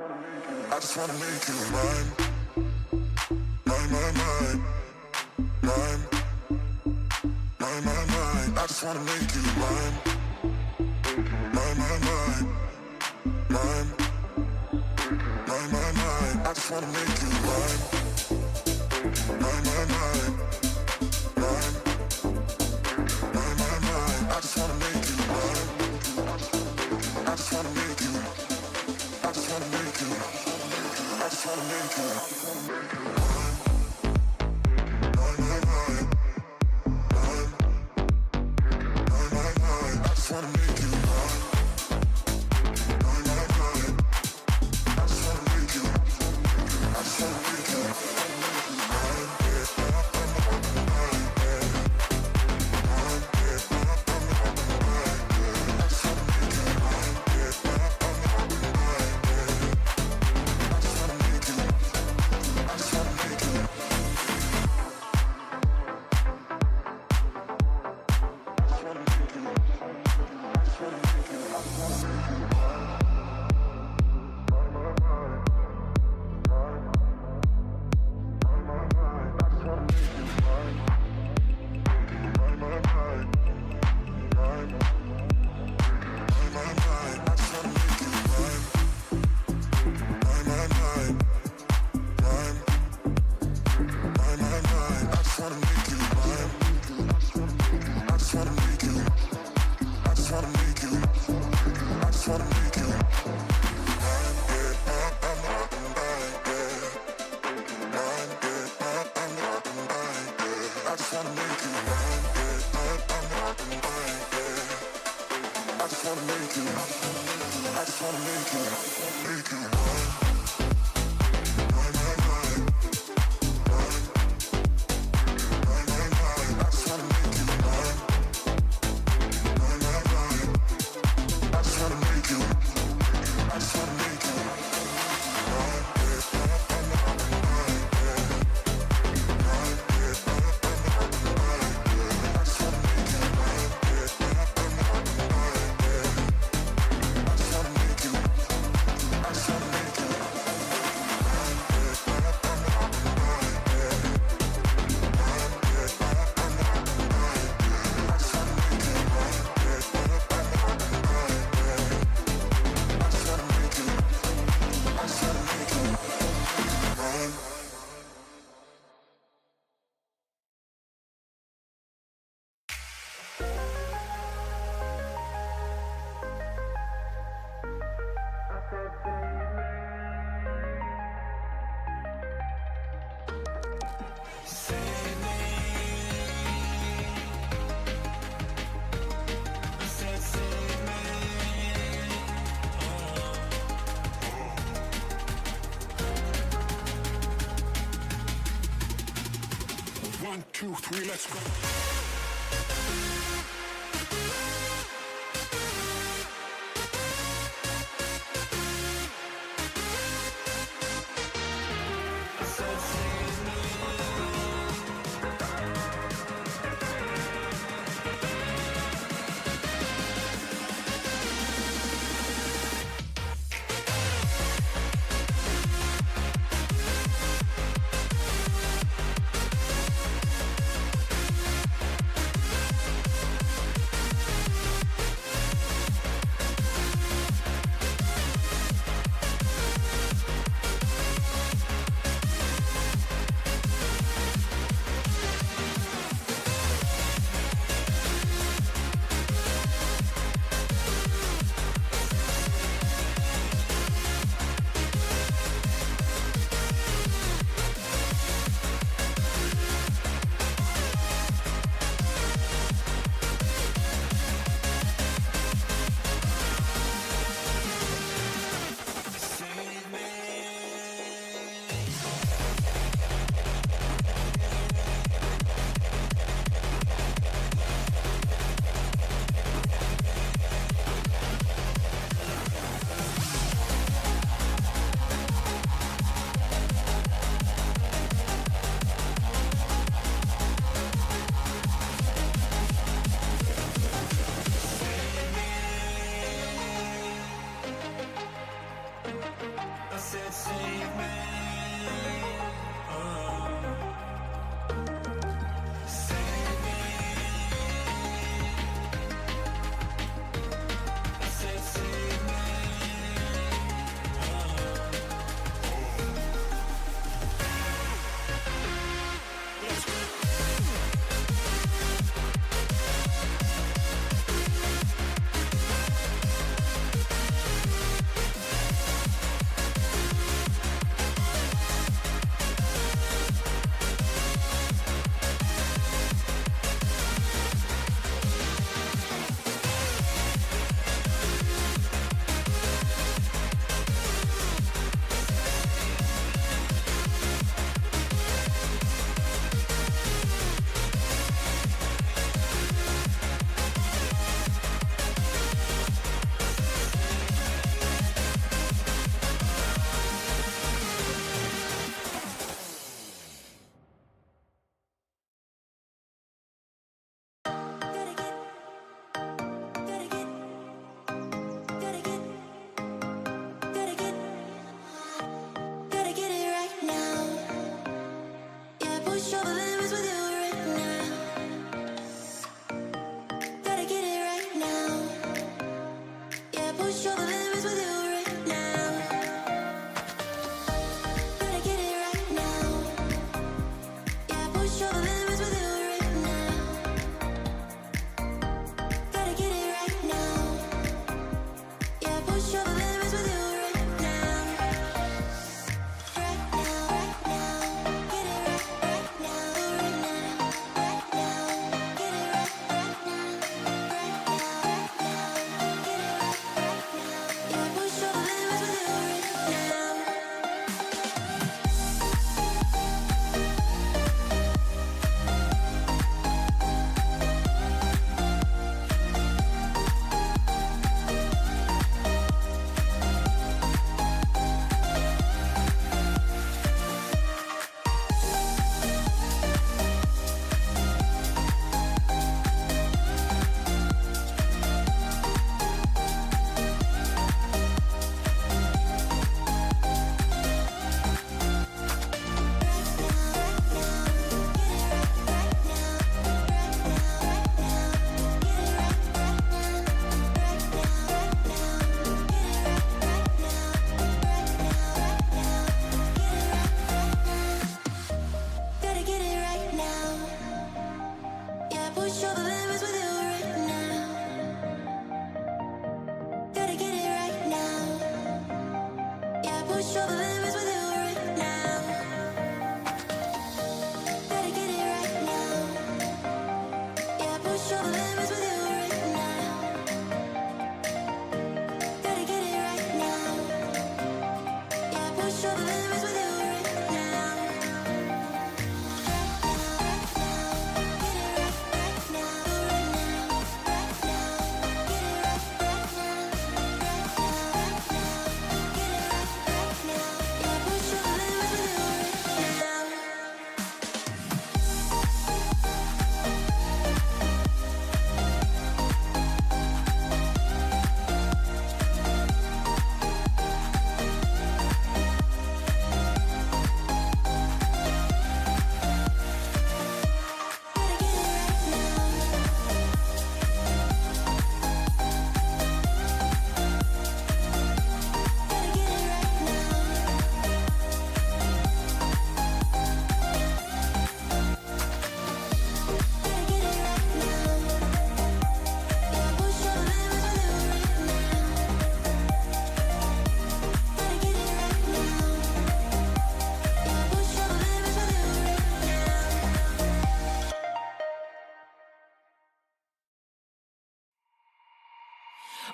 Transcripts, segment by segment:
I just wanna make you mine, mine, mine, mine, mine, mine, mine, mine. I just wanna make you mine, mine, mine, mine, mine, mine, mine, mine. I just wanna make you mine, mine, mine, mine, mine, mine, mine, mine. I just wanna make you mine. I just wanna make you. I just wanna make you. I just wanna make you. Mine, mine, mine, mine, mine, mine, mine. I just wanna make you mine. Mine, mine, mine. I just wanna make you. I just wanna make you. Mine, yeah, mine, yeah, mine, yeah, mine, yeah. I just wanna make you mine, yeah, mine, yeah. I just wanna make you. I just wanna make you. One, two, three, let's go.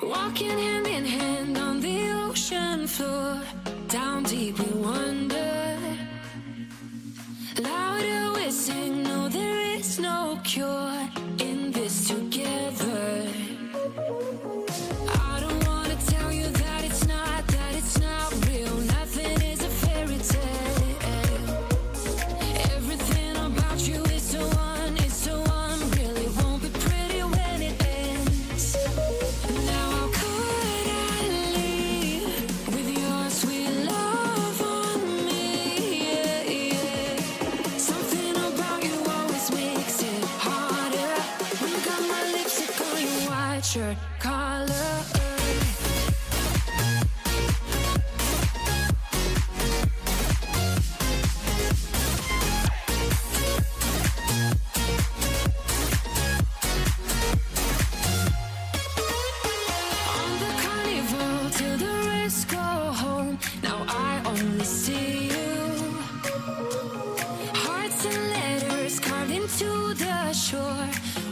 Walking hand in hand on the ocean floor, down deep we wander. Louder we sing, no there is no cure in this together. I don't wanna tell you that it's not real. Nothing is a fairy tale. Everything about you is so unreal. It won't be pretty when it ends. Now how could I leave with your sweet love on me? Yeah, yeah. Something about you always makes it harder. When you got my lipstick on your white shirt collar.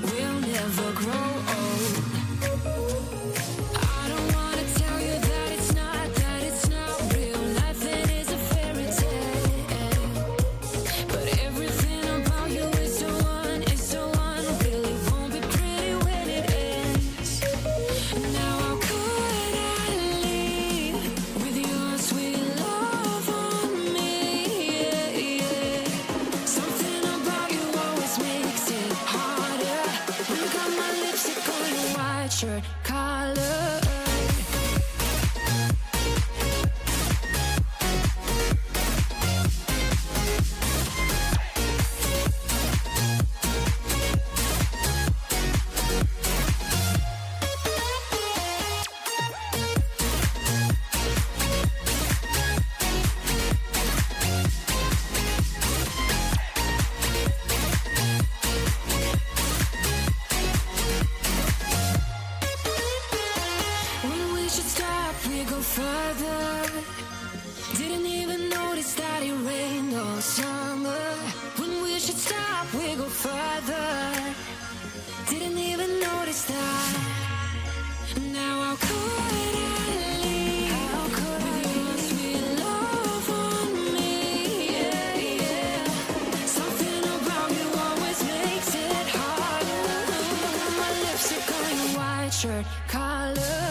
We'll never grow old. I don't wanna tell you that it's not real. Nothing is a fairy tale. But everything about you is so unreal. It won't be pretty when it ends. Now how could I leave with your sweet love on me? Yeah, yeah. Something about you always makes it harder. When you got my lipstick on your white shirt collar. Further, didn't even notice that it rained all summer. When we should stop, we go further. Didn't even notice that. Now how could I leave with your sweet love on me? Yeah, yeah. Something about you always makes it harder. My lipstick on your white shirt collar.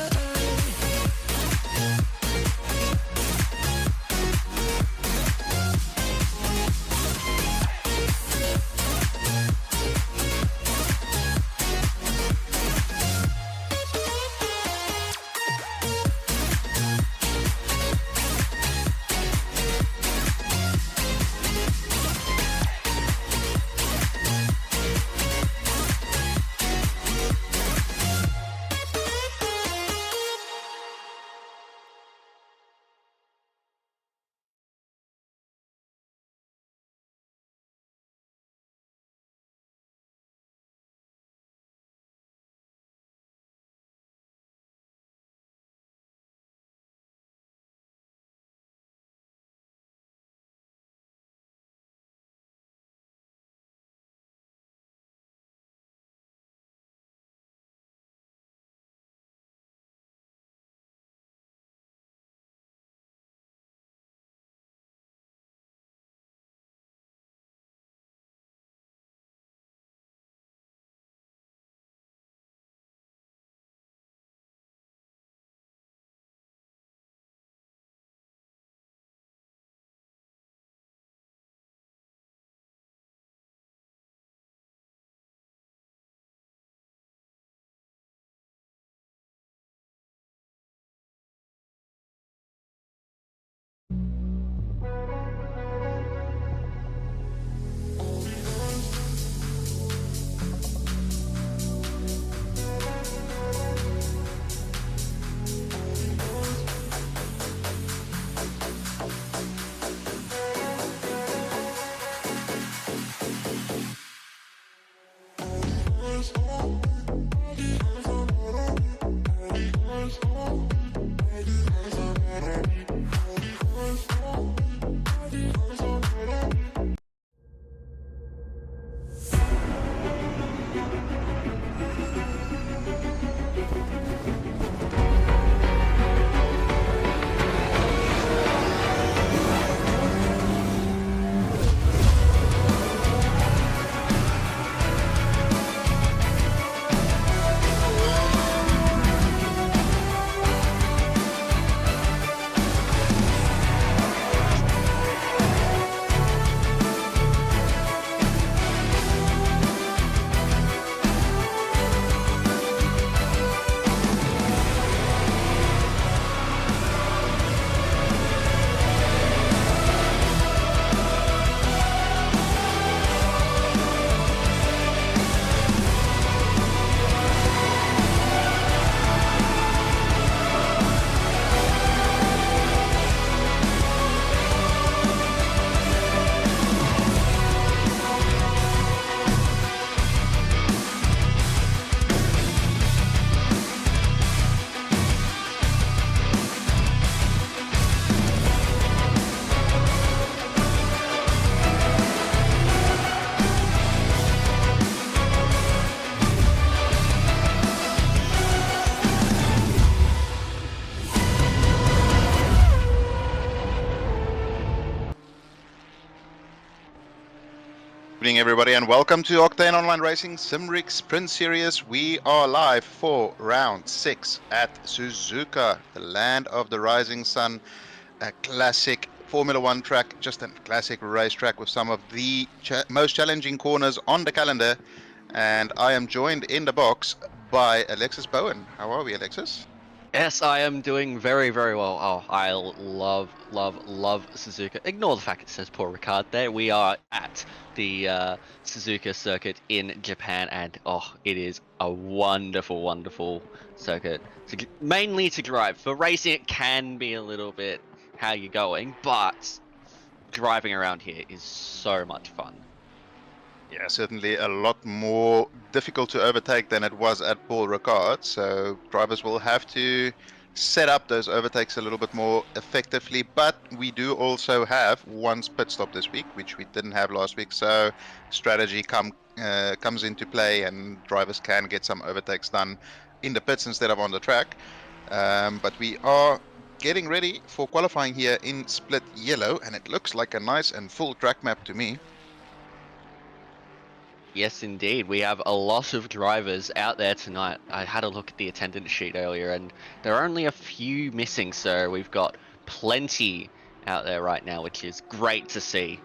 Good evening, everybody, and welcome to Octane Online Racing Simrigs Sprint Series. We are live for round 6 at Suzuka, the land of the rising sun, a classic Formula One track, just a classic racetrack with some of the most challenging corners on the calendar. And I am joined in the box by Alexis Bowen. How are we, Alexis? Yes, I am doing very, very well. Oh, I love Suzuka. Ignore the fact it says Paul Ricard there. We are at the Suzuka circuit in Japan, and oh, it is a wonderful, wonderful circuit. Mainly to drive. For racing, it can be a little bit how you're going, but driving around here is so much fun. Yeah, certainly a lot more difficult to overtake than it was at Paul Ricard. So drivers will have to set up those overtakes a little bit more effectively. But we do also have one pit stop this week, which we didn't have last week. So strategy comes into play, and drivers can get some overtakes done in the pits instead of on the track. But we are getting ready for qualifying here in Split Yellow, and it looks like a nice and full track map to me. Yes, indeed. We have a lot of drivers out there tonight. I had a look at the attendance sheet earlier, and there are only a few missing, so we've got plenty out there right now, which is great to see.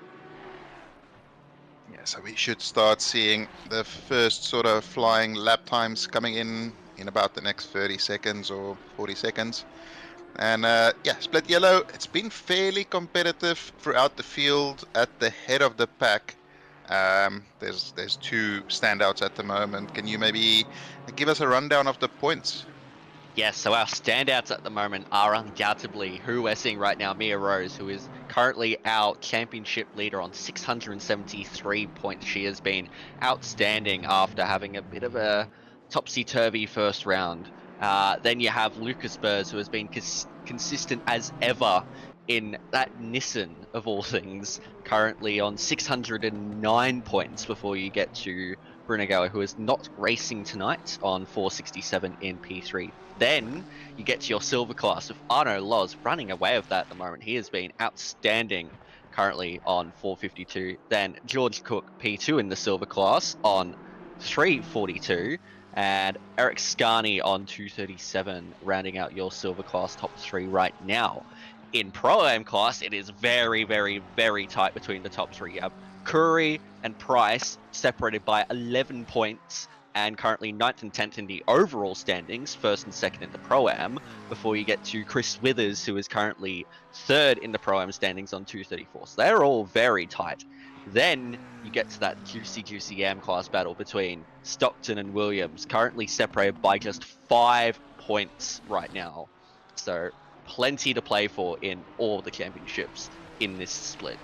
Yeah, so we should start seeing the first sort of flying lap times coming in about the next 30 seconds or 40 seconds. And yeah, Split Yellow, it's been fairly competitive throughout the field at the head of the pack. There's two standouts at the moment. Can you maybe give us a rundown of the points? Yes, so our standouts at the moment are undoubtedly who we're seeing right now, Mia Rose, who is currently our championship leader on 673 points. She has been outstanding after having a bit of a topsy-turvy first round. Then you have Lucas Burrs, who has been consistent as ever in that Nissan, of all things, currently on 609 points before you get to Brunagawa, who is not racing tonight on 467 in P3. Then you get to your silver class with Arno Loz running away with that at the moment. He has been outstanding currently on 452. Then George Cook P2 in the silver class on 342. And Eric Scarney on 237, rounding out your silver class top 3 right now. In Pro-Am class, it is very, very, very tight between the top 3. You have Curry and Price separated by 11 points, and currently 9th and 10th in the overall standings, 1st and 2nd in the Pro-Am, before you get to Chris Withers, who is currently 3rd in the Pro-Am standings on 234. So they're all very tight. Then you get to that juicy AM class battle between Stockton and Williams, currently separated by just 5 points right now. So plenty to play for in all the championships in this split.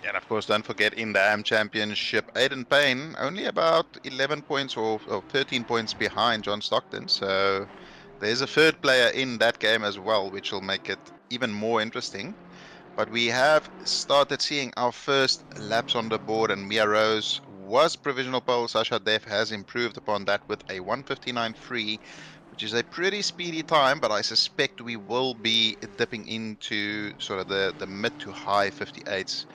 And of course, don't forget in the AM Championship, Aiden Payne only about 11 points or 13 points behind John Stockton. So there's a third player in that game as well, which will make it even more interesting. But we have started seeing our first laps on the board, and Mia Rose was provisional pole. Sasha Def has improved upon that with a 1:59.3, which is a pretty speedy time, but I suspect we will be dipping into sort of the mid to high 58s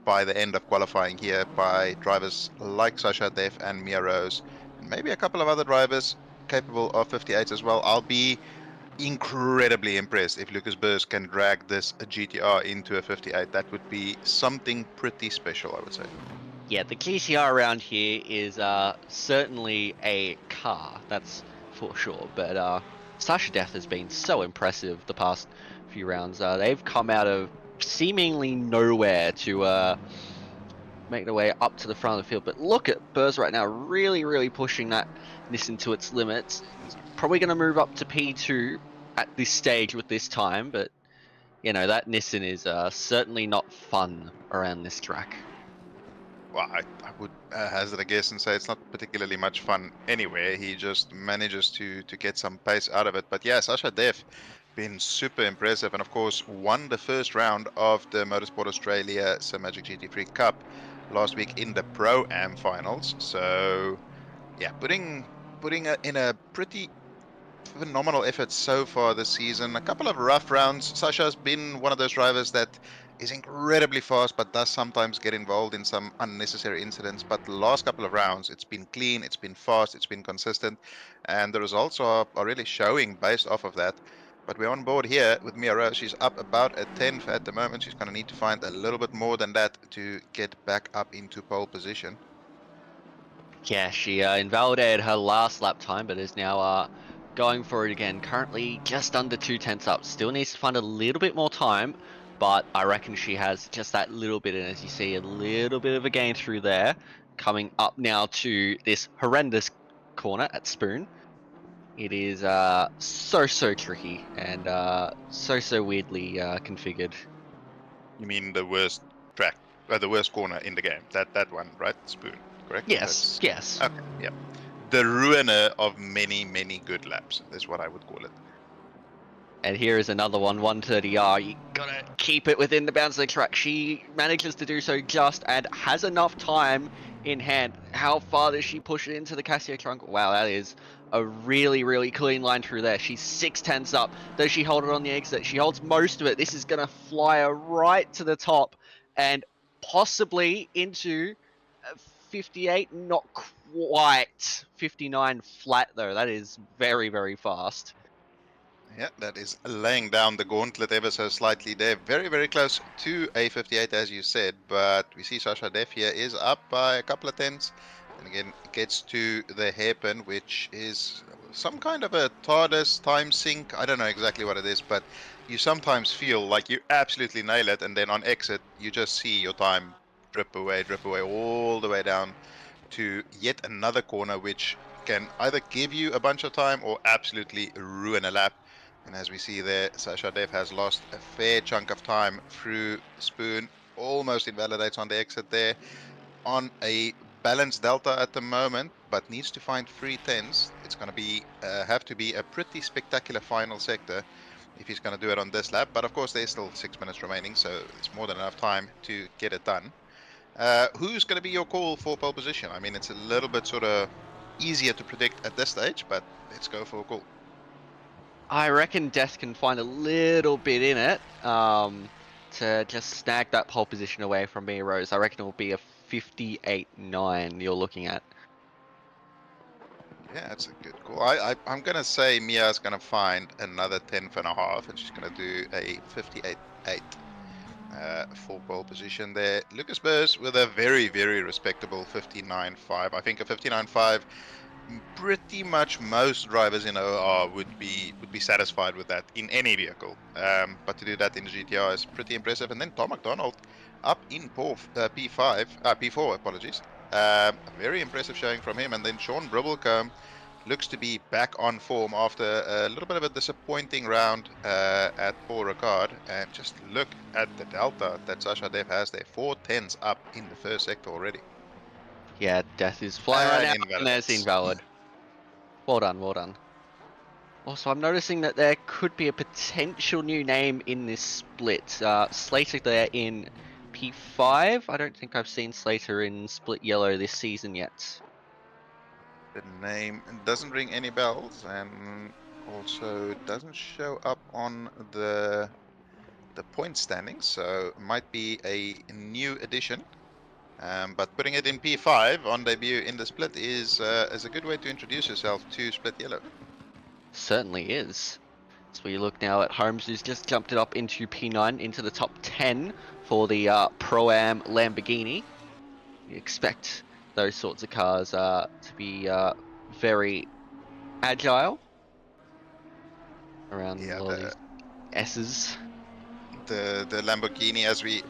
by the end of qualifying here by drivers like Sasha Def and Mia Rose, and maybe a couple of other drivers capable of 58s as well. I'll be incredibly impressed if Lucas Burrs can drag this GTR into a 58. That would be something pretty special, I would say. Yeah, the GTR around here is certainly a car, that's for sure. But Sasha Death has been so impressive the past few rounds. They've come out of seemingly nowhere to make their way up to the front of the field. But look at Burrs right now, really pushing that Nissan to its limits. He's probably going to move up to P2 at this stage with this time, but you know that Nissan is certainly not fun around this track. Well, I would hazard a guess and say it's not particularly much fun anyway. He just manages to get some pace out of it. But yeah, Sasha Def been super impressive, and of course won the first round of the Motorsport Australia Sim Magic GT3 Cup last week in the Pro Am finals. So yeah, putting in a pretty phenomenal effort so far this season. A couple of rough rounds. Sasha's been one of those drivers that is incredibly fast, but does sometimes get involved in some unnecessary incidents. But the last couple of rounds, it's been clean, it's been fast, it's been consistent, and the results are really showing based off of that. But we're on board here with Mia Rose. She's up about a 10th at the moment. She's going to need to find a little bit more than that to get back up into pole position. Yeah, she invalidated her last lap time, but is now going for it again. Currently just under 2/10 up. Still needs to find a little bit more time, but I reckon she has just that little bit. And as you see, a little bit of a gain through there. Coming up now to this horrendous corner at Spoon. It is so tricky and so weirdly configured. You mean the worst track, the worst corner in the game? That one, right? Spoon, correct? Yes, yes. Okay, yeah. The ruiner of many good laps is what I would call it. And here is another one, 130R. You gotta keep it within the bounds of the track. She manages to do so just and has enough time in hand. How far does she push it into the Casio trunk? Wow, that is a really clean line through there. She's 6/10 up. Does she hold it on the exit? She holds most of it. This is gonna fly her right to the top and possibly into 58, not quite. 59 flat though. That is very fast. Yeah, that is laying down the gauntlet ever so slightly there. Very close to a 58, as you said. But we see Sasha Def here is up by a couple of tenths. And again, gets to the hairpin, which is some kind of a TARDIS time sync. I don't know exactly what it is, but you sometimes feel like you absolutely nail it. And then on exit, you just see your time drip away all the way down to yet another corner, which can either give you a bunch of time or absolutely ruin a lap. And as we see there, Sasha Def has lost a fair chunk of time through Spoon. Almost invalidates on the exit there. On a balanced delta at the moment, but needs to find 3/10. It's going to be have to be a pretty spectacular final sector if he's going to do it on this lap. But of course, there's still 6 minutes remaining, so it's more than enough time to get it done. Who's going to be your call for pole position? I mean, it's a little bit sort of easier to predict at this stage, but let's go for a call. I reckon Death can find a little bit in it to just snag that pole position away from Mia Rose. I reckon it will be a 58.9 you're looking at. Yeah, that's a good call. I'm going to say Mia's going to find another 10th and a half, and she's going to do a 58.8 for pole position there. Lucas Burrs with a very respectable 59.5. I think a 59.5, pretty much most drivers in OR would be satisfied with that in any vehicle. But to do that in the GTR is pretty impressive. And then Tom McDonald up in P4, apologies. A very impressive showing from him. And then Sean Bribblecombe looks to be back on form after a little bit of a disappointing round at Paul Ricard. And just look at the delta that Sasha Dev has there. 4 tenths up in the first sector already. Yeah, Death is flying right And now, and there's invalidates. Invalid. Well done, well done. Also, I'm noticing that there could be a potential new name in this split. Slater there in P5. I don't think I've seen Slater in Split Yellow this season yet. The name doesn't ring any bells, and also doesn't show up on the point standings, so it might be a new addition. But putting it in P5 on debut in the split is a good way to introduce yourself to Split Yellow. Certainly is. So we look now at Holmes, who's just jumped it up into P9, into the top 10 for the Pro-Am Lamborghini. You expect those sorts of cars to be very agile around Yeah, a lot of these S's. the Lamborghini, as we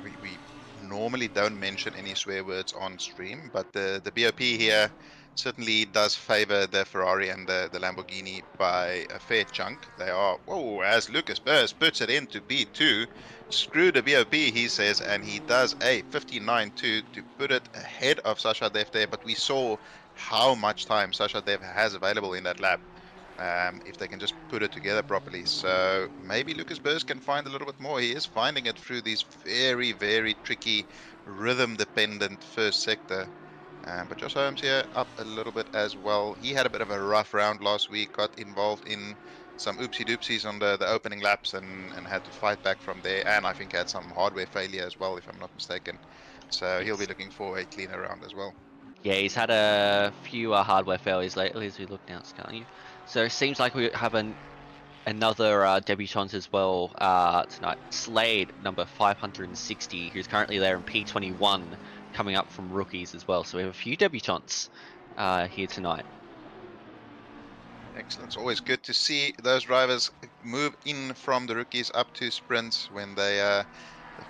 normally don't mention any swear words on stream, but the BOP here certainly does favor the Ferrari and the Lamborghini by a fair chunk. They are, whoa, as Lucas Burrs puts it into P2, screw the BOP, he says, and he does a 59.2 to put it ahead of Sasha Dev there, but we saw how much time Sasha Dev has available in that lap. If they can just put it together properly. So maybe Lucas Burrs can find a little bit more. He is finding it through these very, very tricky rhythm-dependent first sector. But Josh Holmes here up a little bit as well. He had a bit of a rough round last week, got involved in some oopsie-doopsies on the opening laps and had to fight back from there. And I think had some hardware failure as well, if I'm not mistaken. So he'll be looking for a cleaner round as well. Yeah, he's had a few hardware failures lately as we look now, Scully. So it seems like we have another debutant as well tonight. Slade, number 560, who's currently there in P21, coming up from rookies as well. So we have a few debutants here tonight. Excellent. It's always good to see those drivers move in from the rookies up to sprints when they have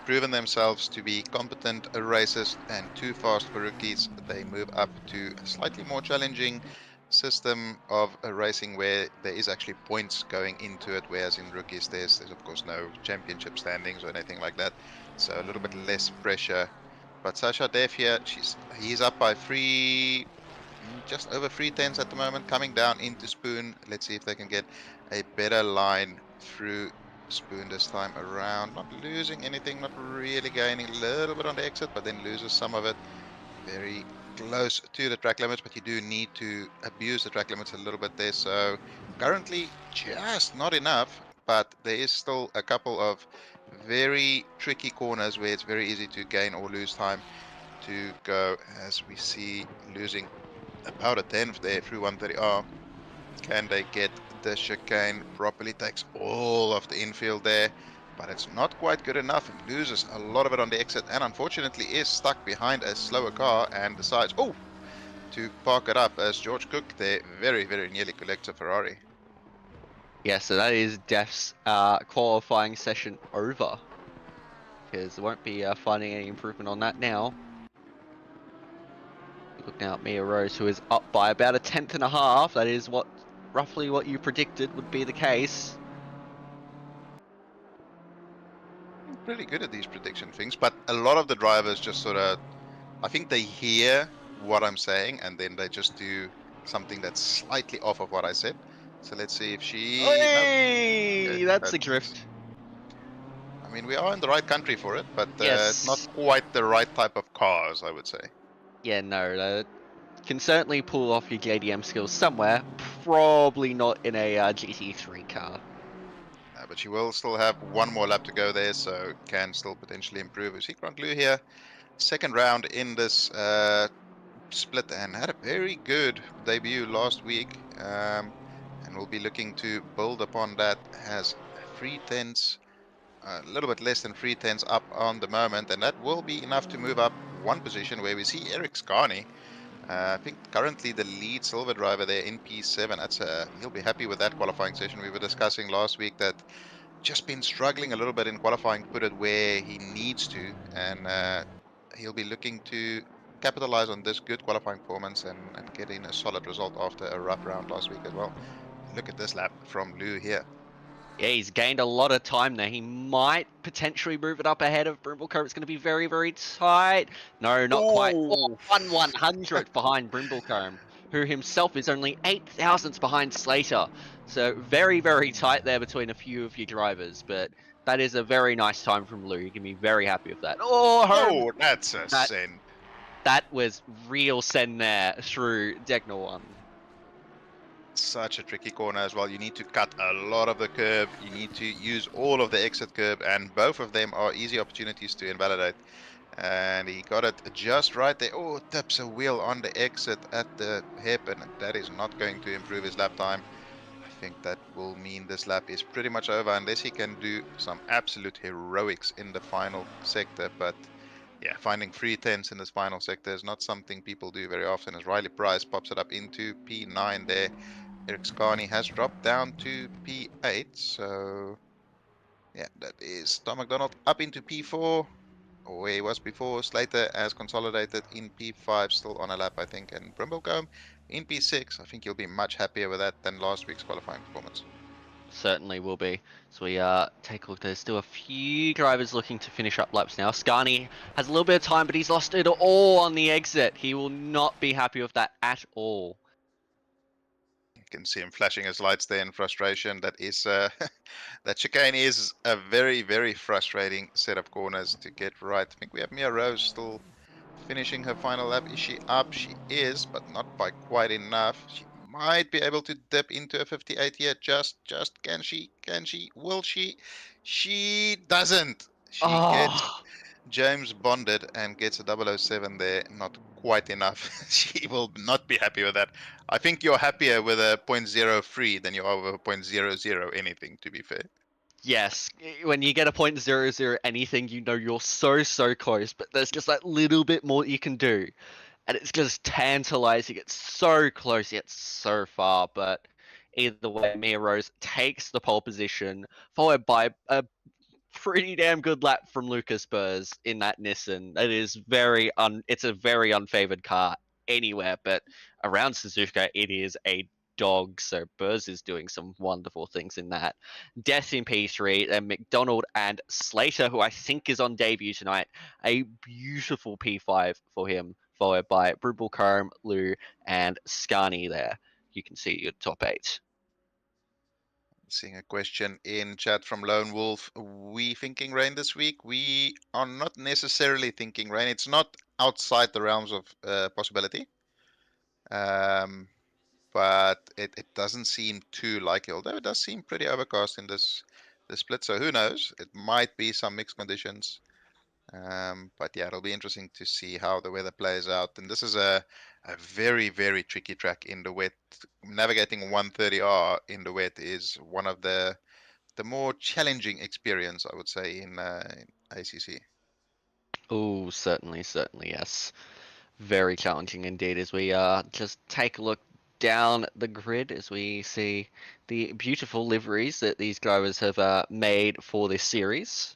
proven themselves to be competent racers and too fast for rookies. They move up to a slightly more challenging system of racing where there is actually points going into it, whereas in rookies there's of course no championship standings or anything like that. So a little bit less pressure. But Sasha Dev here, he's up by just over 3 tenths at the moment, coming down into Spoon. Let's see if they can get a better line through Spoon this time around. Not losing anything, not really gaining a little bit on the exit, but then loses some of it. Very close to the track limits, but you do need to abuse the track limits a little bit there. So currently just not enough, but there is still a couple of very tricky corners where it's very easy to gain or lose time to go, as we see losing about a tenth there through 130R. Can they get the chicane properly? Takes all of the infield there, but it's not quite good enough. It loses a lot of it on the exit and unfortunately is stuck behind a slower car and decides, to park it up as George Cook there very, very nearly collects a Ferrari. Yeah, so that is Def's qualifying session over, because there won't be finding any improvement on that now. Look now at Mia Rose, who is up by about a tenth and a half. That is roughly what you predicted would be the case. I'm pretty good at these prediction things, but a lot of the drivers just sort of, I think they hear what I'm saying and then they just do something that's slightly off of what I said. So let's see if she... Hey, Okay, that's a drift. I mean, we are in the right country for it, but Yes. it's not quite the right type of cars, I would say. Yeah, no, can certainly pull off your JDM skills somewhere. Probably not in a GT3 car. But she will still have one more lap to go there, so can still potentially improve. We see Grand Blue here, second round in this split, and had a very good debut last week. And we'll be looking to build upon that. Has 3 tenths, a little bit less than 3 tenths up on the moment, and that will be enough to move up one position where we see Eric Scarney. I think currently the lead silver driver there in P7. That's he'll be happy with that qualifying session. We were discussing last week that just been struggling a little bit in qualifying, put it where he needs to, and he'll be looking to capitalize on this good qualifying performance and get in a solid result after a rough round last week as well. Look at this lap from Lou here. Yeah, he's gained a lot of time there. He might potentially move it up ahead of Brimblecombe. It's going to be very, very tight. No, not quite. Oh, Ooh. 1/100th behind Brimblecombe, who himself is only 8 thousandths behind Slater. So very, very tight there between a few of your drivers. But that is a very nice time from Lou. You can be very happy with that. Oh, home. Oh, that's a That sin. that was real send there through Degna 1. Such a tricky corner as well. You need to cut a lot of the curb. You need to use all of the exit curb, and both of them are easy opportunities to invalidate. And he got it just right there. Oh, tips a wheel on the exit at the hairpin, and that is not going to improve his lap time. I think that will mean this lap is pretty much over unless he can do some absolute heroics in the final sector. But yeah, finding 3 tenths in this final sector is not something people do very often, as Riley Price pops it up into P9 there. Eric Scarney has dropped down to P8, so yeah, that is Tom McDonald up into P4, where he was before. Slater has consolidated in P5, still on a lap, I think, and Brimblecombe in P6. I think you'll be much happier with that than last week's qualifying performance. Certainly will be. So we take a look. There's still a few drivers looking to finish up laps now. Scarney has a little bit of time, but he's lost it all on the exit. He will not be happy with that at all. You can see him flashing his lights there in frustration. That is that chicane is a very, very frustrating set of corners to get right. I think we have Mia Rose still finishing her final lap. Is she up? She is, but not by quite enough. She might be able to dip into a 58 here. Just can she? Can she? Will she? She doesn't. She gets Oh, James bonded and gets a 007 there. Not quite enough. She will not be happy with that. I think you're happier with a .03 than you are with a .00 anything, to be fair. yes. When you get a .00 anything, you know you're so close, but there's just that little bit more you can do. And it's just tantalizing. It's so close yet so far, but either way, Mia Rose takes the pole position, followed by a pretty damn good lap from Lucas Burrs in that Nissan. It is it's a very unfavored car anywhere, but around Suzuka it is a dog. So Burrs is doing some wonderful things in that. Death in P3, and McDonald and Slater, who I think is on debut tonight, a beautiful P5 for him, followed by Brimblecombe, Lou, and Scarney there. You can see your top 8. Seeing a question in chat from Lone Wolf. We thinking rain this week? We are not necessarily thinking rain. It's not outside the realms of possibility. But it doesn't seem too likely, although it does seem pretty overcast in this split. So who knows? It might be some mixed conditions. But yeah, it'll be interesting to see how the weather plays out. And this is a very, very tricky track in the wet. Navigating 130R in the wet is one of the more challenging experience, I would say, in ACC. Oh, certainly, yes. Very challenging indeed as we just take a look down the grid as we see the beautiful liveries that these drivers have made for this series.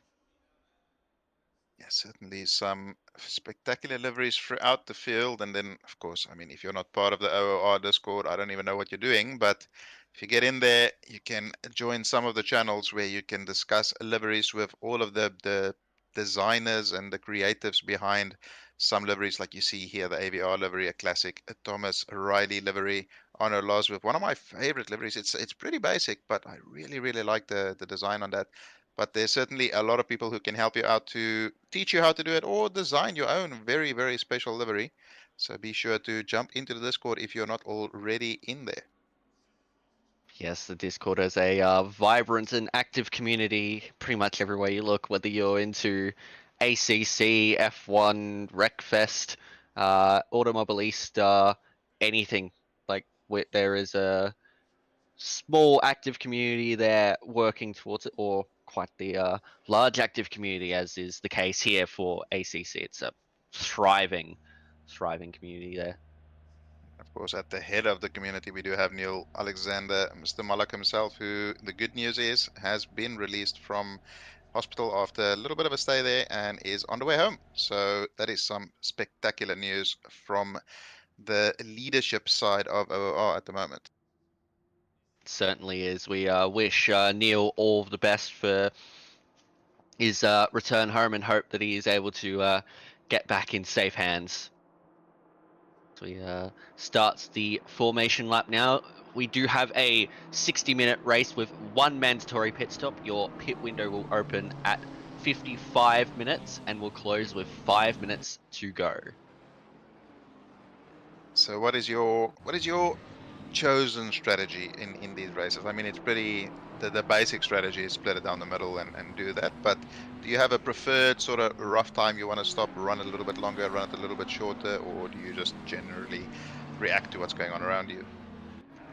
Yeah, certainly some spectacular liveries throughout the field. And then, of course, I mean, if you're not part of the OOR Discord, I don't even know what you're doing. But if you get in there, you can join some of the channels where you can discuss liveries with all of the designers and the creatives behind some liveries, like you see here, the AVR livery, a classic, a Thomas Riley livery, Arno Laws with one of my favorite liveries. It's pretty basic, but I really like the design on that. But there's certainly a lot of people who can help you out to teach you how to do it or design your own very special livery. So be sure to jump into the Discord if you're not already in there. Yes, the Discord is a vibrant and active community pretty much everywhere you look, whether you're into ACC, F1, Wreckfest, Automobilista, anything. Like, there is a small active community there working towards it, or quite the large active community, as is the case here for ACC. It's a thriving community there. Of course, at the head of the community, we do have Neil Alexander, Mr. Malak himself, who the good news is has been released from hospital after a little bit of a stay there and is on the way home. So that is some spectacular news from the leadership side of OOR at the moment. Certainly is. We wish Neil all the best for his return home and hope that he is able to get back in safe hands. So we starts the formation lap now. We do have a 60-minute race with one mandatory pit stop. Your pit window will open at 55 minutes and will close with 5 minutes to go. So what is your chosen strategy in these races? I mean, it's pretty the basic strategy is split it down the middle and do that. But do you have a preferred sort of rough time you want to stop, run it a little bit longer, run it a little bit shorter, or do you just generally react to what's going on around you?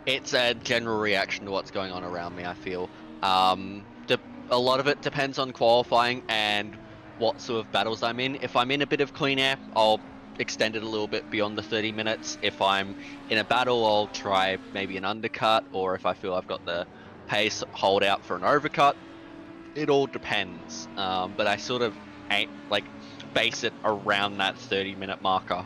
It's a general reaction to what's going on around me, I feel. A lot of it depends on qualifying and what sort of battles I'm in. If I'm in a bit of clean air, I'll extend it a little bit beyond the 30 minutes. If I'm in a battle, I'll try maybe an undercut, or if I feel I've got the pace, hold out for an overcut. It all depends. But I sort of base it around that 30-minute marker.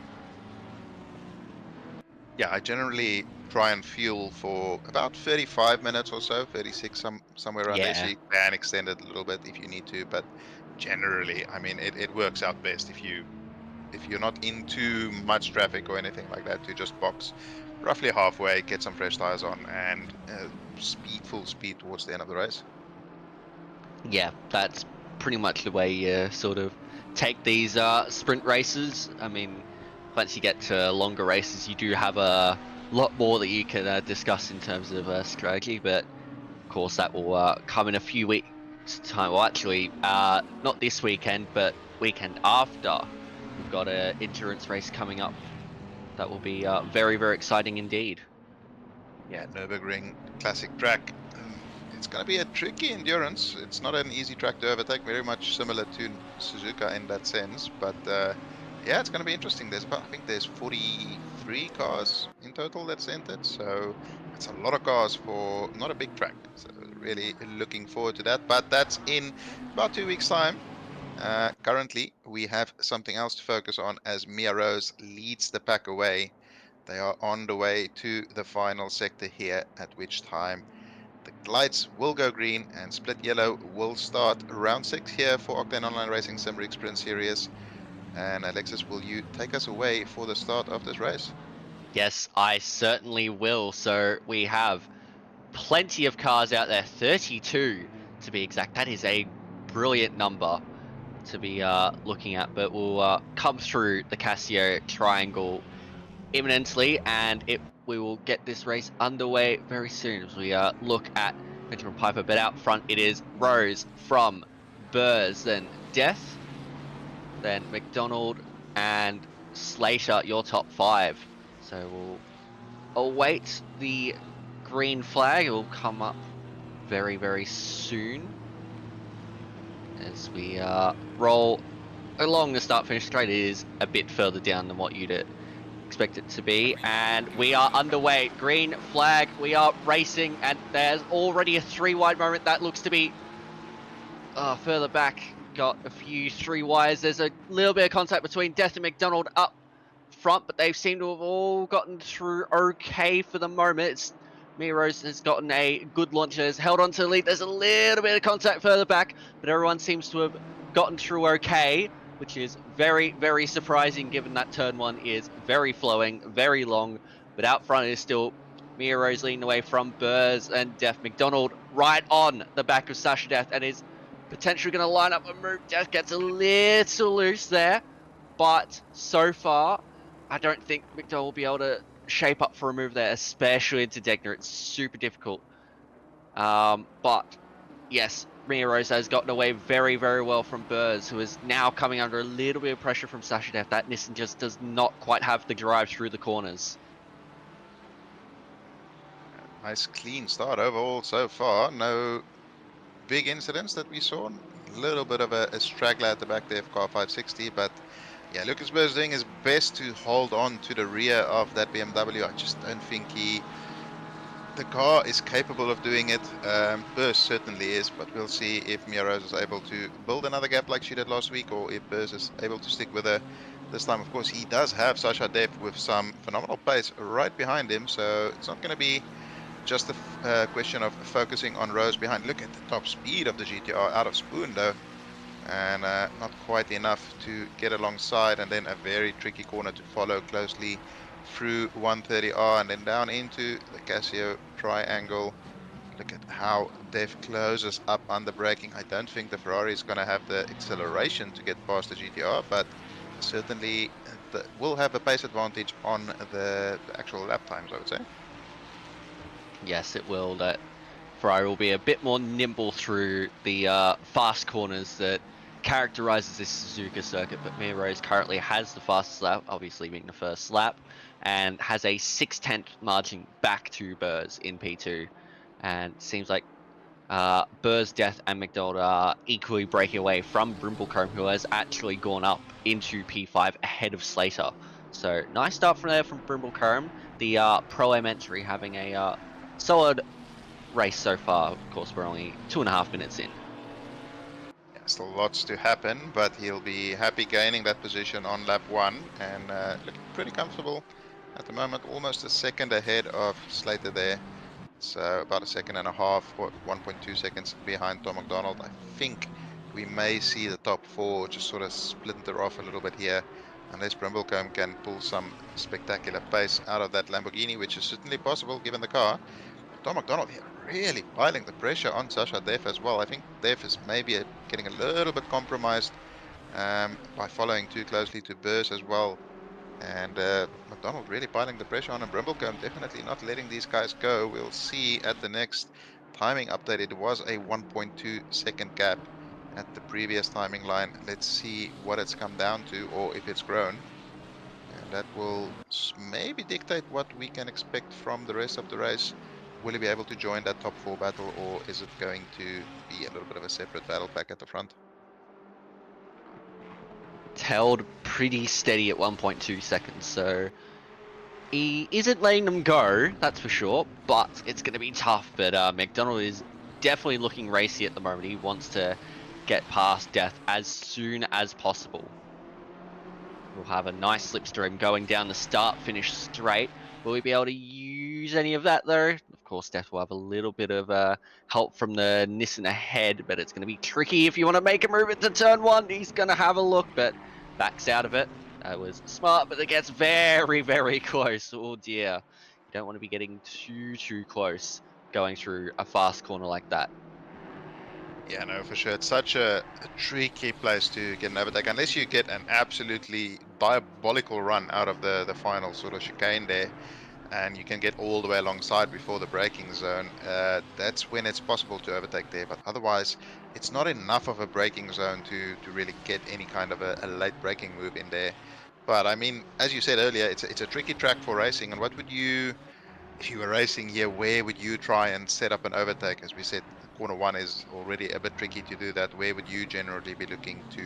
Yeah, I generally try and fuel for about 35 minutes or so, 36, somewhere around there. So Yeah. you can extend it a little bit if you need to, but generally, I mean, it works out best if you're not in too much traffic or anything like that, to just box roughly halfway, get some fresh tires on, and full speed towards the end of the race. Yeah, that's pretty much the way you sort of take these sprint races. I mean, once you get to longer races, you do have a lot more that you can discuss in terms of strategy, but of course that will come in a few weeks' time. Well, actually, not this weekend, but weekend after. We've got an endurance race coming up that will be very, very exciting indeed. Yeah, Nürburgring classic track. It's going to be a tricky endurance. It's not an easy track to overtake, very much similar to Suzuka in that sense. But yeah, it's going to be interesting. I think there's 43 cars in total that's entered. So that's a lot of cars for not a big track. So really looking forward to that. But that's in about 2 weeks' time. Currently, we have something else to focus on as Mia Rose leads the pack away. They are on the way to the final sector here, at which time the lights will go green and split yellow will start round 6 here for Octane Online Racing Simrigs Sprint Series. And Alexis, will you take us away for the start of this race? Yes, I certainly will. So we have plenty of cars out there, 32 to be exact. That is a brilliant number to be looking at, but we'll come through the Casio triangle imminently, and we will get this race underway very soon as we look at Benjamin Piper. But out front it is Rose from Burrs, then Death, then McDonald and Slater, your top 5. So we'll await the green flag. It will come up very, very soon as we roll along the start-finish straight. It is a bit further down than what you'd expect it to be, and we are underway. Green flag, we are racing, and there's already a 3-wide moment. That looks to be further back. Got a few 3-wides. There's a little bit of contact between Death and McDonald up front, but they seem to have all gotten through okay for the moment. Mia Rose has gotten a good launch, has held on to the lead. There's a little bit of contact further back, but everyone seems to have gotten through okay, which is very, very surprising given that turn 1 is very flowing, very long. But out front is still Mia Rose leading away from Burrs and Death. McDonald right on the back of Sasha Death and is potentially going to line up a move. Death gets a little loose there, but so far, I don't think McDonald will be able to shape up for a move there, especially into Degner. It's super difficult. But yes, Mia Rose has gotten away very, very well from Burrs, who is now coming under a little bit of pressure from Sasha Death. That Nissan just does not quite have the drive through the corners. Nice clean start overall so far. No big incidents that we saw. A little bit of a straggler at the back there for car 560, but yeah, Lucas Burr is doing his best to hold on to the rear of that BMW. I just don't think he the car is capable of doing it. Burst certainly is, but we'll see if Mia Rose is able to build another gap like she did last week, or if Burst is able to stick with her this time. Of course, he does have Sasha Def with some phenomenal pace right behind him, so it's not going to be just a question of focusing on Rose behind. Look at the top speed of the GTR out of Spoon, though, and not quite enough to get alongside, and then a very tricky corner to follow closely through 130R and then down into the Casio triangle. Look at how Def closes up under braking. I don't think the Ferrari is going to have the acceleration to get past the GTR, but certainly will have a pace advantage on the actual lap times, I would say. Yes, it will. That Ferrari will be a bit more nimble through the fast corners that characterizes this Suzuka circuit, but Mia Rose currently has the fastest lap, obviously being the first lap, and has a 6/10 margin back to Burrs in P2. And it seems like Burrs, Death, and McDonald are equally breaking away from Brimblecombe, who has actually gone up into P5 ahead of Slater. So nice start from there from Brimblecombe. The Pro-Am entry having a solid race so far. Of course, we're only 2.5 minutes in. Yeah, still lots to happen, but he'll be happy gaining that position on lap 1 and looking pretty comfortable at the moment, almost a second ahead of Slater there. So about a second and a half, or 1.2 seconds behind Tom McDonald. I think we may see the top 4 just sort of splinter off a little bit here, unless Brimblecombe can pull some spectacular pace out of that Lamborghini, which is certainly possible given the car. Tom McDonald here really piling the pressure on Sasha Def as well. I think Def is maybe getting a little bit compromised by following too closely to Burrs as well. And McDonald really piling the pressure on him. Brimblecombe definitely not letting these guys go. We'll see at the next timing update. It was a 1.2 second gap at the previous timing line. Let's see what it's come down to, or if it's grown. And that will maybe dictate what we can expect from the rest of the race. Will he be able to join that top 4 battle, or is it going to be a little bit of a separate battle back at the front? It's held pretty steady at 1.2 seconds, so he isn't letting them go, that's for sure, but it's going to be tough. But McDonald is definitely looking racy at the moment. He wants to get past Death as soon as possible. We'll have a nice slipstream going down the start-finish straight. Will we be able to use any of that, though? Of course, Death will have a little bit of help from the Nissan ahead, but it's going to be tricky if you want to make a move into turn 1. He's going to have a look, but backs out of it. That was smart, but it gets very, very close. Oh, dear. You don't want to be getting too close going through a fast corner like that. Yeah, no, for sure. It's such a tricky place to get an overtake, unless you get an absolutely diabolical run out of the final sort of chicane there, and you can get all the way alongside before the braking zone. That's when it's possible to overtake there, but otherwise, it's not enough of a braking zone to really get any kind of a late braking move in there. But I mean, as you said earlier, it's a tricky track for racing, and what would you... If you were racing here, where would you try and set up an overtake? As we said, corner 1 is already a bit tricky to do that. Where would you generally be looking to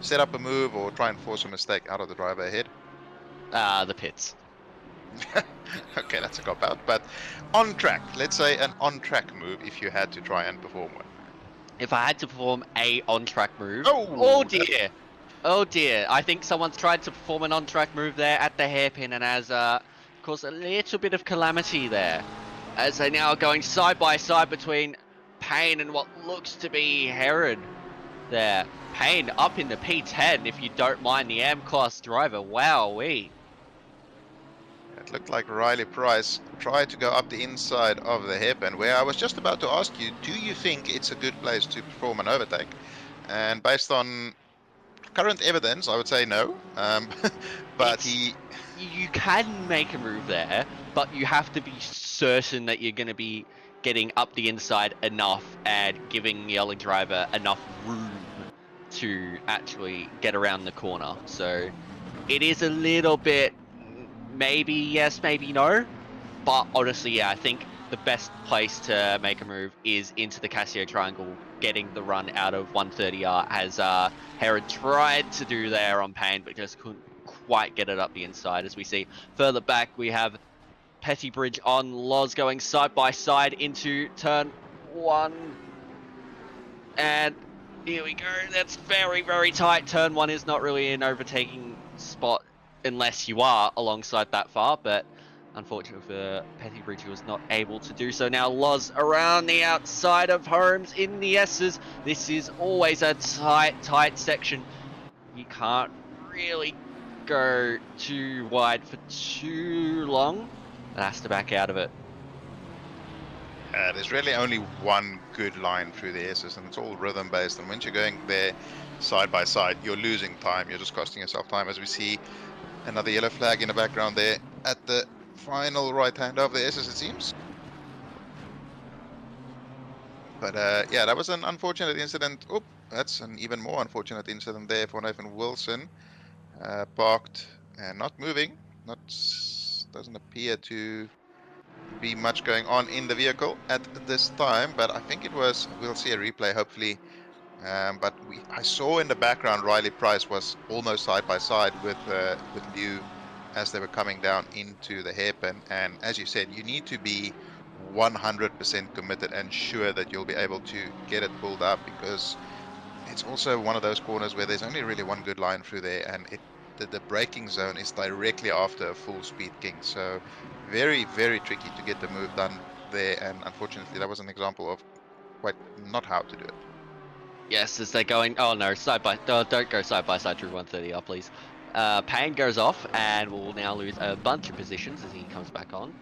set up a move or try and force a mistake out of the driver ahead? The pits. Okay, that's a cop-out. But on track, let's say an on-track move if you had to try and perform one. If I had to perform a on-track move... Oh, dear! Oh dear, I think someone's tried to perform an on-track move there at the hairpin and has caused a little bit of calamity there. As they now are going side by side between Payne and what looks to be Herod there. Payne up in the P10 if you don't mind the M-Class driver. Wowee. It looked like Riley Price tried to go up the inside of the hairpin, where I was just about to ask you, do you think it's a good place to perform an overtake? And based on current evidence, I would say no. But you can make a move there, but you have to be certain that you're going to be getting up the inside enough and giving the other driver enough room to actually get around the corner. So it is a little bit maybe yes, maybe no. But honestly, yeah, I think the best place to make a move is into the Casio triangle, getting the run out of 130R, as Herod tried to do there on Payne, but just couldn't quite get it up the inside. As we see further back, we have Petty Bridge on Loz going side by side into turn 1. And here we go. That's very, very tight. Turn 1 is not really an overtaking spot unless you are alongside that far, but unfortunately for Petty Bridge, he was not able to do so. Now Loz around the outside of Holmes in the S's. This is always a tight section. You can't really go too wide for too long. It has to back out of it. There's really only one good line through the S's, and it's all rhythm based. And once you're going there side by side, you're losing time. You're just costing yourself time. As we see another yellow flag in the background there at the final right hand of the S's, it seems. But yeah, that was an unfortunate incident. Oh, that's an even more unfortunate incident there for Nathan Wilson. Parked and not moving. Doesn't appear to be much going on in the vehicle at this time, but I think it was, we'll see a replay hopefully, but I saw in the background Riley Price was almost side by side with Liu as they were coming down into the hairpin, and as you said, you need to be 100% committed and sure that you'll be able to get it pulled up, because it's also one of those corners where there's only really one good line through there, and the braking zone is directly after a full speed king, so very, very tricky to get the move done there, and unfortunately that was an example of quite not how to do it. Yes, as they're going, oh no, don't go side by side through 130R, please. Payne goes off and will now lose a bunch of positions as he comes back on.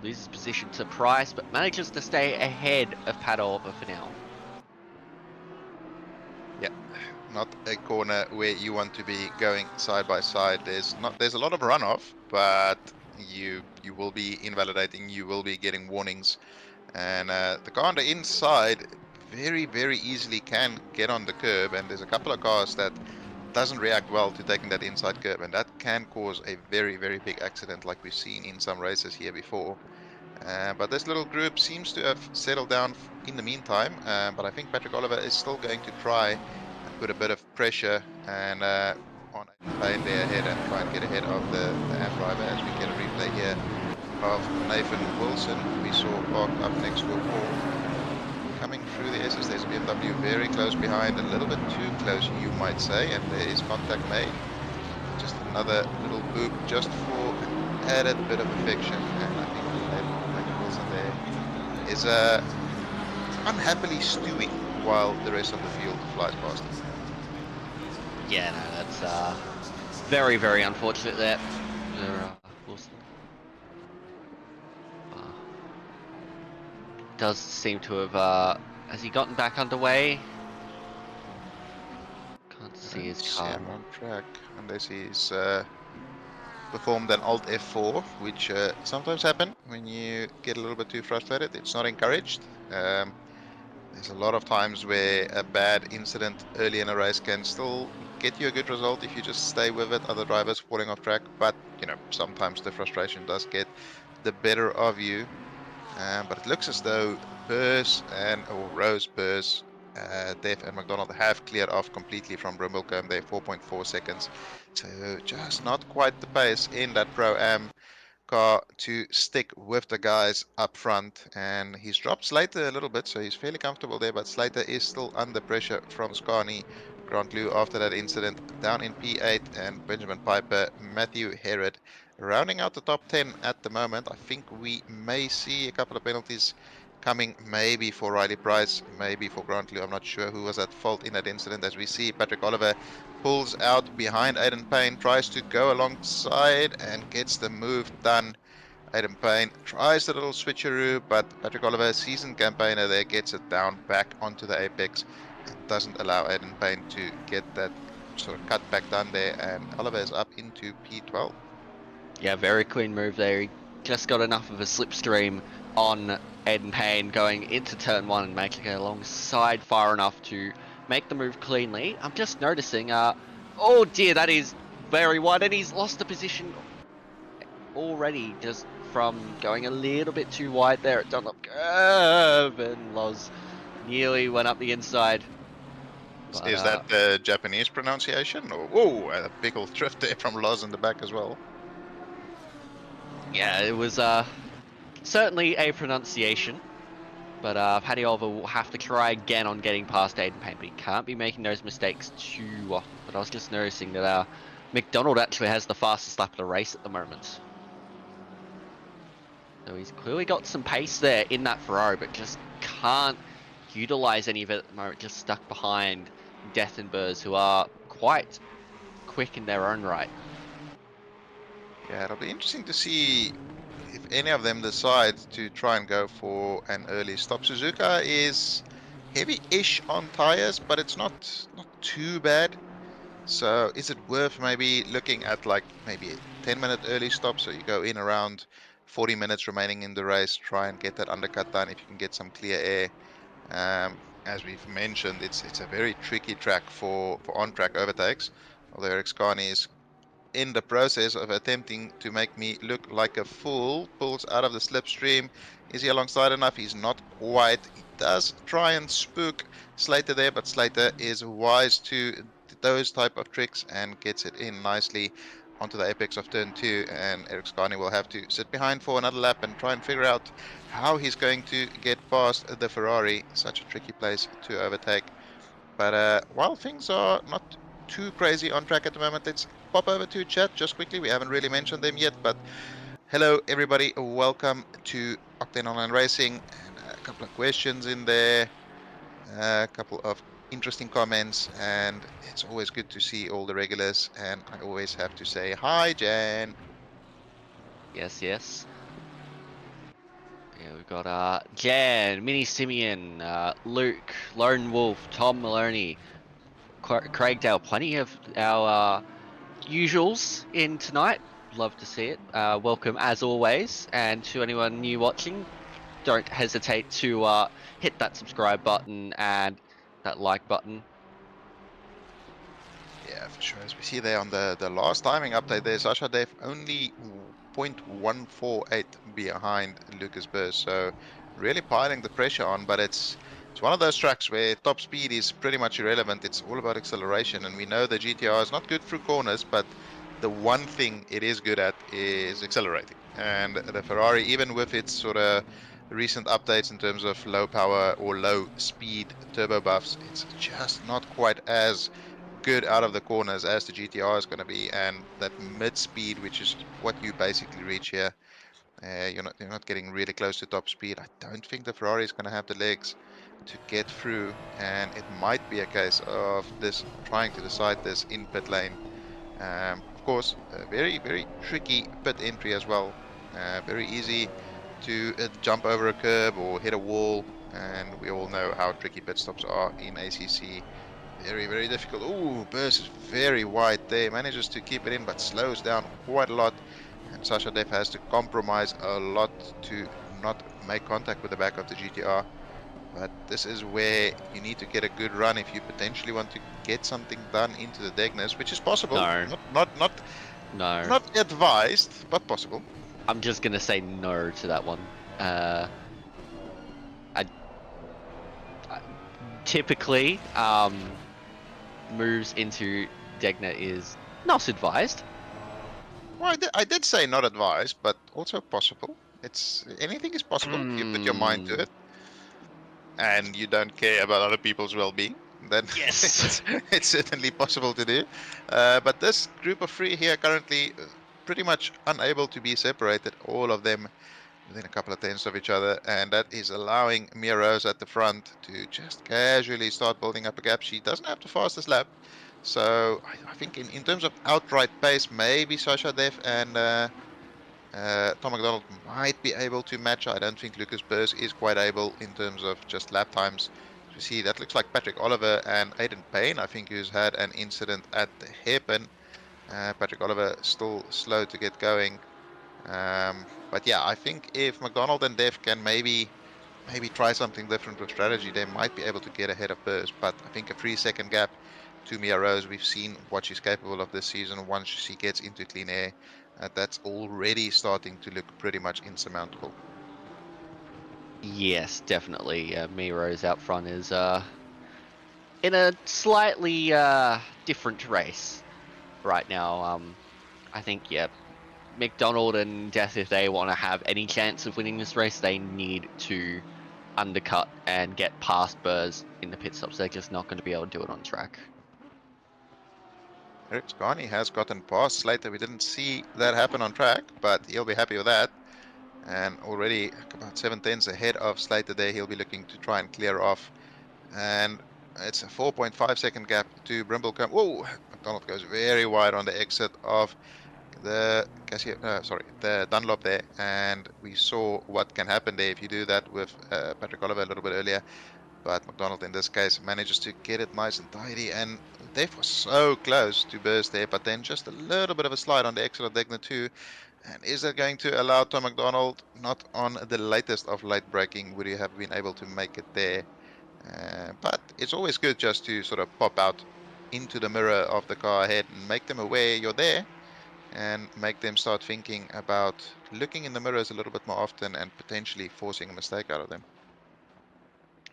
Loses position to Price, but manages to stay ahead of Padova for now. Yeah, not a corner where you want to be going side by side. There's a lot of runoff, but you will be invalidating, you will be getting warnings, and the car on the inside very, very easily can get on the curb, and there's a couple of cars that doesn't react well to taking that inside curb, and that can cause a very, very big accident like we've seen in some races here before. But this little group seems to have settled down in the meantime, but I think Patrick Oliver is still going to try and put a bit of pressure and on Payne there ahead and try and get ahead of the AM driver, as we get a replay here of Nathan Wilson, who we saw parked up next to a wall. Coming through the S's, there's a BMW very close behind, a little bit too close you might say, and there is contact made. Just another little boop just for added bit of affection, and I think Nathan Wilson there is unhappily stewing while the rest of the field flies past him. Yeah, no, that's very, very unfortunate there. Wilson does seem to have, has he gotten back underway? Can't see his car. See him on track unless he's performed an Alt F4, which sometimes happen when you get a little bit too frustrated. It's not encouraged. There's a lot of times where a bad incident early in a race can still get you a good result if you just stay with it, other drivers falling off track, but you know, sometimes the frustration does get the better of you. But it looks as though Rose, Purse, Def and McDonald have cleared off completely from Brimblecombe. They're 4.4 seconds, so just not quite the pace in that Pro-Am car to stick with the guys up front. And he's dropped Slater a little bit, so he's fairly comfortable there, but Slater is still under pressure from Scani, Grant Liu after that incident down in P8, and Benjamin Piper, Matthew Herod rounding out the top 10 at the moment. I think we may see a couple of penalties coming, maybe for Riley Price, maybe for Grant Liu. I'm not sure who was at fault in that incident, as we see Patrick Oliver pulls out behind Aiden Payne, tries to go alongside and gets the move done. Aiden Payne tries a little switcheroo, but Patrick Oliver, seasoned campaigner there, gets it down back onto the apex and doesn't allow Aiden Payne to get that sort of cut back done there, and Oliver is up into P12. Yeah, very clean move there. He just got enough of a slipstream on Aiden Payne going into turn 1 and making it alongside far enough to make the move cleanly. I'm just noticing, oh dear, that is very wide, and he's lost the position already just from going a little bit too wide there at Dunlop Curve, and Loz nearly went up the inside. But, is that the Japanese pronunciation? Or, whoa, a big old drift there from Loz in the back as well. Yeah, it was certainly a pronunciation. But Paddy Oliver will have to try again on getting past Aiden Payne, but he can't be making those mistakes too often. But I was just noticing that McDonald actually has the fastest lap of the race at the moment. So he's clearly got some pace there in that Ferrari, but just can't utilize any of it at the moment. Just stuck behind Death and Burrs, who are quite quick in their own right. Yeah, it'll be interesting to see if any of them decide to try and go for an early stop. Suzuka is heavy-ish on tires, but it's not too bad. So is it worth maybe looking at like maybe a 10-minute early stop? So you go in around 40 minutes remaining in the race, try and get that undercut done if you can get some clear air. As we've mentioned, it's a very tricky track for on-track overtakes. Although Eric Scani is in the process of attempting to make me look like a fool, pulls out of the slipstream. Is he alongside enough? He's not quite. He does try and spook Slater there, but Slater is wise to those type of tricks and gets it in nicely onto the apex of turn 2, and Eric Scani will have to sit behind for another lap and try and figure out how he's going to get past the Ferrari. Such a tricky place to overtake. But while things are not too crazy on track at the moment, let's pop over to chat just quickly. We haven't really mentioned them yet, but hello everybody, welcome to Octane Online Racing, and a couple of questions in there, a couple of interesting comments, and it's always good to see all the regulars, and I always have to say hi, Jan. Yes, yes. Yeah, we've got Jan, Mini Simeon, Luke, Lone Wolf, Tom Maloney, Craig Dale. Plenty of our usuals in tonight. Love to see it. Welcome as always, and to anyone new watching, don't hesitate to hit that subscribe button and that like button. Yeah, for sure. As we see there on the last timing update there, Sasha Dave only 0.148 behind Lucas Burr. So really piling the pressure on, but it's one of those tracks where top speed is pretty much irrelevant. It's all about acceleration, and we know the GTR is not good through corners, but the one thing it is good at is accelerating. And the Ferrari, even with its sort of recent updates in terms of low power or low speed turbo buffs, it's just not quite as good out of the corners as the GTR is going to be, and that mid speed, which is what you basically reach here, you're not getting really close to top speed. I don't think the Ferrari is going to have the legs to get through, and it might be a case of this trying to decide this in pit lane. Of course, a very very tricky pit entry as well. Very easy to jump over a curb or hit a wall, and we all know how tricky pit stops are in ACC. Very, very difficult. Ooh, Burst is very wide there. Manages to keep it in, but slows down quite a lot. And Sasha Dev has to compromise a lot to not make contact with the back of the GTR. But this is where you need to get a good run if you potentially want to get something done into the Degness, which is possible. No. No. Not advised, but possible. I'm just gonna say no to that one. Typically, moves into Degna is not advised. Well, I did say not advised, but also possible. Anything is possible if you put your mind to it, and you don't care about other people's well-being. Then Yes. it's certainly possible to do. But this group of three here currently pretty much unable to be separated. All of them within a couple of tenths of each other, and that is allowing Mia Rose at the front to just casually start building up a gap. She doesn't have the fastest lap, so I think in terms of outright pace, maybe Sasha Dev and Tom McDonald might be able to match. I don't think Lucas Burrs is quite able in terms of just lap times. You see, that looks like Patrick Oliver and Aiden Payne, I think, who's had an incident at the hairpin. Patrick Oliver still slow to get going. But yeah, I think if McDonald and Dev can maybe try something different with strategy, they might be able to get ahead of Burrs. But I think a 3-second gap to Mia Rose, we've seen what she's capable of this season. Once she gets into clean air, that's already starting to look pretty much insurmountable. Yes, definitely. Mia Rose out front is in a slightly different race right now. I think McDonald and Death, if they want to have any chance of winning this race, they need to undercut and get past Burrs in the pit stops. They're just not going to be able to do it on track. Eric Scani has gotten past Slater. We didn't see that happen on track, but he'll be happy with that. And already about 7/10 ahead of Slater there, he'll be looking to try and clear off. And it's a 4.5-second gap to Brimblecombe. Whoa, McDonald goes very wide on the exit of the the Dunlop there, and we saw what can happen there if you do that with Patrick Oliver a little bit earlier. But McDonald in this case manages to get it nice and tidy, and Dave was so close to burst there, but then just a little bit of a slide on the exit of Degner 2. And is that going to allow Tom McDonald, not on the latest of late braking, would he have been able to make it there? But it's always good just to sort of pop out into the mirror of the car ahead and make them aware you're there, and make them start thinking about looking in the mirrors a little bit more often and potentially forcing a mistake out of them.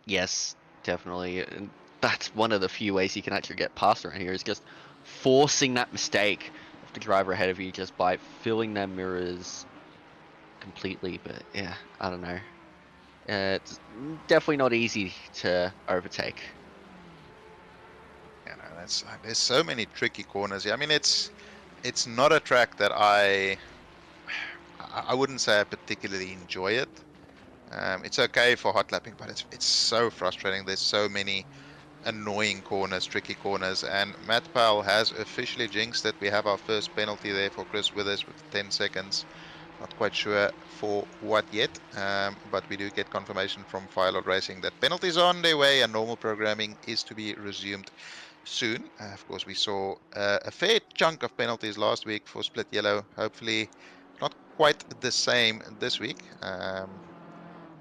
Yes, definitely. And that's one of the few ways you can actually get past around here, is just forcing that mistake of the driver ahead of you just by filling their mirrors completely. But yeah, I don't know. It's definitely not easy to overtake. You know, there's so many tricky corners here. I mean, it's not a track that I wouldn't say I particularly enjoy it. It's okay for hot lapping, but it's so frustrating. There's so many annoying corners, tricky corners, and Matt Powell has officially jinxed it. We have our first penalty there for Chris Withers with 10 seconds. Not quite sure for what yet, but we do get confirmation from Firelord Racing that penalties are on their way and normal programming is to be resumed soon. Of course, we saw a fair chunk of penalties last week for split yellow. Hopefully not quite the same this week.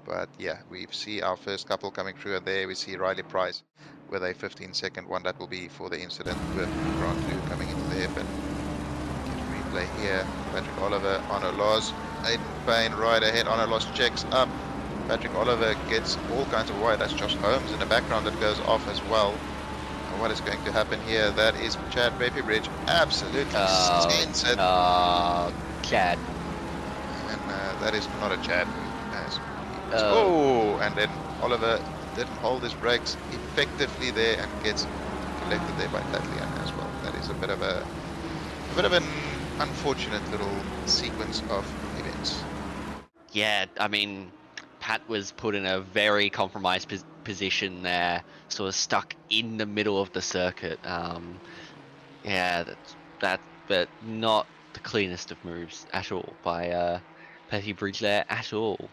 But yeah, we see our first couple coming through, and there we see Riley Price with a 15-second one. That will be for the incident with Grant Blue coming into the hairpin. Get a replay here. Patrick Oliver on a loss. Aiden Payne right ahead on a loss, checks up. Patrick Oliver gets all kinds of wide. That's Josh Holmes in the background that goes off as well. And what is going to happen here? That is Chad Bridge absolutely censored. Chad. And that is not a Chad. Oh, and then Oliver didn't hold his brakes effectively there and gets collected there by Tatlian as well. That is a bit of an unfortunate little sequence of events. Yeah, I mean, Pat was put in a very compromised position there, sort of stuck in the middle of the circuit. Yeah, but not the cleanest of moves at all by Petty Bridge there at all.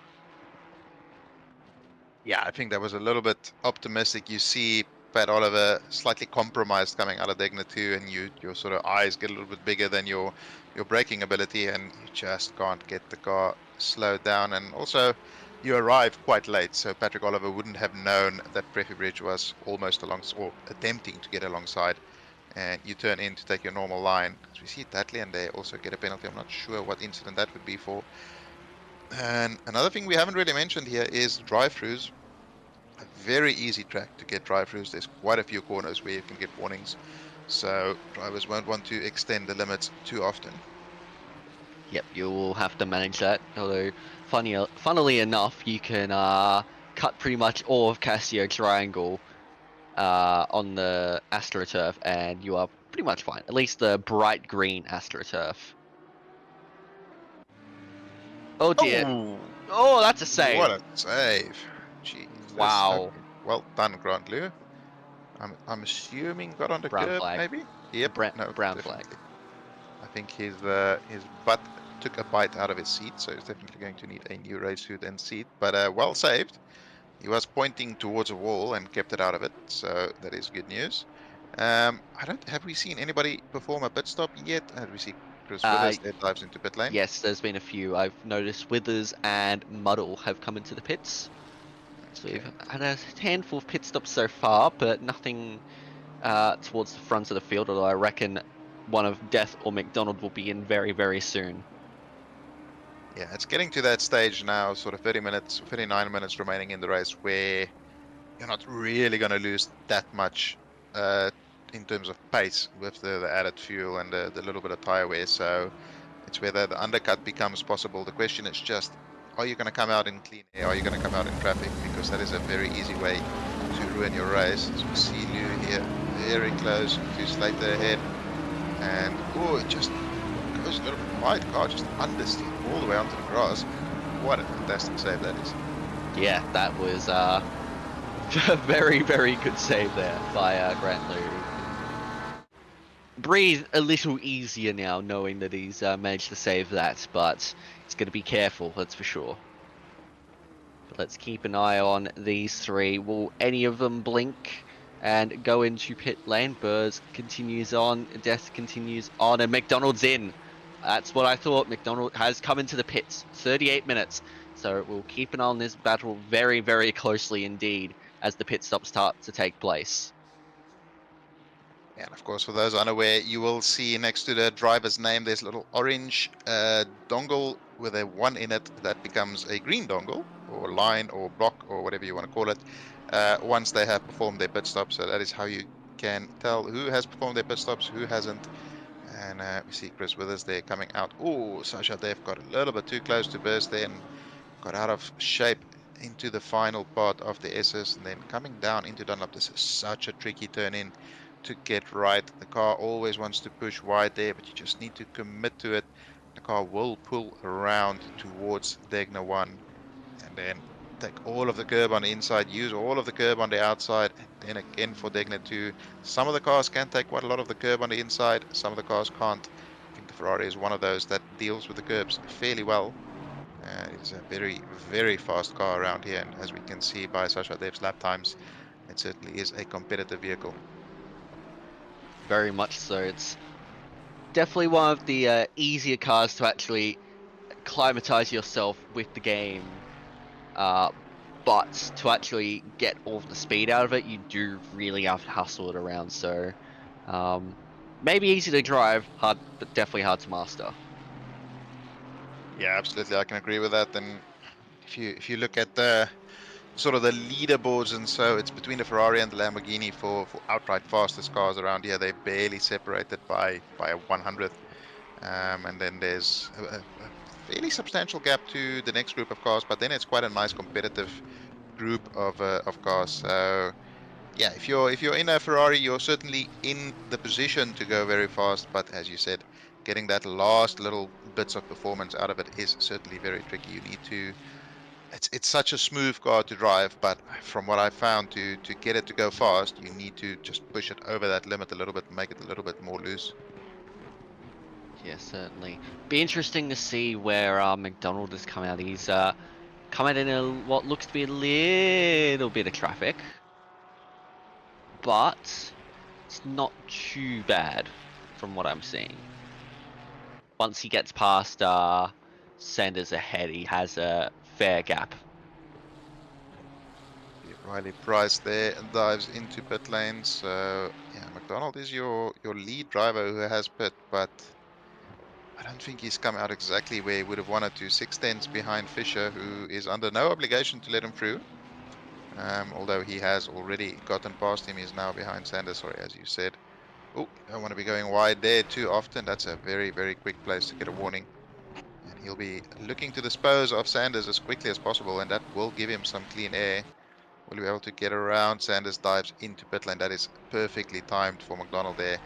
Yeah, I think that was a little bit optimistic. You see Pat Oliver slightly compromised coming out of Degner 2, and your sort of eyes get a little bit bigger than your braking ability, and you just can't get the car slowed down. And also, you arrive quite late, so Patrick Oliver wouldn't have known that Preffy Bridge was almost or attempting to get alongside, and you turn in to take your normal line. As we see Tatlian there also get a penalty. I'm not sure what incident that would be for. And another thing we haven't really mentioned here is drive-throughs. A very easy track to get drive-throughs. There's quite a few corners where you can get warnings, so drivers won't want to extend the limits too often. Yep, you will have to manage that. Although, funnily enough, you can cut pretty much all of Casio Triangle on the AstroTurf, and you are pretty much fine. At least the bright green AstroTurf. Oh dear. Oh, that's a save. What a save. Jeez. Wow. Okay. Well done, Grant Lou. I'm assuming got on the Brown curb, flag. maybe? Yep. No, brown definitely. flag. I think his butt took a bite out of his seat, so he's definitely going to need a new race suit and seat. But well saved. He was pointing towards a wall and kept it out of it, so that is good news. Have we seen anybody perform a pit stop yet? Have we see Chris Withers there dives into pit lane? Yes, there's been a few. I've noticed Withers and Muddle have come into the pits. So we've had a handful of pit stops so far, but nothing towards the front of the field, although I reckon one of Death or McDonald will be in very, very soon. Yeah, it's getting to that stage now, sort of 39 minutes remaining in the race, where you're not really going to lose that much in terms of pace with the added fuel and the little bit of tire wear. So It's whether the undercut becomes possible. The question is just, are you going to come out in clean air? Are you going to come out in traffic? Because that is a very easy way to ruin your race. So we see Liu here very close to Slater ahead. And, oh, it just goes a little bit wide. Car just understeered all the way onto the grass. What a fantastic save that is. Yeah, that was a very, very good save there by Grant Liu. Breathe a little easier now, knowing that he's managed to save that, but he's going to be careful, that's for sure. But let's keep an eye on these three. Will any of them blink and go into pit lane? Burrs continues on, Death continues on, and McDonald's in. That's what I thought. McDonald has come into the pits. 38 minutes. So we'll keep an eye on this battle very, very closely indeed as the pit stops start to take place. And of course, for those unaware, you will see next to the driver's name, there's a little orange dongle with a 1 in it that becomes a green dongle, or line, or block, or whatever you want to call it, once they have performed their pit stop. So that is how you can tell who has performed their pit stops, who hasn't. And we see Chris Withers there coming out. Oh, Sasha Dev got a little bit too close to burst there and got out of shape into the final part of the SS, and then coming down into Dunlop. This is such a tricky turn in to get right. The car always wants to push wide there, but you just need to commit to it. The car will pull around towards Degner 1, and then take all of the curb on the inside, use all of the curb on the outside, and then again for Degner 2. Some of the cars can take quite a lot of the curb on the inside, some of the cars can't. I think the Ferrari is one of those that deals with the curbs fairly well. It's a very, very fast car around here, and as we can see by Sasha Dev's lap times, it certainly is a competitive vehicle. Very much so. It's definitely one of the easier cars to actually acclimatize yourself with the game. But to actually get all of the speed out of it, you do really have to hustle it around. So maybe easy to drive, hard, but definitely hard to master. Yeah, absolutely, I can agree with that. And if you look at the sort of the leaderboards, and so it's between the Ferrari and the Lamborghini for outright fastest cars around here. They're barely separated by a 100th. And then there's a fairly substantial gap to the next group of cars, but then it's quite a nice competitive group of cars. So yeah, if you're in a Ferrari, you're certainly in the position to go very fast, but as you said, getting that last little bits of performance out of it is certainly very tricky. You need to, it's such a smooth car to drive, but from what I found, to get it to go fast, you need to just push it over that limit a little bit, make it a little bit more loose. Yeah, certainly. Be interesting to see where McDonald has come out. He's come out in what looks to be a little bit of traffic, but it's not too bad from what I'm seeing. Once he gets past Sanders ahead, he has a fair gap. Riley Price there dives into pit lane. So yeah, McDonald is your lead driver who has pit, but I don't think he's come out exactly where he would have wanted to. 6 tenths behind Fisher, who is under no obligation to let him through. Although he has already gotten past him, he's now behind Sanders. Sorry, as you said. Oh, don't want to be going wide there too often. That's a very, very quick place to get a warning. And he'll be looking to dispose of Sanders as quickly as possible, and that will give him some clean air. Will be able to get around. Sanders dives into pit lane. That is perfectly timed for McDonald there.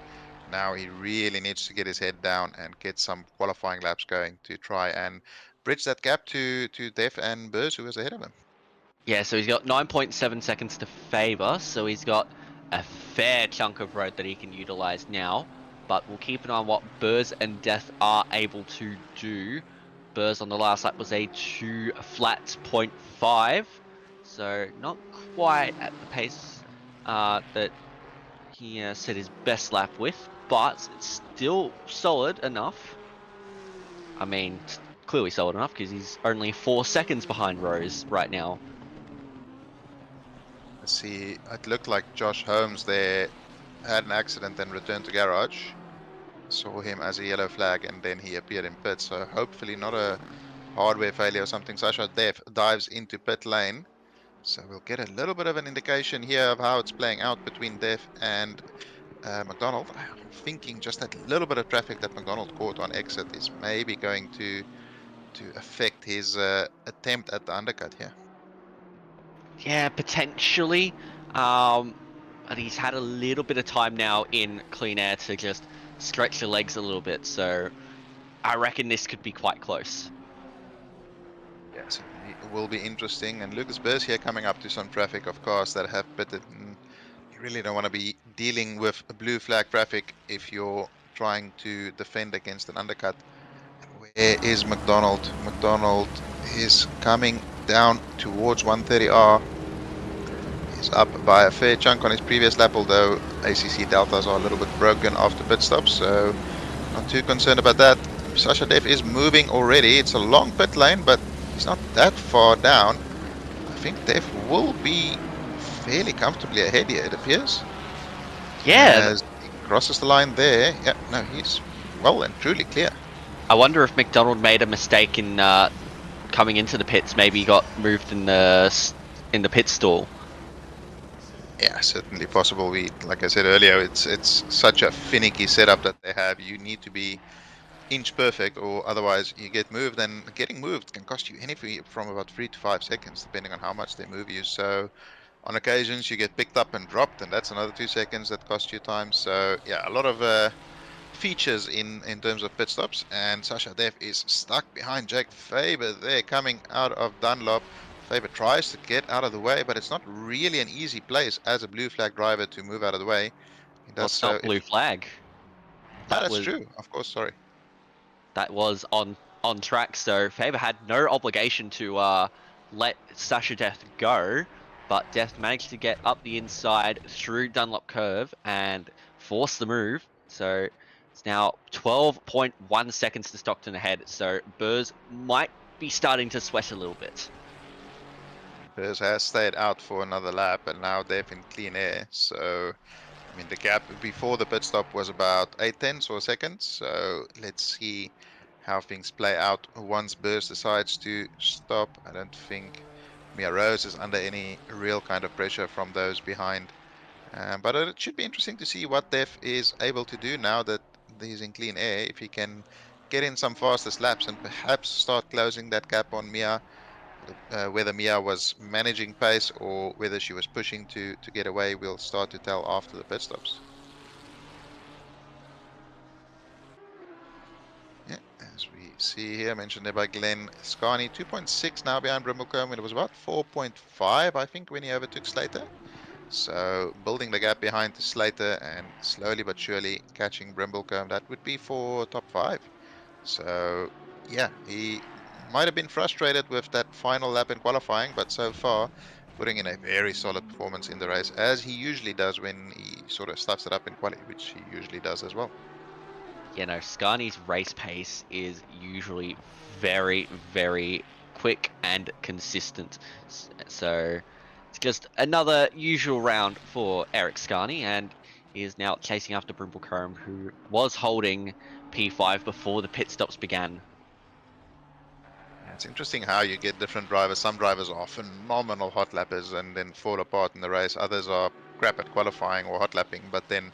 Now he really needs to get his head down and get some qualifying laps going to try and bridge that gap to Def and Burrs, who is ahead of him. Yeah, so he's got 9.7 seconds to favour, so he's got a fair chunk of road that he can utilise now. But we'll keep an eye on what Burrs and Death are able to do. Burrs on the last lap was a 2 flat 0.5, so not quite at the pace that he set his best lap with, but it's still solid enough. I mean, clearly solid enough because he's only 4 seconds behind Rose right now. Let's see, it looked like Josh Holmes there had an accident and returned to garage. Saw him as a yellow flag and then he appeared in pit, so hopefully not a hardware failure or something. Sasha Def dives into pit lane, so we'll get a little bit of an indication here of how it's playing out between Def and McDonald. I'm thinking just that little bit of traffic that McDonald caught on exit is maybe going to affect his attempt at the undercut here. Yeah, potentially. But he's had a little bit of time now in clean air to just stretch the legs a little bit, so I reckon this could be quite close. Yes, it will be interesting. And Lucas Burrs here coming up to some traffic of cars that have pitted. You really don't want to be dealing with a blue flag traffic if you're trying to defend against an undercut. Where is McDonald? McDonald is coming down towards 130R. He's up by a fair chunk on his previous lap, although ACC deltas are a little bit broken after pit stops, so not too concerned about that. Sasha Dev is moving already. It's a long pit lane, but he's not that far down. I think Dev will be fairly comfortably ahead here, it appears. Yeah, As he crosses the line there. Yeah, no, he's well and truly clear. I wonder if McDonald made a mistake in coming into the pits. Maybe he got moved in the pit stall. Yeah, certainly possible. Like I said earlier, it's such a finicky setup that they have. You need to be inch perfect, or otherwise you get moved, and getting moved can cost you anything from about 3 to 5 seconds, depending on how much they move you. So on occasions you get picked up and dropped, and that's another 2 seconds that cost you time. So yeah, a lot of features in terms of pit stops, and Sasha Dev is stuck behind Jake Faber there, coming out of Dunlop. Faber tries to get out of the way, but it's not really an easy place as a blue flag driver to move out of the way. He Well, does it's so. not blue flag. Ah, that's true. Of course, sorry. That was on track, so Faber had no obligation to let Sasha Death go, but Death managed to get up the inside through Dunlop Curve and force the move. So it's now 12.1 seconds to Stockton ahead, so Burrs might be starting to sweat a little bit. Burrs has stayed out for another lap, and now they're in clean air. So, I mean, the gap before the pit stop was about 8/10 or seconds. So let's see how things play out once Burrs decides to stop. I don't think Mia Rose is under any real kind of pressure from those behind. But it should be interesting to see what Def is able to do now that he's in clean air. If he can get in some fastest laps and perhaps start closing that gap on Mia. Whether Mia was managing pace or whether she was pushing to get away, we'll start to tell after the pit stops. Yeah, as we see here, mentioned there by Glenn Scarney, 2.6 now behind Brimblecombe. It was about 4.5, I think, when he overtook Slater. So building the gap behind Slater and slowly but surely catching Brimblecombe. That would be for top 5. So yeah, he might have been frustrated with that final lap in qualifying, but so far putting in a very solid performance in the race, as he usually does when he sort of stuffs it up in quali, which he usually does as well. You know, Scarney's race pace is usually very, very quick and consistent. So it's just another usual round for Eric Scarney, and he is now chasing after Brimblecombe, who was holding P5 before the pit stops began. It's interesting how you get different drivers. Some drivers are phenomenal hot lappers and then fall apart in the race. Others are crap at qualifying or hot lapping, but then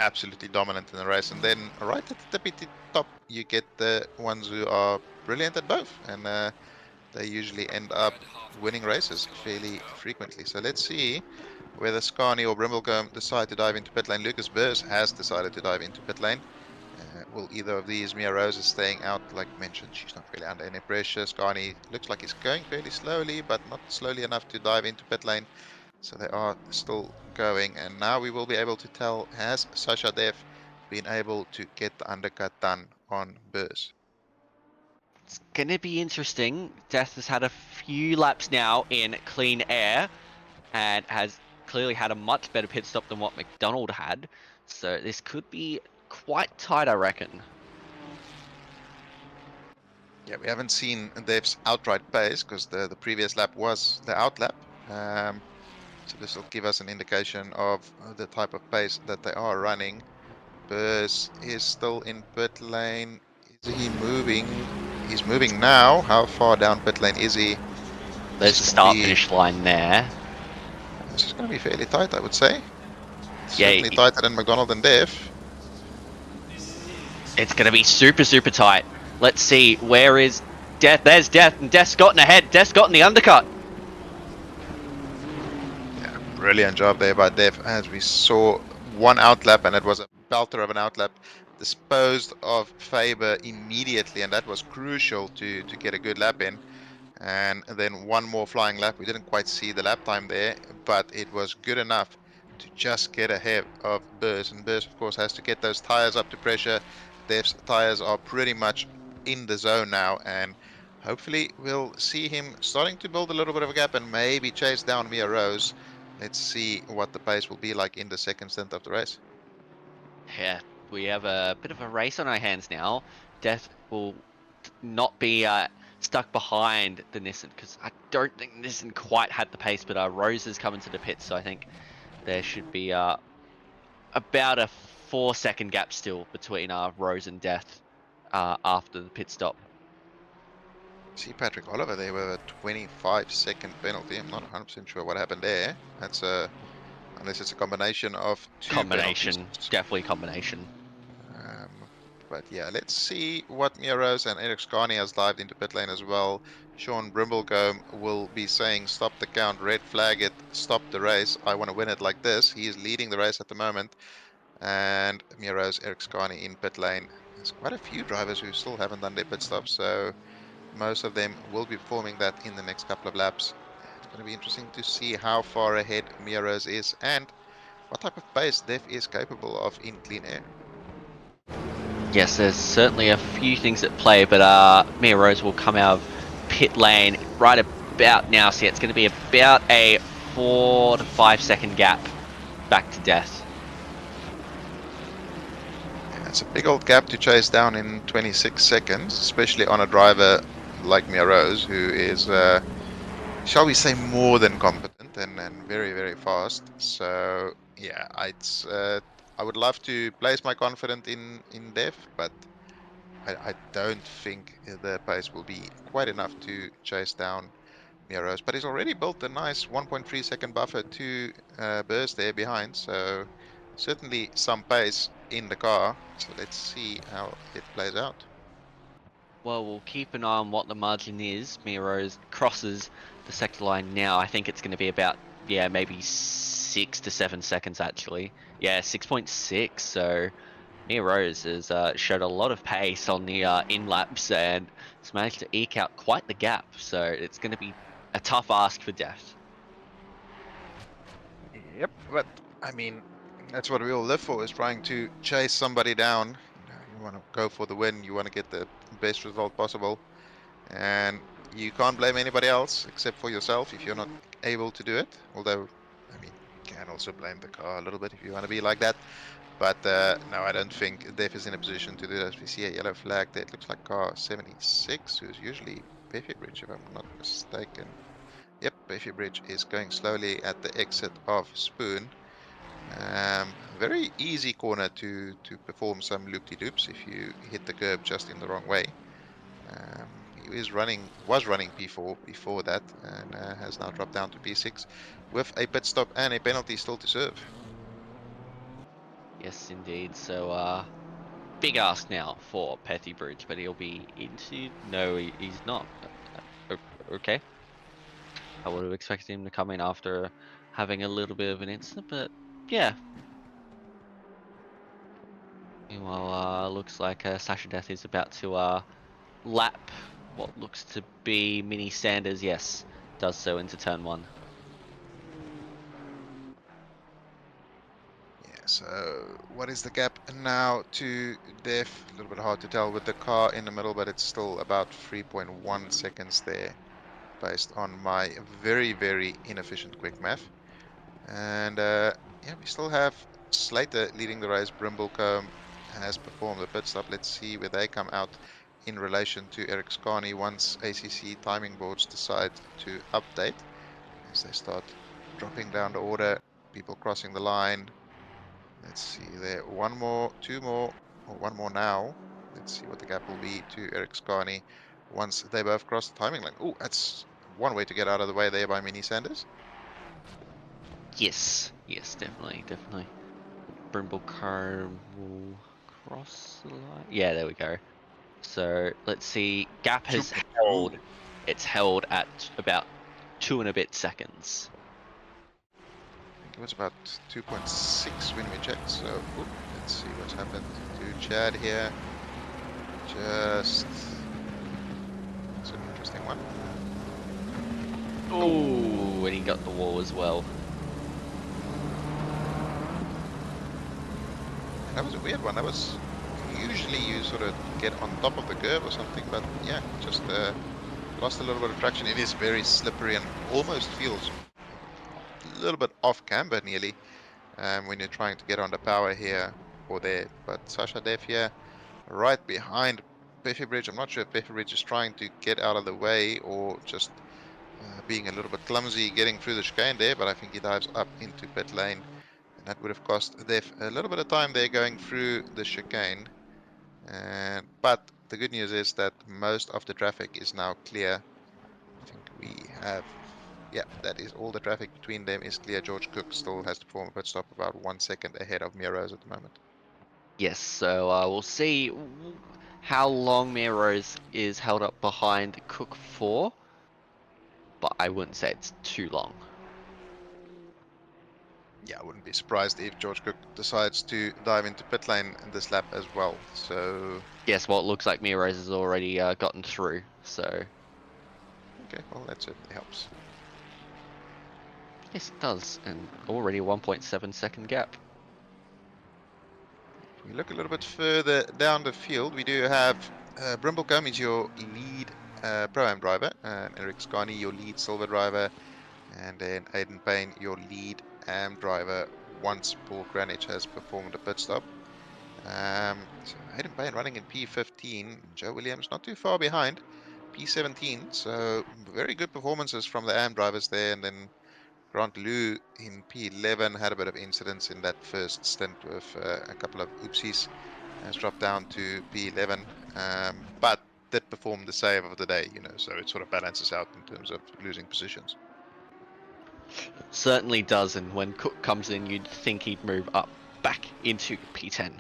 absolutely dominant in the race. And then right at the tippy top, you get the ones who are brilliant at both, and they usually end up winning races fairly frequently. So let's see whether Scarney or Brimblecombe decide to dive into pit lane. Lucas Burrs has decided to dive into pit lane. Will either of these, Mia Rose is staying out, like mentioned, she's not really under any pressure. Scarney looks like he's going fairly slowly, but not slowly enough to dive into pit lane. So they are still going, and now we will be able to tell, has Sasha Dev been able to get the undercut done on Burrs? It's going to be interesting. Death has had a few laps now in clean air and has clearly had a much better pit stop than what McDonald had. So this could be quite tight, I reckon. Yeah, we haven't seen Dev's outright pace because the previous lap was the out lap. So this will give us an indication of the type of pace that they are running. Burrs is still in pit lane. Is he moving? He's moving now. How far down pit lane is he? There's the start-finish line there. This is going to be fairly tight, I would say. Certainly tighter than McDonald and Def. It's going to be super, super tight. Let's see, where is Death? There's Death, and Death's gotten ahead. Death's gotten the undercut. Yeah, brilliant job there by Def, as we saw one outlap, and it was a belter of an outlap, disposed of Faber immediately, and that was crucial to get a good lap in. And then one more flying lap. We didn't quite see the lap time there, but it was good enough to just get ahead of Burrs. And Burrs, of course, has to get those tires up to pressure. Dev's tires are pretty much in the zone now, and hopefully we'll see him starting to build a little bit of a gap and maybe chase down Mia Rose. Let's see what the pace will be like in the second stint of the race. Yeah, we have a bit of a race on our hands now. Death will not be stuck behind the Nissan, because I don't think Nissan quite had the pace, but Rose is coming to the pits, so I think there should be about a 4-second gap still between Rose and Death after the pit stop. See Patrick Oliver there with a 25-second penalty. I'm not 100% sure what happened there. That's unless it's a combination of two Combination, penalties. definitely combination. But yeah, let's see what Mia Rose and Eric Scarney has dived into pit lane as well. Sean Brimblecombe will be saying, stop the count, red flag it, stop the race. I want to win it like this. He is leading the race at the moment. And Mia Rose, Eric Scarney in pit lane. There's quite a few drivers who still haven't done their pit stop, so most of them will be performing that in the next couple of laps. It's going to be interesting to see how far ahead Mia Rose is and what type of pace Def is capable of in clean air. Yes, there's certainly a few things at play, but Mia Rose will come out of pit lane right about now. So yeah, it's going to be about a 4 to 5 second gap back to Death. Yeah, it's a big old gap to chase down in 26 seconds, especially on a driver like Mia Rose, who is, shall we say, more than competent and very, very fast. So yeah, I would love to place my confidence in Def, but I don't think the pace will be quite enough to chase down Mia Rose. But he's already built a nice 1.3 second buffer to Burst there behind, so certainly some pace in the car. So let's see how it plays out. Well, we'll keep an eye on what the margin is. Mia Rose crosses the sector line now. I think it's going to be about, yeah, maybe 6 to 7 seconds actually. Yeah, 6.6. So Mia Rose has showed a lot of pace on the in laps and has managed to eke out quite the gap. So it's going to be a tough ask for Death. Yep, but I mean, that's what we all live for, is trying to chase somebody down. You want to go for the win, you want to get the best result possible, and you can't blame anybody else except for yourself if you're not able to do it. Although, I mean, you can also blame the car a little bit if you want to be like that. But no, I don't think Def is in a position to do that. We see a yellow flag there. It looks like car 76, who's usually Beffy Bridge, if I'm not mistaken. Yep, Beffy Bridge is going slowly at the exit of Spoon. Very easy corner to perform some loop-de-loops if you hit the curb just in the wrong way. He was running P4 before that, and has now dropped down to P6 with a pit stop and a penalty still to serve. Yes, indeed. So, big ask now for Pethy Bridge, but he'll be into. No, he's not. Okay. I would have expected him to come in after having a little bit of an incident, but yeah. Meanwhile, looks like Sasha Death is about to lap what looks to be Mini Sanders. Yes, does so into turn 1. Yeah, so what is the gap now to Def? A little bit hard to tell with the car in the middle, but it's still about 3.1 seconds there based on my very, very inefficient quick math. And yeah, we still have Slater leading the race. Brimblecombe has performed the pit stop. Let's see where they come out in relation to Eric Scarney once ACC timing boards decide to update. As they start dropping down the order, people crossing the line. Let's see there. One more, two more, or one more now. Let's see what the gap will be to Eric Scarney once they both cross the timing line. Oh, that's one way to get out of the way there by Mini Sanders. Yes, definitely. Brimblecombe will cross the line. Yeah, there we go. So let's see. Gap has held. It's held at about 2 and a bit seconds. I think it was about 2.6 when we checked. So let's see what's happened to Chad here. It's an interesting one. Oh, and he got the wall as well. That was a weird one. That was usually you sort of get on top of the curve or something, but yeah, just lost a little bit of traction. It is very slippery and almost feels a little bit off camber nearly when you're trying to get on the power here or there. But Sasha Dev here, right behind Bridge. I'm not sure if Bridge is trying to get out of the way or just being a little bit clumsy getting through the chicane there, but I think he dives up into pit lane. And that would have cost Def a little bit of time there going through the chicane. But the good news is that most of the traffic is now clear. I think we have, yeah, that is all the traffic between them is clear. George Cook still has to perform a pit stop about 1 second ahead of Miros at the moment. Yes, so we'll see how long Rose is held up behind Cook for, but I wouldn't say it's too long. Yeah, I wouldn't be surprised if George Cook decides to dive into pit lane in this lap as well. So, Yes, well, it looks like Rose has already gotten through, so. okay, well, that certainly helps. Yes, it does, and already a 1.7 second gap. We look a little bit further down the field. We do have Brimblecombe is your lead Pro-Am driver, Eric Scani your lead silver driver, and then Aidan Payne your lead AM driver once Paul Granich has performed a pit stop. So Aidan Payne running in P15, Joe Williams not too far behind, P17, so very good performances from the AM drivers there, and then Grant Liu in P11 had a bit of incidents in that first stint with a couple of oopsies, has dropped down to P11, but did perform the save of the day, so it sort of balances out in terms of losing positions. Certainly does, and when Cook comes in, you'd think he'd move up back into P10.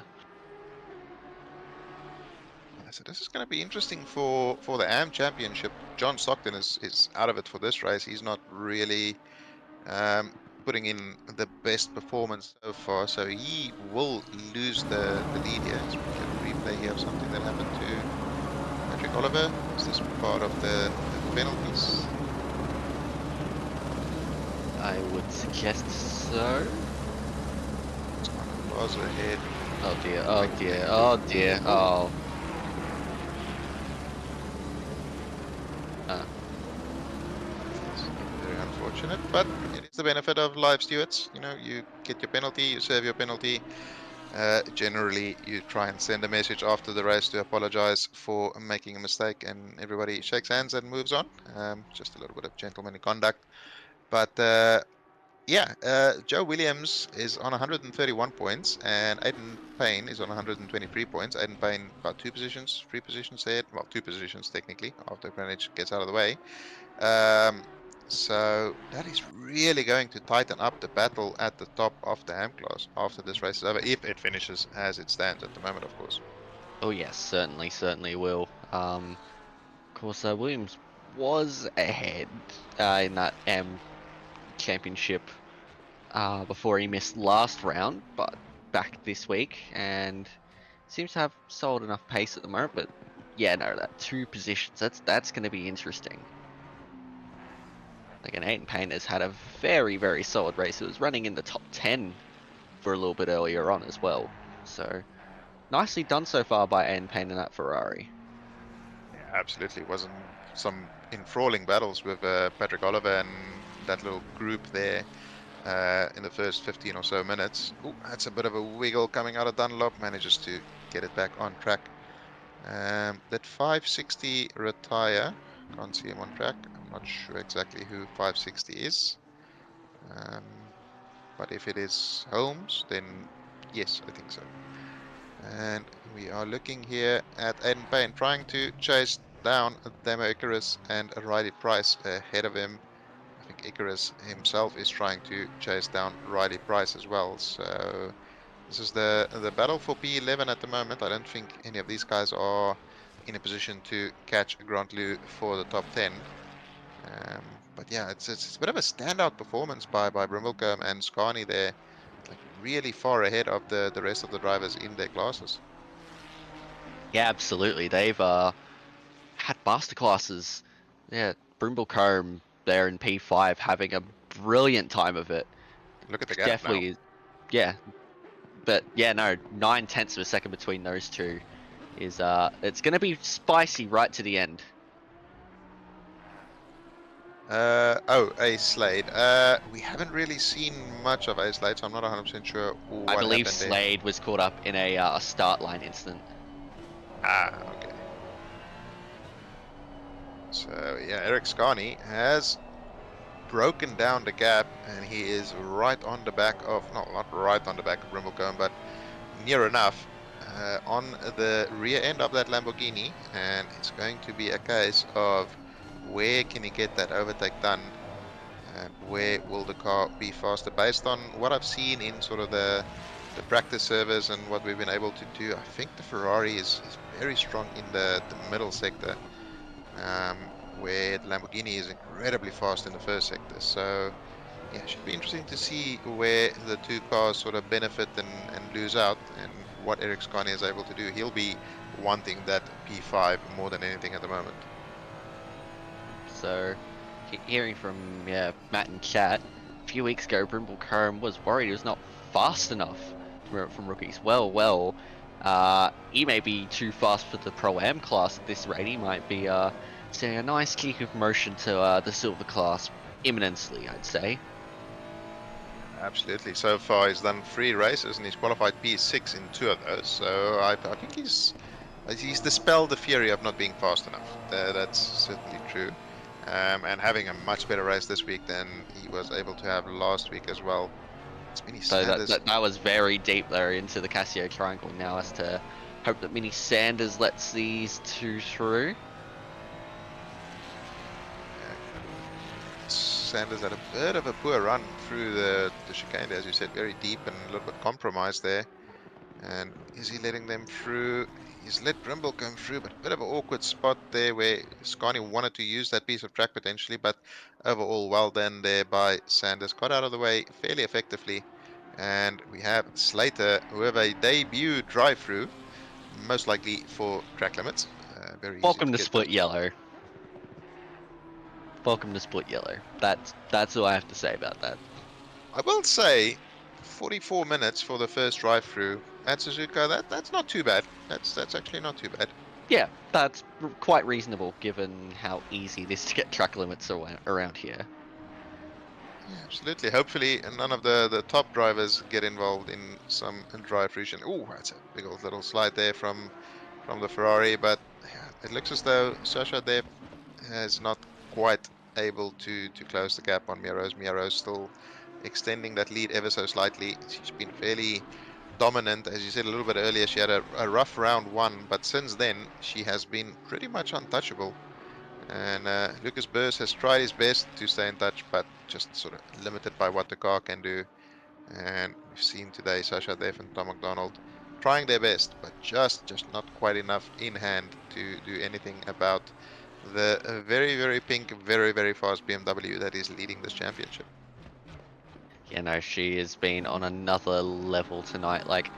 Yeah, so this is going to be interesting for the AM Championship. John Stockton is out of it for this race. He's not really putting in the best performance so far, so he will lose the lead here. Let's get a replay here of something that happened to Patrick Oliver. Is this part of the penalties? I would suggest so. Was ahead. Oh dear, oh dear, oh dear, oh. Very unfortunate, but it is the benefit of live stewards. You get your penalty, you serve your penalty. Generally, you try and send a message after the race to apologize for making a mistake, and everybody shakes hands and moves on. Just a little bit of gentlemanly conduct. But Joe Williams is on 131 points, and Aidan Payne is on 123 points. Aidan Payne about 3 positions ahead. Well, 2 positions technically after Greenwich gets out of the way. So that is really going to tighten up the battle at the top of the AM class after this race is over, if it finishes as it stands at the moment, of course. Oh yes, certainly will. Of course, Williams was ahead in that M championship before he missed last round, but back this week and seems to have sold enough pace at the moment. But yeah, no, that 2 positions, that's going to be interesting. Like, an Aidan Payne has had a very solid race. It was running in the top 10 for a little bit earlier on as well. So nicely done so far by Aidan Payne in that Ferrari. Yeah, absolutely. It wasn't some enthralling battles with Patrick Oliver and that little group there in the first 15 or so minutes. Ooh, that's a bit of a wiggle coming out of Dunlop. Manages to get it back on track. Did 560 retire? Can't see him on track. I'm not sure exactly who 560 is. But if it is Holmes, then yes, I think so. And we are looking here at Aidan Payne trying to chase down Demo Icarus and Riley Price ahead of him. I think Icarus himself is trying to chase down Riley Price as well. So This is the battle for P11 at the moment. I don't think any of these guys are in a position to catch Grantlu for the top 10. But yeah, it's a bit of a standout performance by Brimblecombe and Scani there, like really far ahead of the rest of the drivers in their classes. Yeah, absolutely. They've had masterclasses. Yeah, Brimblecombe there in P5 having a brilliant time of it. Look at the gap now. Definitely, yeah. But yeah, no, 9/10 of a second between those two is it's gonna be spicy right to the end. Oh, Ace Slade. We haven't really seen much of Ace Slade, so I'm not 100% sure I what believe happened there. Slade was caught up in a start line incident. Ah, okay. So yeah, Eric Scani has broken down the gap, and he is right on the back of, no, not right on the back of Brimblecombe, but near enough on the rear end of that Lamborghini, and it's going to be a case of where can he get that overtake done, and where will the car be faster. Based on what I've seen in sort of the practice servers and what we've been able to do, I think the Ferrari is very strong in the middle sector, where the Lamborghini is incredibly fast in the first sector. So yeah, it should be interesting to see where the two cars sort of benefit and lose out, and what Eric Scani is able to do. He'll be wanting that P5 more than anything at the moment. So, hearing from Matt and chat, a few weeks ago, Brimblecombe was worried he was not fast enough from rookies. Well, he may be too fast for the Pro-Am class at this rate. He might be sending a nice kick of motion to the Silver class imminently, I'd say. Absolutely. So far, he's done 3 races and he's qualified P6 in 2 of those. So I think he's dispelled the fury of not being fast enough. That's certainly true. And having a much better race this week than he was able to have last week as well. It's Mini So Sanders. that was very deep there into the Casio triangle. Now has to hope that Mini Sanders lets these two through. Sanders had a bit of a poor run through the chicane, as you said, very deep and a little bit compromised there. And is he letting them through? He's let Brimble come through, but a bit of an awkward spot there where Scani wanted to use that piece of track potentially, but overall well done there by Sanders. Got out of the way fairly effectively. And we have Slater, who have a debut drive-through, most likely for track limits. Very easy Welcome to to get Split those. Yellow. Welcome to Split Yellow. That's all I have to say about that. I will say 44 minutes for the first drive-through at Suzuka, that's not too bad. That's actually not too bad. Yeah, that's quite reasonable given how easy it is to get track limits around here. Yeah, absolutely. Hopefully none of the top drivers get involved in some drive-through. Oh, that's a big old little slide there from the Ferrari, but yeah, it looks as though Sasha there is not quite able to close the gap on Miro's. Miro's still extending that lead ever so slightly. She's been fairly dominant. As you said a little bit earlier, she had a rough round 1, but since then she has been pretty much untouchable. And Lucas Burrs has tried his best to stay in touch, but just sort of limited by what the car can do. And we've seen today Sasha Def and Tom McDonald trying their best, but just not quite enough in hand to do anything about the very, very pink, very, very fast BMW that is leading this championship. You know, she has been on another level tonight. Like,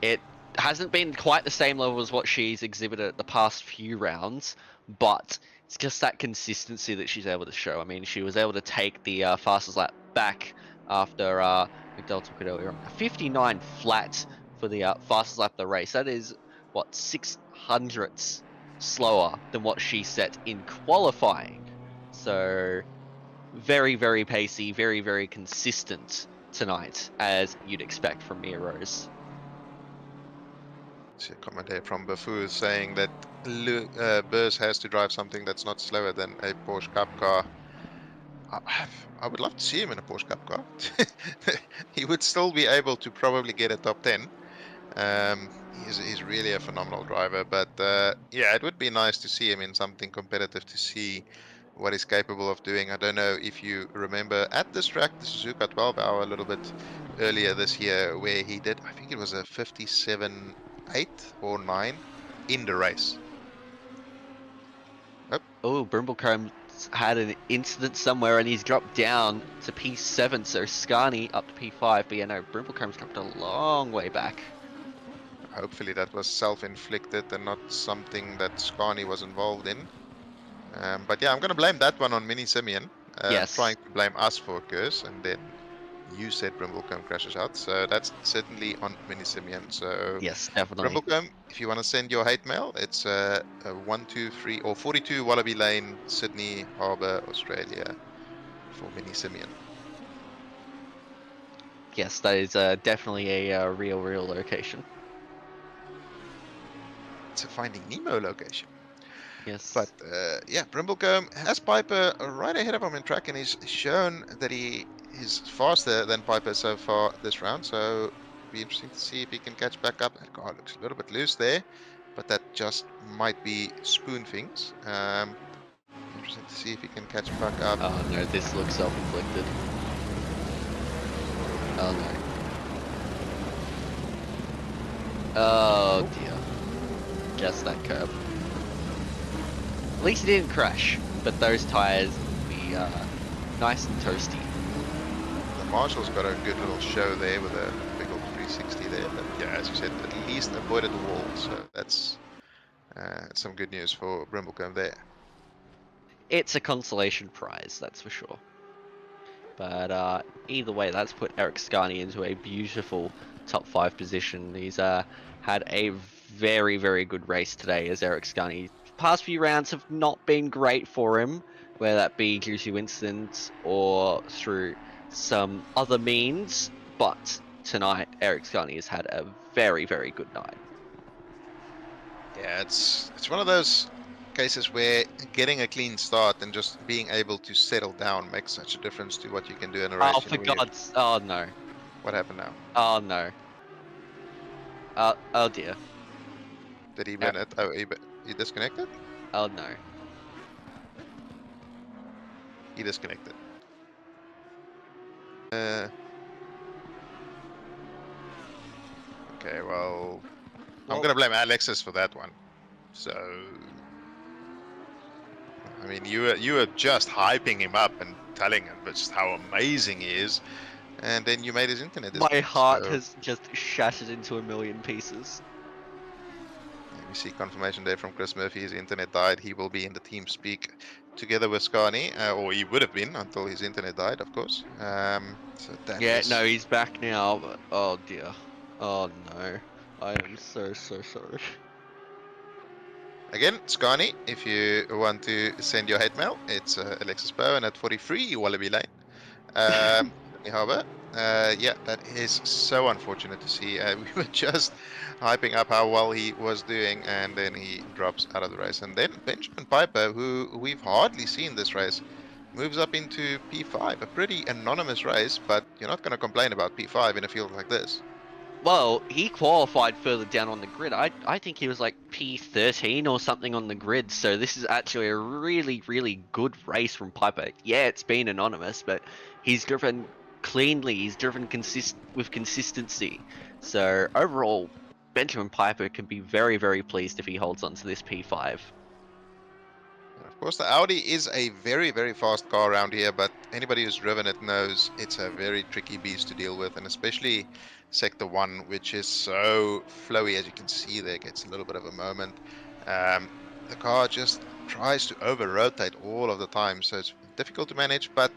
it hasn't been quite the same level as what she's exhibited at the past few rounds, but it's just that consistency that she's able to show. I mean, she was able to take the fastest lap back after McDowell took it earlier on. 59 flat for the fastest lap of the race. That is, what, 600ths slower than what she set in qualifying. So, very, very pacey, very, very consistent tonight, as you'd expect from Mia Rose. See a comment there from Bafu saying that Burrs has to drive something that's not slower than a Porsche Cup car. I would love to see him in a Porsche Cup car. He would still be able to probably get a top 10. He's really a phenomenal driver, but yeah, it would be nice to see him in something competitive to see what he's capable of doing. I don't know if you remember at this track, the Suzuka 12 hour, a little bit earlier this year, where he did, I think it was a 57.8 or 9 in the race. Oh, Brimblecombe's had an incident somewhere and he's dropped down to P7, so Scarney up to P5, but yeah, no, Brimblecombe's dropped a long way back. Hopefully that was self-inflicted and not something that Scarney was involved in. But yeah, I'm going to blame that one on Mini Simeon. Yes. Trying to blame us for a curse, and then you said Brimblecombe crashes out. So that's certainly on Mini Simeon. So Yes, definitely. Brimblecombe, if you want to send your hate mail, it's 123 or 42 Wallaby Lane, Sydney Harbour, Australia, for Mini Simeon. Yes, that is definitely a real location. It's a Finding Nemo location. Yes. But yeah, Brimblecombe has Piper right ahead of him in track, and he's shown that he is faster than Piper so far this round. So it'll be interesting to see if he can catch back up. That car looks a little bit loose there, but that just might be spoon things. Interesting to see if he can catch back up. Oh no, this looks self-inflicted. Oh no. Oh dear. Just that curb. At least he didn't crash, but those tires will be nice and toasty. The Marshall's got a good little show there with a big old 360 there. But yeah, as you said, at least avoided the wall. So that's some good news for Brimblecombe there. It's a consolation prize, that's for sure. But either way, that's put Eric Scarney into a beautiful top 5 position. He's had a very good race today, as Eric Scarney. Past few rounds have not been great for him, whether that be due to incidents or through some other means. But tonight, Eric Scarney has had a very good night. Yeah, it's one of those cases where getting a clean start and just being able to settle down makes such a difference to what you can do in a race. Oh, for God's... Oh, no. What happened now? Oh, no. Oh, dear. Did he win it? Oh, he disconnected? Oh, no. He disconnected. Okay, well, I'm gonna blame Alexis for that one. So, I mean, you were just hyping him up and telling him just how amazing he is, and then you made his internet disconnect. My heart so, has just shattered into a million pieces. We see confirmation there from Chris Murphy. His internet died. He will be in the team speak together with Scarney, or he would have been until his internet died, of course. So that Yeah, is... no, he's back now, but oh dear. Oh no. I am so sorry. Again, Scarney, if you want to send your hate mail, it's Alexis Bowen at 43 Wallaby Lane, Sydney Harbour. Yeah, that is so unfortunate to see. We were just hyping up how well he was doing, and then he drops out of the race. And then Benjamin Piper, who we've hardly seen this race, moves up into P5. A pretty anonymous race, but you're not going to complain about P5 in a field like this. Well, he qualified further down on the grid. I think he was like P13 or something on the grid, so this is actually a really good race from Piper. Yeah, it's been anonymous, but he's driven cleanly, he's driven with consistency. So overall, Benjamin Piper can be very pleased if he holds on to this P5. Of course, the Audi is a very fast car around here, but anybody who's driven it knows it's a very tricky beast to deal with, and especially Sector 1, which is so flowy, as you can see there, gets a little bit of a moment. The car just tries to over-rotate all of the time, so it's difficult to manage, but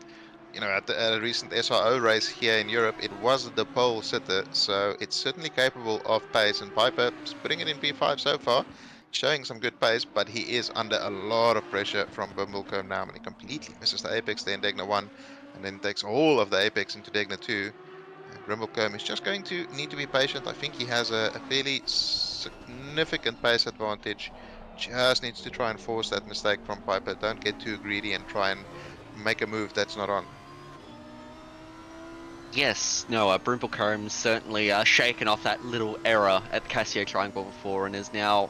you know, at a recent SRO race here in Europe, it was the pole sitter, so it's certainly capable of pace, and Piper's putting it in P5 so far, showing some good pace, but he is under a lot of pressure from Brimblecombe now, and he completely misses the apex there in Degna 1, and then takes all of the apex into Degna 2. And Brimblecombe is just going to need to be patient. I think he has a fairly significant pace advantage. Just needs to try and force that mistake from Piper. Don't get too greedy and try and make a move that's not on. Yes, no, Brimblecombe's certainly shaken off that little error at the Casio Triangle before and has now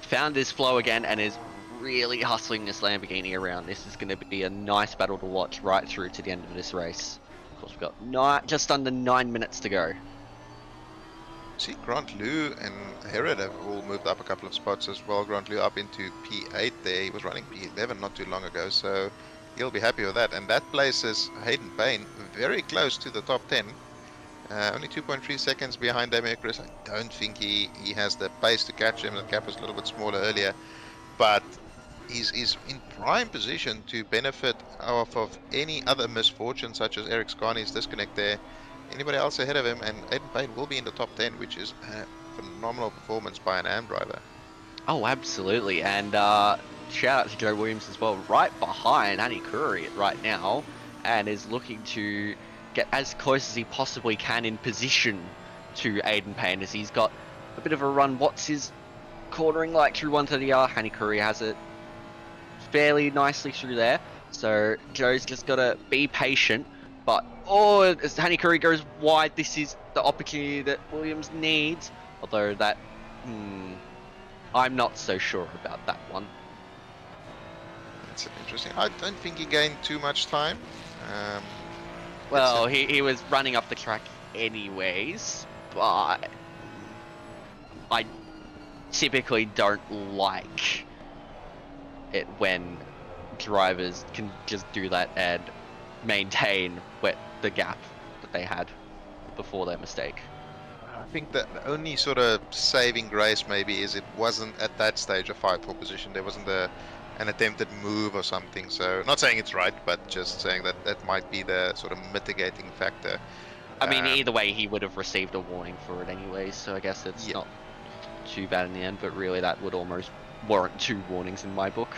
found his flow again and is really hustling this Lamborghini around. This is going to be a nice battle to watch right through to the end of this race. Of course, we've got just under 9 minutes to go. See, Grant Lou and Herod have all moved up a couple of spots as well. Grant Lou up into P8 there. He was running P11 not too long ago, so he'll be happy with that. And that places Hayden Payne very close to the top 10. Only 2.3 seconds behind Demetrius. I don't think he has the pace to catch him. The gap was a little bit smaller earlier, but he's in prime position to benefit off of any other misfortune, such as Eric Scarney's disconnect there. Anybody else ahead of him, and Aiden Payne will be in the top 10, which is a phenomenal performance by an AM driver. Oh, absolutely. And shout out to Joe Williams as well, right behind Annie Curry right now, and is looking to get as close as he possibly can in position to Aiden Payne, as he's got a bit of a run. What's his cornering like through 130R? Annie Curry has it fairly nicely through there. So Joe's just got to be patient. But, as Hanny Curry goes wide, this is the opportunity that Williams needs. Although that, I'm not so sure about that one. That's interesting. I don't think he gained too much time. Well, he was running up the track anyways, but I typically don't like it when drivers can just do that and maintain the gap that they had before their mistake. I think that the only sort of saving grace maybe is it wasn't at that stage a fight for position. There wasn't an attempted move or something. So not saying it's right, but just saying that that might be the sort of mitigating factor. I mean, either way, he would have received a warning for it anyway, so I guess it's not too bad in the end, but really that would almost warrant 2 warnings in my book.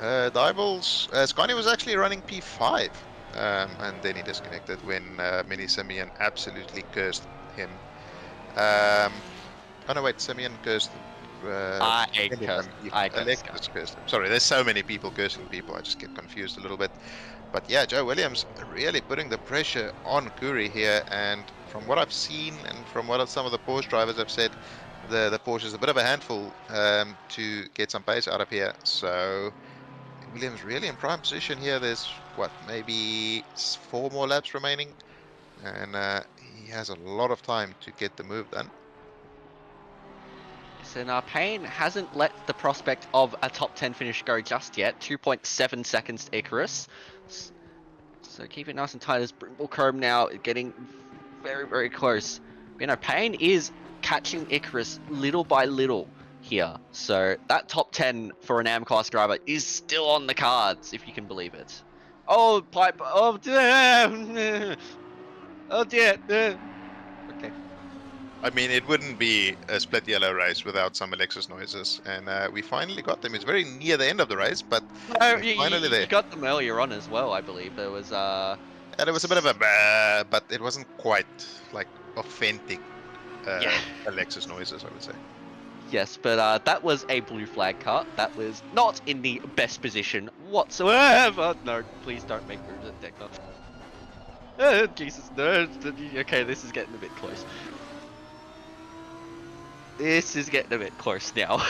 Diables, Scotty was actually running P5, and then he disconnected when Mini Simeon absolutely cursed him. Oh no, wait, Simeon cursed. I cursed him. Sorry, there's so many people cursing people, I just get confused a little bit. But yeah, Joe Williams really putting the pressure on Curry here, and from what I've seen and from what some of the Porsche drivers have said, the Porsche is a bit of a handful to get some pace out of here. So Williams really in prime position here. There's what, maybe 4 more laps remaining, and he has a lot of time to get the move done. So Payne hasn't let the prospect of a top 10 finish go just yet. 2.7 seconds to Icarus. So keep it nice and tight as Brimblecombe now getting very, very close. Payne is catching Icarus little by little here. So that top 10 for an AM class driver is still on the cards, if you can believe it. Oh, Piper. Oh, dear. Oh, dear. Okay. I mean, it wouldn't be a split yellow race without some Alexis noises, and we finally got them. It's very near the end of the race, but finally there. You got them earlier on as well, I believe. There was Yeah, there was a bit of a but it wasn't quite like authentic Alexis noises, I would say. Yes, but that was a blue flag car. That was not in the best position whatsoever. No, please don't make moves at Decker. Jesus, no. Okay, this is getting a bit close. This is getting a bit close now.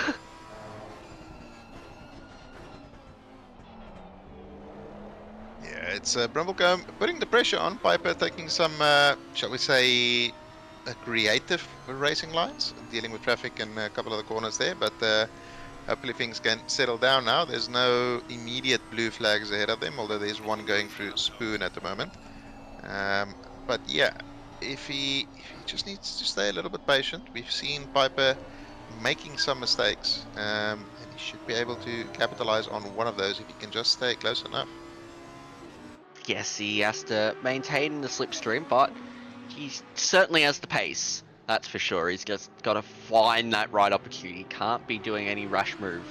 Yeah, it's Brimblecombe putting the pressure on Piper, taking some, shall we say, creative racing lines, dealing with traffic and a couple of the corners there, but hopefully things can settle down now. There's no immediate blue flags ahead of them, although there's one going through Spoon at the moment. But yeah, if he just needs to stay a little bit patient. We've seen Piper making some mistakes, and he should be able to capitalize on one of those if he can just stay close enough. Yes, he has to maintain the slipstream, but he certainly has the pace. That's for sure. He's just got to find that right opportunity. Can't be doing any rash move.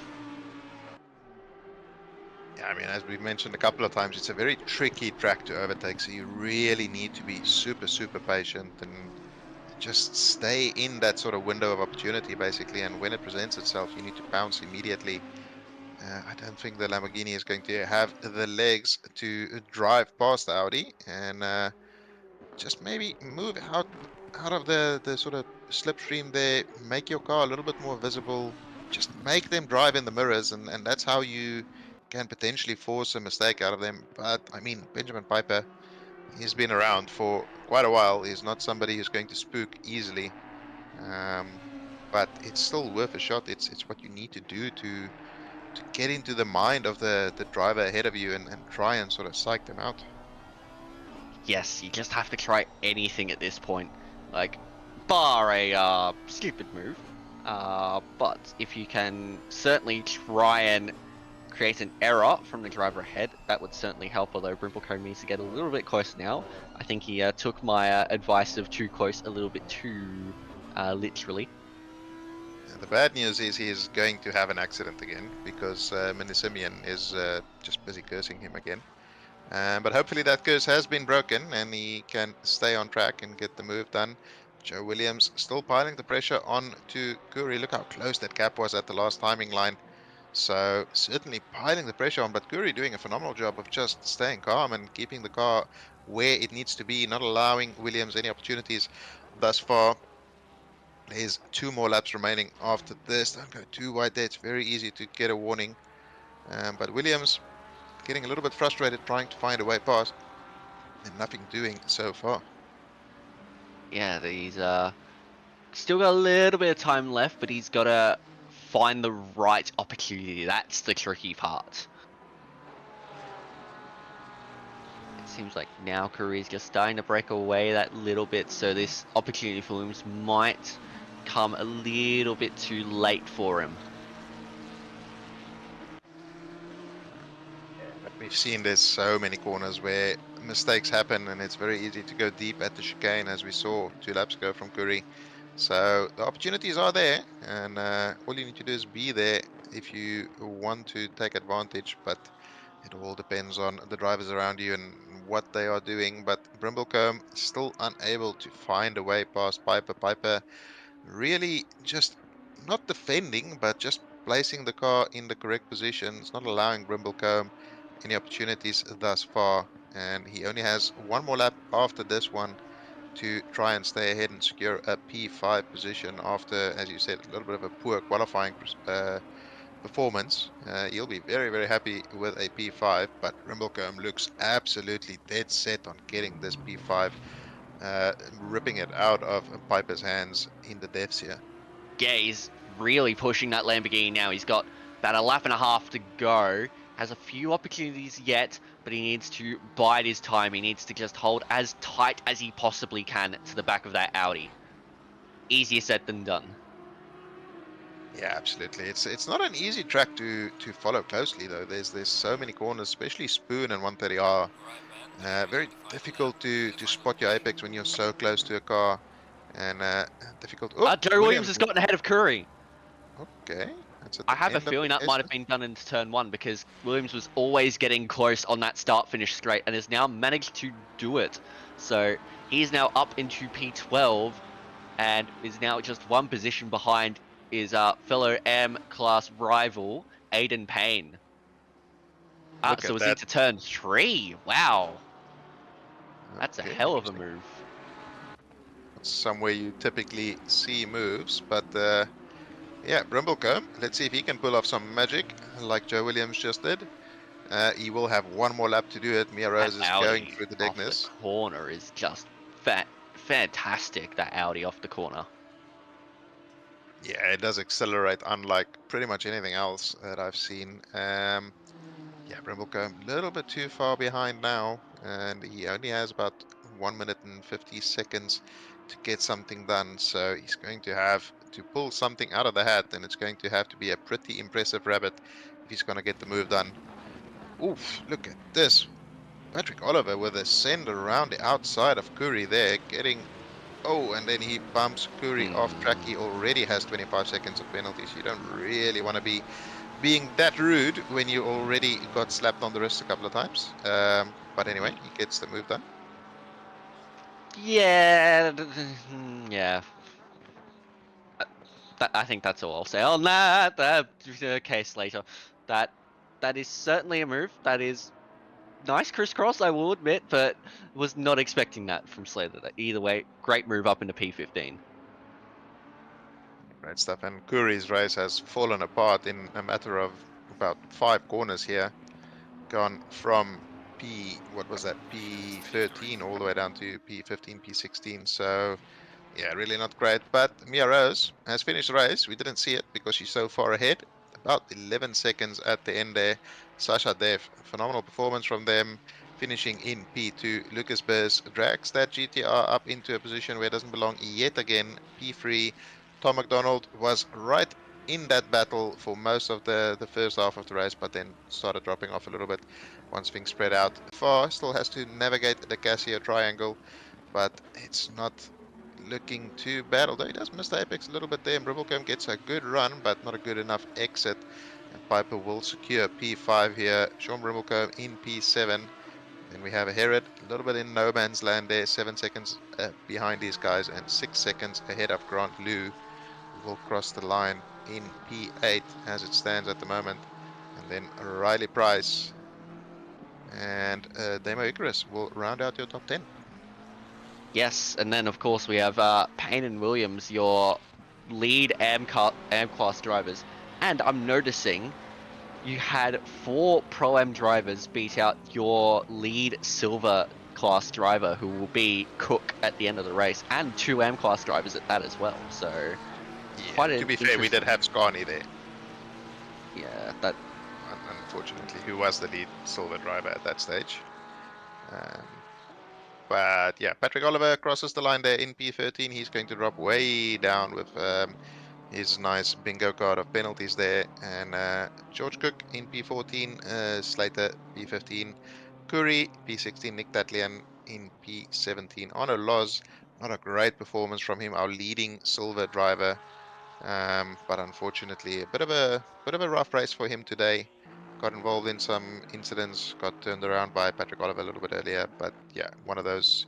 Yeah, I mean, as we've mentioned a couple of times, it's a very tricky track to overtake, so you really need to be super, super patient and just stay in that sort of window of opportunity, basically, and when it presents itself, you need to bounce immediately. I don't think the Lamborghini is going to have the legs to drive past the Audi, and just maybe move out of the sort of slipstream there, make your car a little bit more visible, just make them drive in the mirrors, and that's how you can potentially force a mistake out of them. But I mean, Benjamin Piper, he's been around for quite a while. He's not somebody who's going to spook easily. Um, but it's still worth a shot. It's what you need to do to get into the mind of the driver ahead of you and try and sort of psych them out. Yes, you just have to try anything at this point, like bar a stupid move. But if you can certainly try and create an error from the driver ahead, that would certainly help. Although Brimplecombe needs to get a little bit close now. I think he took my advice of too close a little bit too literally. The bad news is he is going to have an accident again because Minisimian is just busy cursing him again. But hopefully that curse has been broken and he can stay on track and get the move done. Joe Williams still piling the pressure on to Kuri. Look how close that gap was at the last timing line. So certainly piling the pressure on, but Kuri doing a phenomenal job of just staying calm and keeping the car where it needs to be, not allowing Williams any opportunities thus far. There's 2 more laps remaining after this. Don't go too wide there. It's very easy to get a warning. But Williams getting a little bit frustrated trying to find a way past and nothing doing so far. Yeah, he's still got a little bit of time left, but he's got to find the right opportunity. That's the tricky part. It seems like now Curry's just starting to break away that little bit, so this opportunity for Williams might come a little bit too late for him. But we've seen there's so many corners where mistakes happen and it's very easy to go deep at the chicane, as we saw 2 laps ago from Curry. So the opportunities are there, and all you need to do is be there if you want to take advantage. But it all depends on the drivers around you and what they are doing. But Brimblecombe still unable to find a way past Piper. Piper really just not defending, but just placing the car in the correct positions, not allowing Brimblecombe any opportunities thus far. And he only has 1 more lap after this one to try and stay ahead and secure a P5 position after, as you said, a little bit of a poor qualifying performance. He'll be very, very happy with a P5, but Brimblecombe looks absolutely dead set on getting this P5, ripping it out of Piper's hands in the depths here. Yeah, he's really pushing that Lamborghini now. He's got about a lap and a half to go. Has a few opportunities yet, but he needs to bide his time. He needs to just hold as tight as he possibly can to the back of that Audi. Easier said than done. Yeah, absolutely. It's not an easy track to follow closely though. There's so many corners, especially Spoon and 130R. Very difficult to spot your apex when you're so close to a car, and difficult. Oh, Joe Williams has gotten ahead of Curry. Okay. That's at I the have a end of feeling the that might have session. been done into turn 1 because Williams was always getting close on that start-finish straight and has now managed to do it. So he's now up into P12 and is now just 1 position behind his fellow M-class rival, Aiden Payne. Look So at it's that. into turn 3. Wow. That's a Okay, hell of a interesting. move. That's somewhere you typically see moves, but yeah, Brimblecombe. Let's see if he can pull off some magic like Joe Williams just did. He will have 1 more lap to do it. Mia That Rose is going Audi through the off the Degness. corner is just fantastic, that Audi off the corner. Yeah, it does accelerate unlike pretty much anything else that I've seen. Yeah, Brimblecombe a little bit too far behind now, and he only has about 1 minute and 50 seconds to get something done. So he's going to have to pull something out of the hat, and it's going to have to be a pretty impressive rabbit if he's going to get the move done. Oof, look at this. Patrick Oliver with a send around the outside of Curry there, getting... Oh, and then he bumps Curry off track. He already has 25 seconds of penalties. You don't really want to be being that rude when you already got slapped on the wrist a couple of times. But anyway, he gets the move done. Yeah, yeah. I think that's all I'll say on that. Case later. That is certainly a move. That is nice crisscross, I will admit, but was not expecting that from Slater. Either way, great move up into P15. Great stuff. And Kuri's race has fallen apart in a matter of about 5 corners here. Gone from what was that, P13 all the way down to P15, P16. So yeah, really not great. But Mia Rose has finished the race. We didn't see it because she's so far ahead. About 11 seconds at the end there. Sasha Dev, phenomenal performance from them. Finishing in P2. Lucas Beers drags that GTR up into a position where it doesn't belong yet again. P3. Tom McDonald was right in that battle for most of the first half of the race, but then started dropping off a little bit once things spread out far. Still has to navigate the Casio triangle, but it's not looking too bad, although he does miss the apex a little bit there. And Brimblecombe gets a good run, but not a good enough exit. And Piper will secure P5 here. Sean Brimblecombe in P7. Then we have a Herod, a little bit in no man's land there, 7 seconds behind these guys and 6 seconds ahead of Grant Liu, who will cross the line in P8 as it stands at the moment. And then Riley Price and Demo Icarus will round out your top 10. Yes, and then of course we have Payne and Williams, your lead AM class drivers. And I'm noticing you had 4 Pro Am drivers beat out your lead silver class driver, who will be Cook at the end of the race, and 2 AM class drivers at that as well. So Yeah, quite to an be fair, we did have Scani there, yeah, that unfortunately, who was the lead silver driver at that stage. Um, but yeah, Patrick Oliver crosses the line there in P13. He's going to drop way down with his nice bingo card of penalties there. And George Cook in P14, Slater P15, Curry P16, Nick Tatlian in P17. Arno Loz, not a great performance from him, our leading silver driver. But unfortunately, a bit of a rough race for him today. Got involved in some incidents, got turned around by Patrick Oliver a little bit earlier. But yeah, one of those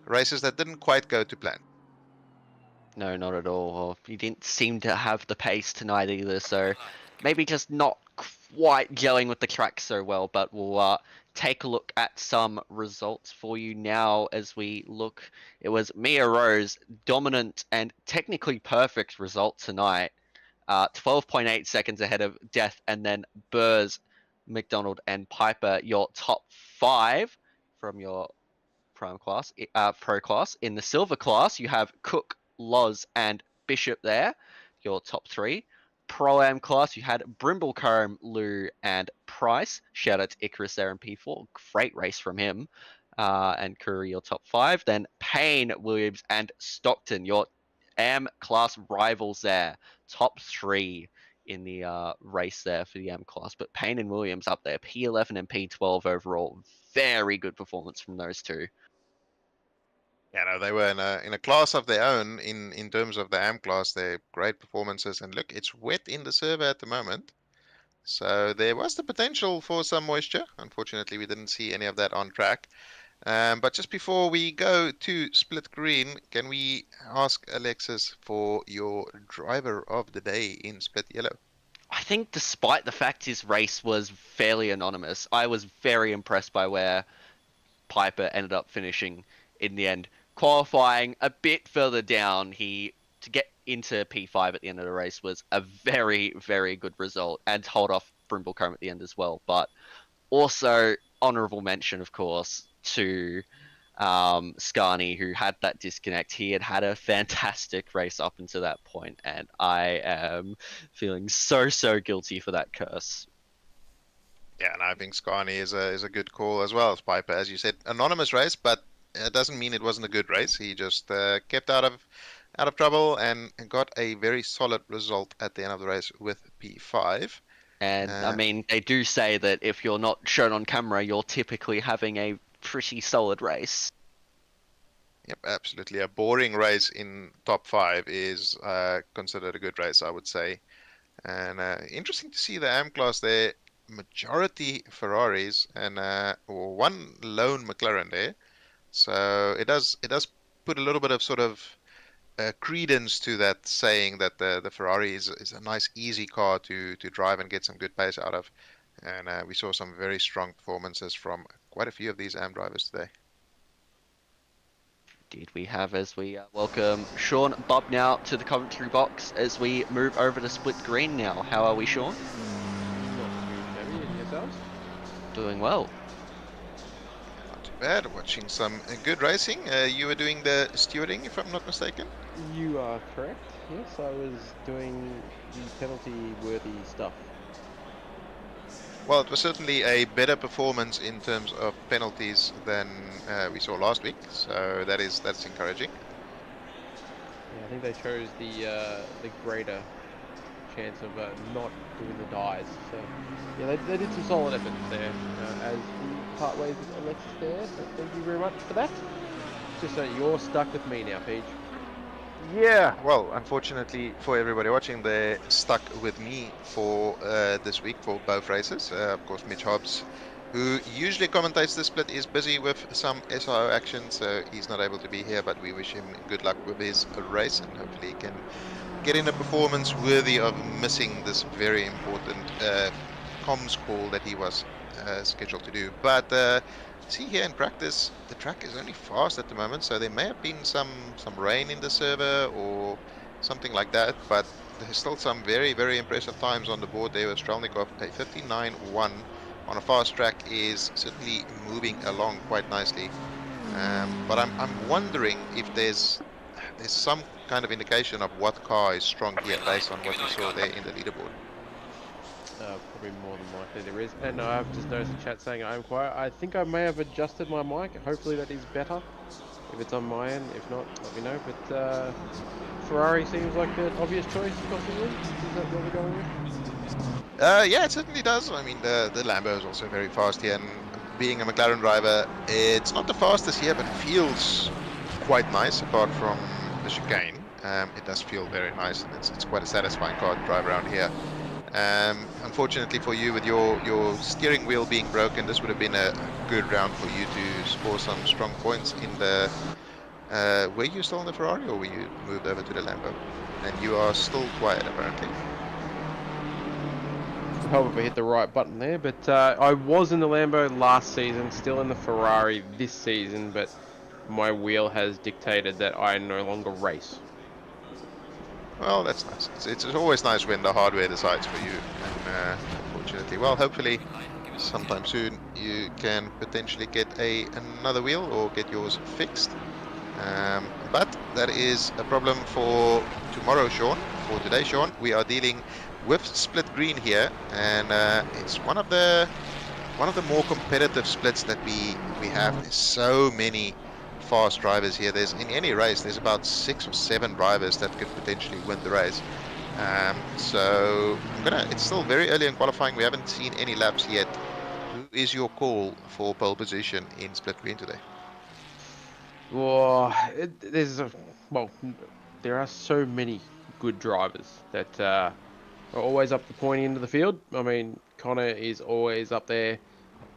races that didn't quite go to plan. no, not at all. Or he didn't seem to have the pace tonight either, so maybe just not quite gelling with the track so well. But we'll take a look at some results for you now as we look. It was Mia Rose, dominant and technically perfect result tonight. 12.8 seconds ahead of Death, and then Burrs, McDonald, and Piper, your top 5 from your pro class. In the silver class, you have Cook, Loz, and Bishop there, your top 3. Pro Am class, you had Brimblecombe, Lou, and Price. Shout out to Icarus there in P4. Great race from him. And Curry, your top 5. Then Payne, Williams, and Stockton, your Am class rivals there. Top 3 in the race there for the M class. But Payne and Williams up there, P11 and P12 overall. Very good performance from those two. Yeah, no, they were in a class of their own in terms of the AM class. They're great performances, and look, it's wet in the server at the moment, so there was the potential for some moisture. Unfortunately, we didn't see any of that on track. But just before we go to split green, can we ask Alexis for your driver of the day in split yellow? I think despite the fact his race was fairly anonymous, I was very impressed by where Piper ended up finishing in the end. Qualifying a bit further down, he to get into P5 at the end of the race was a very, very good result, and to hold off Brimblecombe at the end as well. But also honourable mention, of course, to Scarney, who had that disconnect. He had a fantastic race up until that point, and I am feeling so guilty for that curse. Yeah, and I think Scani is a good call as well as Piper, as you said, anonymous race, but it doesn't mean it wasn't a good race. He just kept out of trouble and got a very solid result at the end of the race with P5. And I mean, they do say that if you're not shown on camera, you're typically having a pretty solid race. Yep, absolutely. A boring race in top 5 is considered a good race, I would say. And interesting to see the AM class there. Majority Ferraris and one lone McLaren there. So it does put a little bit of sort of credence to that saying that the Ferrari is a nice easy car to drive and get some good pace out of. And we saw some very strong performances from quite a few of these AM drivers today. Indeed, we have, as we welcome Sean and Bob now to the commentary box as we move over to Split Green now. How are we, Sean? Not too shabby, and yourselves? Doing well. Not too bad. Watching some good racing. You were doing the stewarding, if I'm not mistaken. You are correct. Yes, I was doing the penalty-worthy stuff. Well, it was certainly a better performance in terms of penalties than we saw last week, so that's encouraging. Yeah, I think they chose the greater chance of not doing the dies. So yeah, they did some solid efforts there. As we part ways with Alexis there, so thank you very much for that. Just so you're stuck with me now, Paige. Yeah, well, unfortunately for everybody watching, they're stuck with me for this week for both races. Of course, Mitch Hobbs, who usually commentates the split, is busy with some SRO action, so he's not able to be here, but we wish him good luck with his race, and hopefully he can get in a performance worthy of missing this very important comms call that he was scheduled to do. But see here in practice, the track is only fast at the moment, so there may have been some rain in the server or something like that, but there's still some very impressive times on the board there with Strelnikov. A 59.1 on a fast track is certainly moving along quite nicely. But I'm wondering if there's some kind of indication of what car is strong here based on what we saw there in the leaderboard. Probably more than likely there is. And I've just noticed the chat saying I'm quiet. I think I may have adjusted my mic. Hopefully that is better. If it's on my end, if not, let me know. But Ferrari seems like the obvious choice, possibly. Is that what we're going with? Yeah, it certainly does. I mean, the Lambo is also very fast here, and being a McLaren driver, it's not the fastest here, but it feels quite nice apart from the chicane. It does feel very nice, and it's quite a satisfying car to drive around here. Unfortunately for you, with your steering wheel being broken, this would have been a good round for you to score some strong points in the... were you still in the Ferrari, or were you moved over to the Lambo? And you are still quiet, apparently. I hope I hit the right button there, but I was in the Lambo last season, still in the Ferrari this season, but my wheel has dictated that I no longer race. Well, that's nice. It's always nice when the hardware decides for you, and unfortunately, well, hopefully sometime soon you can potentially get another wheel or get yours fixed. But that is a problem for tomorrow, Sean. For today, Sean, we are dealing with split green here, and it's one of the more competitive splits that we have. There's so many fast drivers here. There's in any race there's about 6 or 7 drivers that could potentially win the race. So it's still very early in qualifying. We haven't seen any laps yet. Who is your call for pole position in split green today? Well, there are so many good drivers that are always up the pointy end of the field. I mean, Connor is always up there.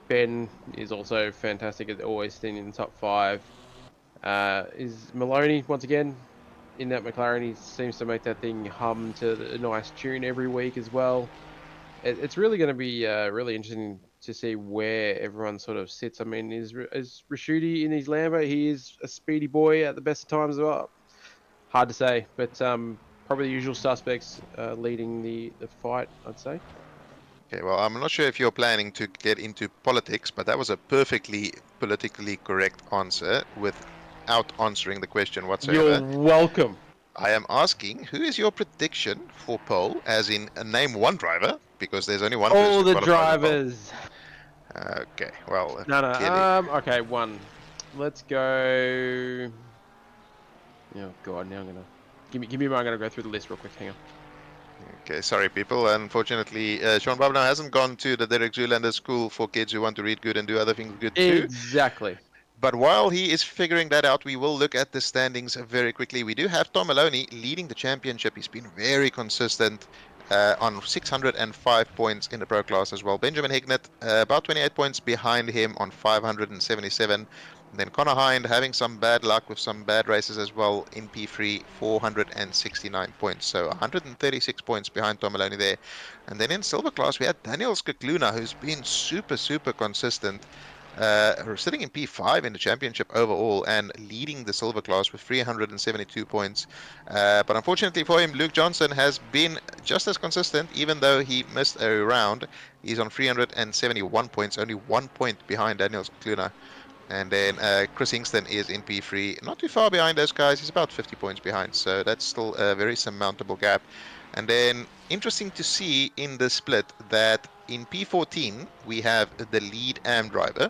Ben is also fantastic at always staying in the top 5. Is Maloney once again in that McLaren? He seems to make that thing hum to a nice tune every week as well. It's really going to be really interesting to see where everyone sort of sits. I mean, is Rashudi in his Lambo? He is a speedy boy at the best of times as well. Hard to say, but probably the usual suspects leading the fight, I'd say. Okay, well, I'm not sure if you're planning to get into politics, but that was a perfectly politically correct answer without answering the question whatsoever. You're welcome. I am asking, who is your prediction for pole, as in name one driver, because there's only one All person the qualified for pole. drivers. Okay, well, No. clearly. Okay, one. Let's go. Oh God, now I'm gonna give me a moment. I'm gonna go through the list real quick. Hang on. Okay, sorry people. Unfortunately, Sean Babner hasn't gone to the Derek Zoolander School for kids who want to read good and do other things good too. Exactly. But while he is figuring that out, we will look at the standings very quickly. We do have Tom Maloney leading the championship. He's been very consistent on 605 points in the pro class as well. Benjamin Hignett about 28 points behind him on 577. Then Connor Hind having some bad luck with some bad races as well in P3, 469 points. So 136 points behind Tom Maloney there. And then in silver class, we had Daniel Skakluna, who's been super consistent sitting in P5 in the championship overall and leading the silver class with 372 points. But unfortunately for him, Luke Johnson has been just as consistent, even though he missed a round. He's on 371 points, only 1 point behind Daniel Kluna. And then Chris Hingston is in P3, not too far behind those guys. He's about 50 points behind, so that's still a very surmountable gap. And then interesting to see in the split that in P14 we have the lead AM driver,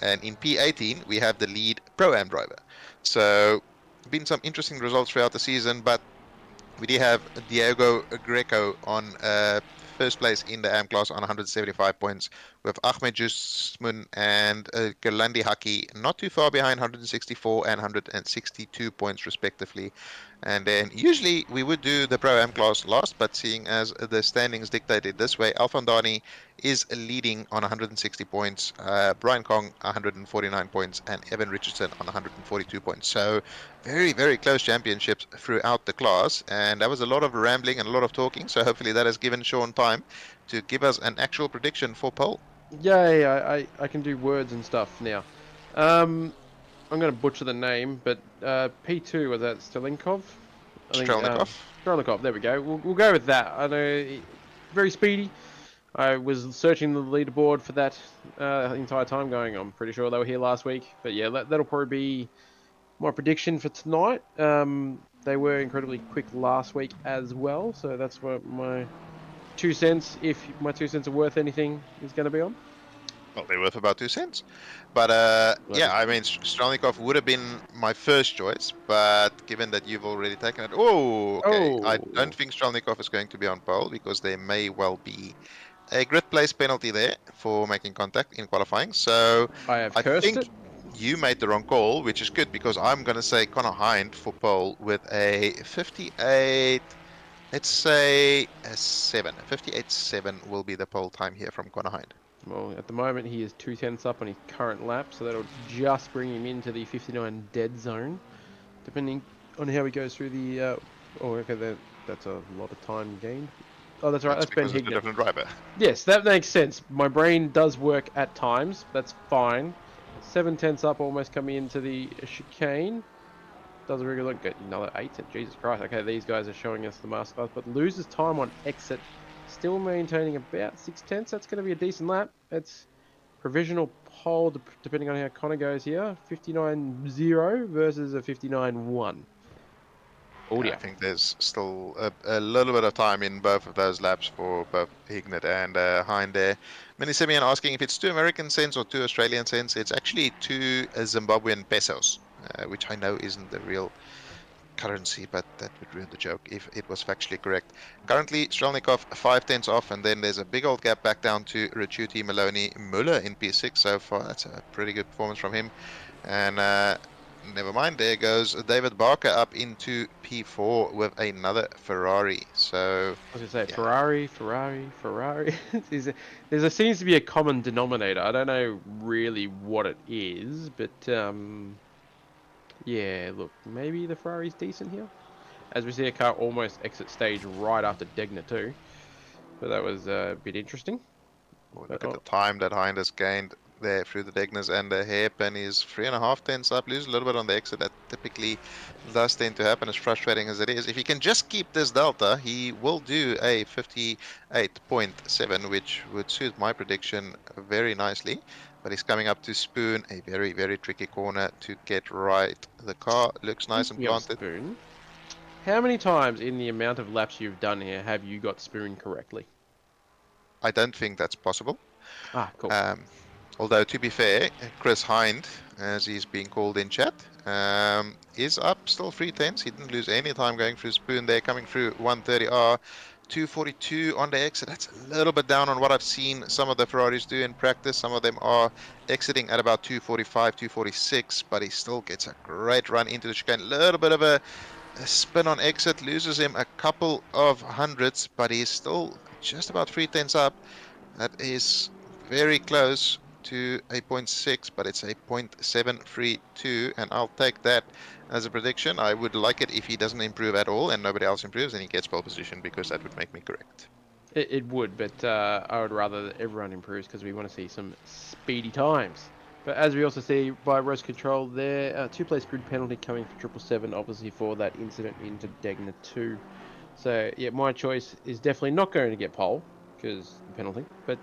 and in P18 we have the lead Pro-Am driver. So been some interesting results throughout the season, but we did have Diego Greco on first place in the AM class on 175 points, with Ahmed Jusmun and Galandi Haki not too far behind, 164 and 162 points respectively. And then usually we would do the Pro-Am class last, but seeing as the standings dictated this way, Alfandani is leading on 160 points, Brian Kong 149 points, and Evan Richardson on 142 points. So very, very close championships throughout the class, and that was a lot of rambling and a lot of talking, so hopefully that has given Sean time to give us an actual prediction for pole. Yay, I can do words and stuff now. I'm going to butcher the name, but P2, was that Stelinkov? Strelnikov. Strelnikov, there we go. We'll go with that. I know, very speedy. I was searching the leaderboard for that the entire time, going, I'm pretty sure they were here last week. But yeah, that'll probably be my prediction for tonight. They were incredibly quick last week as well, so that's what my 2 cents, if my 2 cents are worth anything, is going to be on. Well, they're worth about 2 cents. But yeah, I mean, Strelnikov would have been my first choice, but given that you've already taken it, I don't think Strelnikov is going to be on pole, because there may well be a grid place penalty there for making contact in qualifying. So I think it. you made the wrong call, which is good, because I'm going to say Connor Hind for pole with a 58. Let's say a 7. 58.7 will be the pole time here from Connor Hind. Well, at the moment he is 2 tenths up on his current lap, so that'll just bring him into the 59 dead zone, depending on how he goes through the. Oh, okay, that's a lot of time gained. Oh, that's right. That's Ben because it's a Higner. different driver. Yes, that makes sense. My brain does work at times. That's fine. 7 tenths up, almost coming into the chicane. Does a really look good. Another 8. Jesus Christ. Okay, these guys are showing us the masterclass, but loses time on exit. Still maintaining about 6 tenths. That's going to be a decent lap. It's provisional pole, depending on how Connor goes here. 59.0 versus a 59.1. Oh dear. I think there's still a little bit of time in both of those laps for both Hignett and Hind there. Mini Simeon asking if it's 2 American cents or 2 Australian cents. It's actually 2 Zimbabwean pesos, which I know isn't the real currency, but that would ruin the joke if it was factually correct. Currently, Strelnikov 5 tenths off, and then there's a big old gap back down to Rachuti, Maloney, Muller in P6 so far. That's a pretty good performance from him. And never mind, there goes David Barker up into P4 with another Ferrari. So I was going to say, yeah. Ferrari. There seems to be a common denominator. I don't know really what it is, but yeah, look, maybe the Ferrari's decent here. As we see a car almost exit stage right after Degner too. So that was a bit interesting. Look at the time that Hind has gained there through the Degners, and the hairpin is 3.5 tenths up. Lose a little bit on the exit. That typically does tend to happen, as frustrating as it is. If he can just keep this delta, he will do a 58.7, which would suit my prediction very nicely. But he's coming up to Spoon, a very, very tricky corner to get right. The car looks nice and planted. Spoon. How many times in the amount of laps you've done here have you got Spoon correctly? I don't think that's possible. Ah, cool. Although, to be fair, Chris Hind, as he's being called in chat, is up still 3 tenths. He didn't lose any time going through Spoon there, coming through 130R. 242 on the exit. That's a little bit down on what I've seen some of the Ferraris do in practice. Some of them are exiting at about 245, 246, but he still gets a great run into the chicane. A little bit of a spin on exit, loses him a couple of hundreds, but he's still just about 3 tenths up. That is very close to a 0.6, but it's a 0.732, and I'll take that as a prediction. I would like it if he doesn't improve at all and nobody else improves and he gets pole position, because that would make me correct. It would, but I would rather that everyone improves, because we want to see some speedy times. But as we also see by race control there, 2-place grid penalty coming for 777, obviously for that incident into Degner 2. So yeah, my choice is definitely not going to get pole because the penalty. But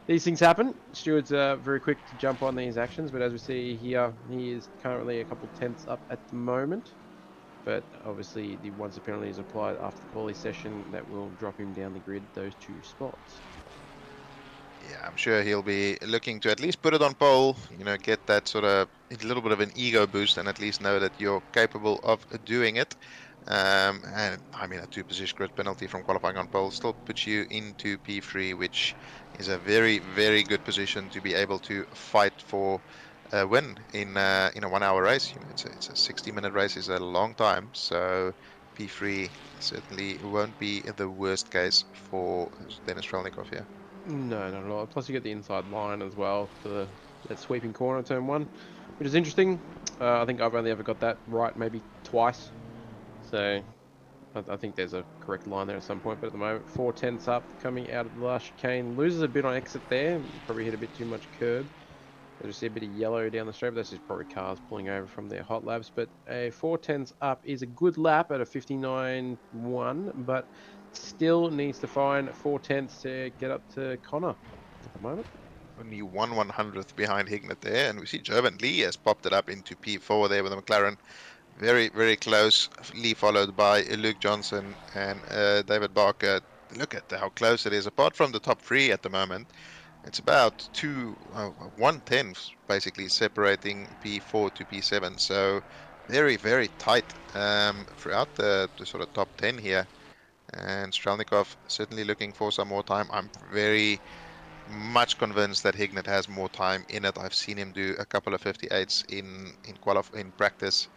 these things happen. Stewards are very quick to jump on these actions, but as we see here, he is currently a couple tenths up at the moment. But obviously, once the penalty is applied after the quali session, that will drop him down the grid those 2 spots. Yeah, I'm sure he'll be looking to at least put it on pole, you know, get that sort of a little bit of an ego boost and at least know that you're capable of doing it. And I mean, a 2-position grid penalty from qualifying on pole still puts you into P3, which is a very, very good position to be able to fight for a win in a 1-hour race. You know, it's a 60-minute race is a long time, so P3 certainly won't be the worst case for Denis Strelnikov here. No, not at all. Plus you get the inside line as well for that sweeping corner turn 1, which is interesting. I think I've only ever got that right maybe twice. So I think there's a correct line there at some point, but at the moment 4 tenths up coming out of the last chicane. Loses a bit on exit there, probably hit a bit too much curb. I just see a bit of yellow down the straight, but that's just probably cars pulling over from their hot laps. But a 4 tenths up is a good lap at a 59.1, but still needs to find 4 tenths to get up to Connor at the moment. Only 1/100th behind Hignett there, and we see Jovan Lee has popped it up into P4 there with the McLaren. Very, very close. Lee followed by Luke Johnson and David Barker. Look at how close it is. Apart from the top 3 at the moment, it's about 1/10 basically separating P4 to P7. So very, very tight throughout the sort of top 10 here. And Strelnikov certainly looking for some more time. I'm very much convinced that Hignett has more time in it. I've seen him do a couple of 58s in practice.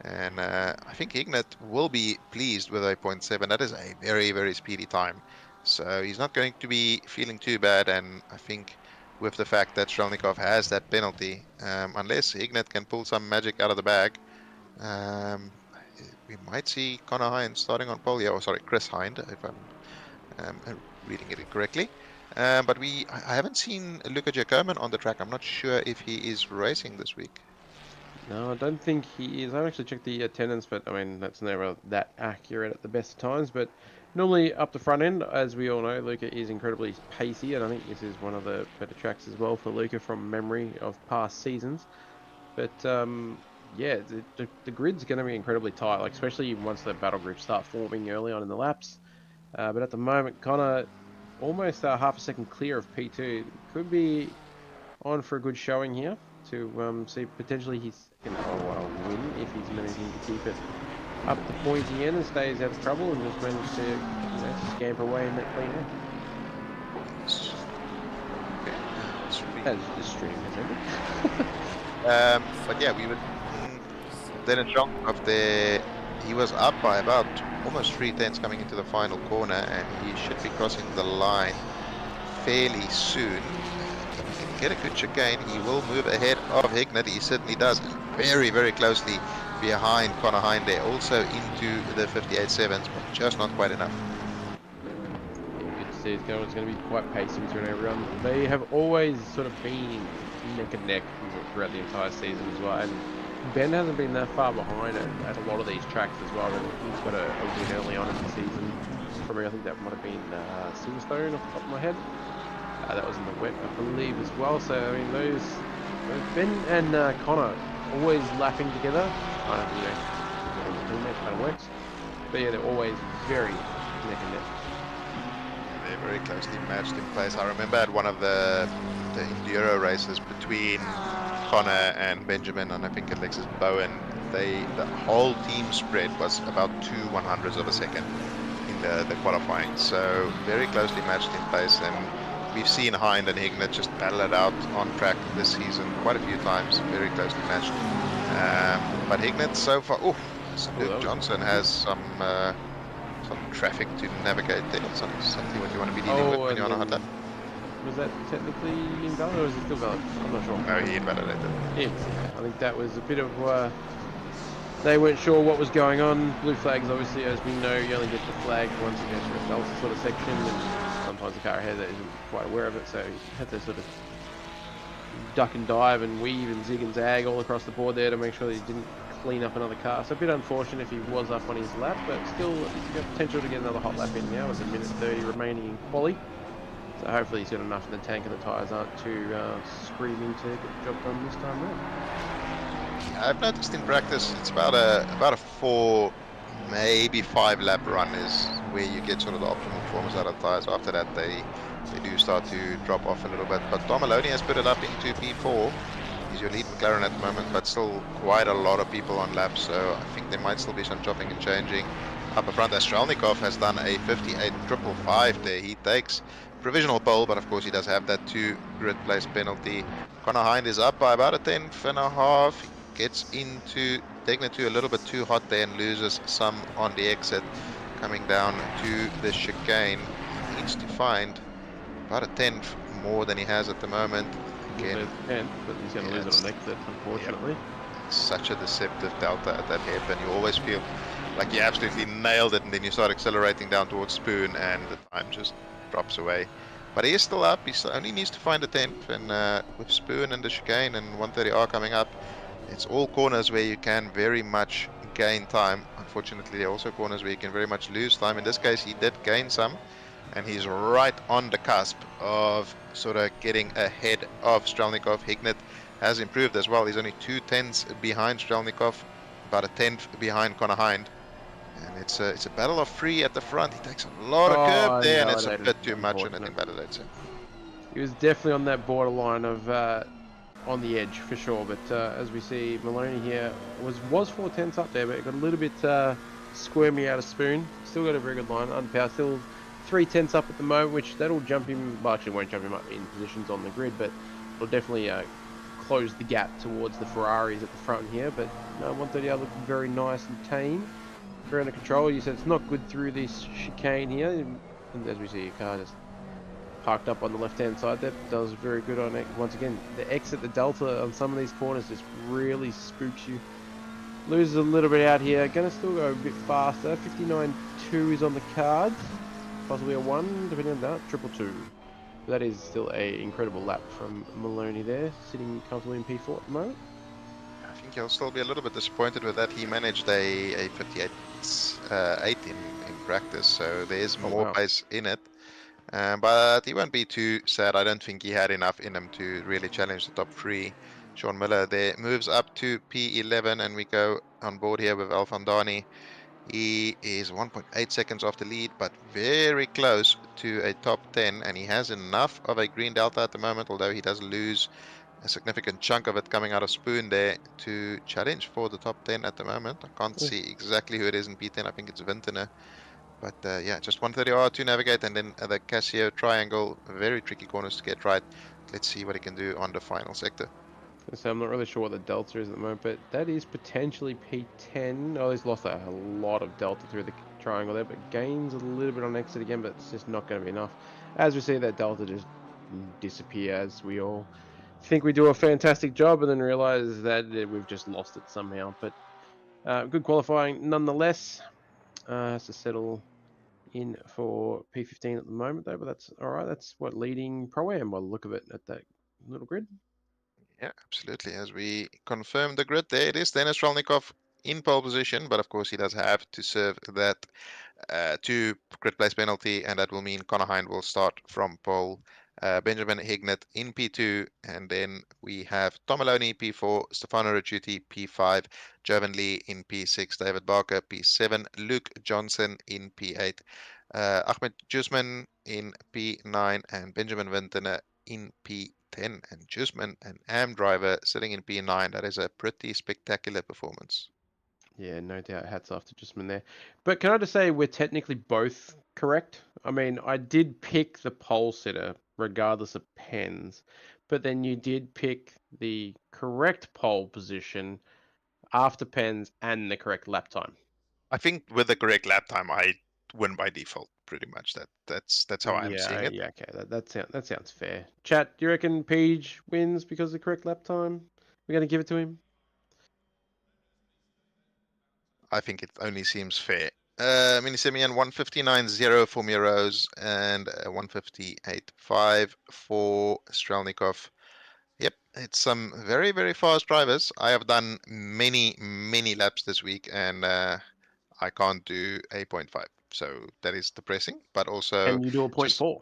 And I think Hignett will be pleased with a 0.7. That is a very, very speedy time. So he's not going to be feeling too bad. And I think with the fact that Strelnikov has that penalty, unless Hignett can pull some magic out of the bag, we might see Connor Hind starting on pole. Yeah, or sorry, Chris Hind, if I'm reading it correctly. But I haven't seen Luca Giacomin on the track. I'm not sure if he is racing this week. No, I don't think he is. I actually checked the attendance, but I mean, that's never that accurate at the best of times. But normally up the front end, as we all know, Luca is incredibly pacey, and I think this is one of the better tracks as well for Luca from memory of past seasons. But yeah, the grid's going to be incredibly tight, like especially once the battle groups start forming early on in the laps. But at the moment, Connor almost half a second clear of P2. Could be on for a good showing here to see potentially he's going to win if he's managing to keep it up the pointy end and stays out of trouble and just manage to scamper away in that clean air. As the stream has ended. But yeah, we would. Then a chunk of he was up by about almost 3 tenths coming into the final corner, and he should be crossing the line fairly soon. If he can get a good chicane, he will move ahead of Hignett. He certainly does. Very, very closely behind Connor Hind there, also into the 58.7s, but just not quite enough. Yeah, good to see it's going to be quite pacey between everyone. They have always sort of been neck and neck throughout the entire season as well. And Ben hasn't been that far behind at a lot of these tracks as well. He's got a win early on in the season. For me, I think that might have been Silverstone off the top of my head. That was in the wet, I believe, as well. So, I mean, those Ben and Connor always lapping together. I don't know, that kind of works. But yeah, they're always very neck and neck. They're very closely matched in place. I remember at one of the Enduro races between Connor and Benjamin, and I think Alexis Bowen, the whole team spread was about 2/100ths of a second in the qualifying. So very closely matched in pace, and we've seen Hind and Hignett just battle it out on track this season quite a few times. Very closely matched. But Hignett so far, Luke Johnson has some traffic to navigate there. That's not exactly what you want to be dealing with when you're on a hot lap. Was that technically invalid, or is it still valid? I'm not sure. No, he invalidated. Yeah, I think that was a bit of they weren't sure what was going on. Blue flags, obviously, as we know, you only get the flag once you get to a results sort of section, and sometimes the car ahead that isn't quite aware of it, so you have to sort of duck and dive and weave and zig and zag all across the board there to make sure that he didn't clean up another car. So a bit unfortunate if he was up on his lap, but still he's got potential to get another hot lap in now with a minute 30 remaining in quali. So hopefully he's got enough in the tank and the tyres aren't too screaming to get the job done this time round. I've noticed in practice it's about a 4, maybe 5 lap run is where you get sort of the optimal performance out of tires. After that they do start to drop off a little bit. But Tom Maloney has put it up into P4. He's your lead McLaren at the moment, but still quite a lot of people on laps, so I think there might still be some chopping and changing. Up front, Astralnikov has done a 58.555 there. He takes provisional pole, but of course he does have that 2 grid place penalty. Connor Hind is up by about a 10.5. He gets into taking it to a little bit too hot there and loses some on the exit. Coming down to the chicane, he needs to find about a 10th more than he has at the moment. Again, but he's going to lose it on exit, unfortunately. Such a deceptive delta at that hairpin. You always feel like you absolutely nailed it, and then you start accelerating down towards Spoon, and the time just drops away. But he is still up. He only needs to find a 10th, and with Spoon and the chicane and 130R coming up, it's all corners where you can very much gain time. Unfortunately, there are also corners where you can very much lose time. In this case, he did gain some, and he's right on the cusp of sort of getting ahead of Strelnikov. Hignett has improved as well. He's only 2/10 behind Strelnikov, about a 10th behind Connor Hind. And it's a battle of 3 at the front. He takes a lot of curb there, and it's a bit too much, and it invalidates him. He was definitely on that borderline of on the edge for sure. But as we see, Maloney here was 4/10 up there, but got a little bit squirmy out of Spoon. Still got a very good line, unpowered. Still 3/10 up at the moment, which that'll jump him. Well, actually, won't jump him up in positions on the grid, but it'll definitely close the gap towards the Ferraris at the front here. But no, 130R looking very nice and tame. Very under control. You said it's not good through this chicane here, and as we see, your car just parked up on the left-hand side. That does very good on it. Once again, the exit, the delta on some of these corners just really spooks you. Loses a little bit out here. Gonna still go a bit faster. 59.2 is on the cards. Possibly a 1, depending on that. 222. But that is still a incredible lap from Maloney there, sitting comfortably in P4 at the moment. I think he'll still be a little bit disappointed with that. He managed a 58.8 in practice, so there's more pace in it. But he won't be too sad. I don't think he had enough in him to really challenge the top 3. Sean Miller there moves up to P11, and we go on board here with Alfandani. He is 1.8 seconds off the lead, but very close to a top 10, and he has enough of a green delta at the moment, although he does lose a significant chunk of it coming out of Spoon there to challenge for the top 10 at the moment. I can't see exactly who it is in P10. I think it's Vintner. But yeah, just 130R to navigate, and then the Casio triangle. Very tricky corners to get right. Let's see what he can do on the final sector. So I'm not really sure what the delta is at the moment, but that is potentially P10. Oh, he's lost a lot of delta through the triangle there, but gains a little bit on exit again, but it's just not going to be enough. As we see that delta just disappear, as we all think we do a fantastic job and then realize that we've just lost it somehow. But good qualifying nonetheless. Has to settle in for P15 at the moment though, but that's all right. That's what leading Pro-Am by the look of it at that little grid. Yeah, absolutely. As we confirm the grid there, it is Denis Strelnikov in pole position, but of course he does have to serve that 2 grid place penalty, and that will mean Connor Hind will start from pole. Benjamin Hignett in P2, and then we have Tom Maloney P4, Stefano Ricciuti P5, Jovan Lee in P6, David Barker P7, Luke Johnson in P8, Ahmed Jusman in P9, and Benjamin Vintner in P10. And Jusman, an AM driver, sitting in P9. That is a pretty spectacular performance. Yeah, no doubt. Hats off to Jusman there. But can I just say we're technically both correct? I mean, I did pick the pole sitter regardless of pens, but then you did pick the correct pole position after pens and the correct lap time. I think with the correct lap time, I win by default. Pretty much that's how I'm seeing it. Yeah, okay. That sounds fair. Chat, do you reckon Page wins because of the correct lap time? We're gonna give it to him. I think it only seems fair. Mini Simeon 159.0 for Miros and 158.5 for Strelnikov. Yep, it's some very, very fast drivers. I have done many, many laps this week, and I can't do a 0.5. So that is depressing, but also Can you do a point just four?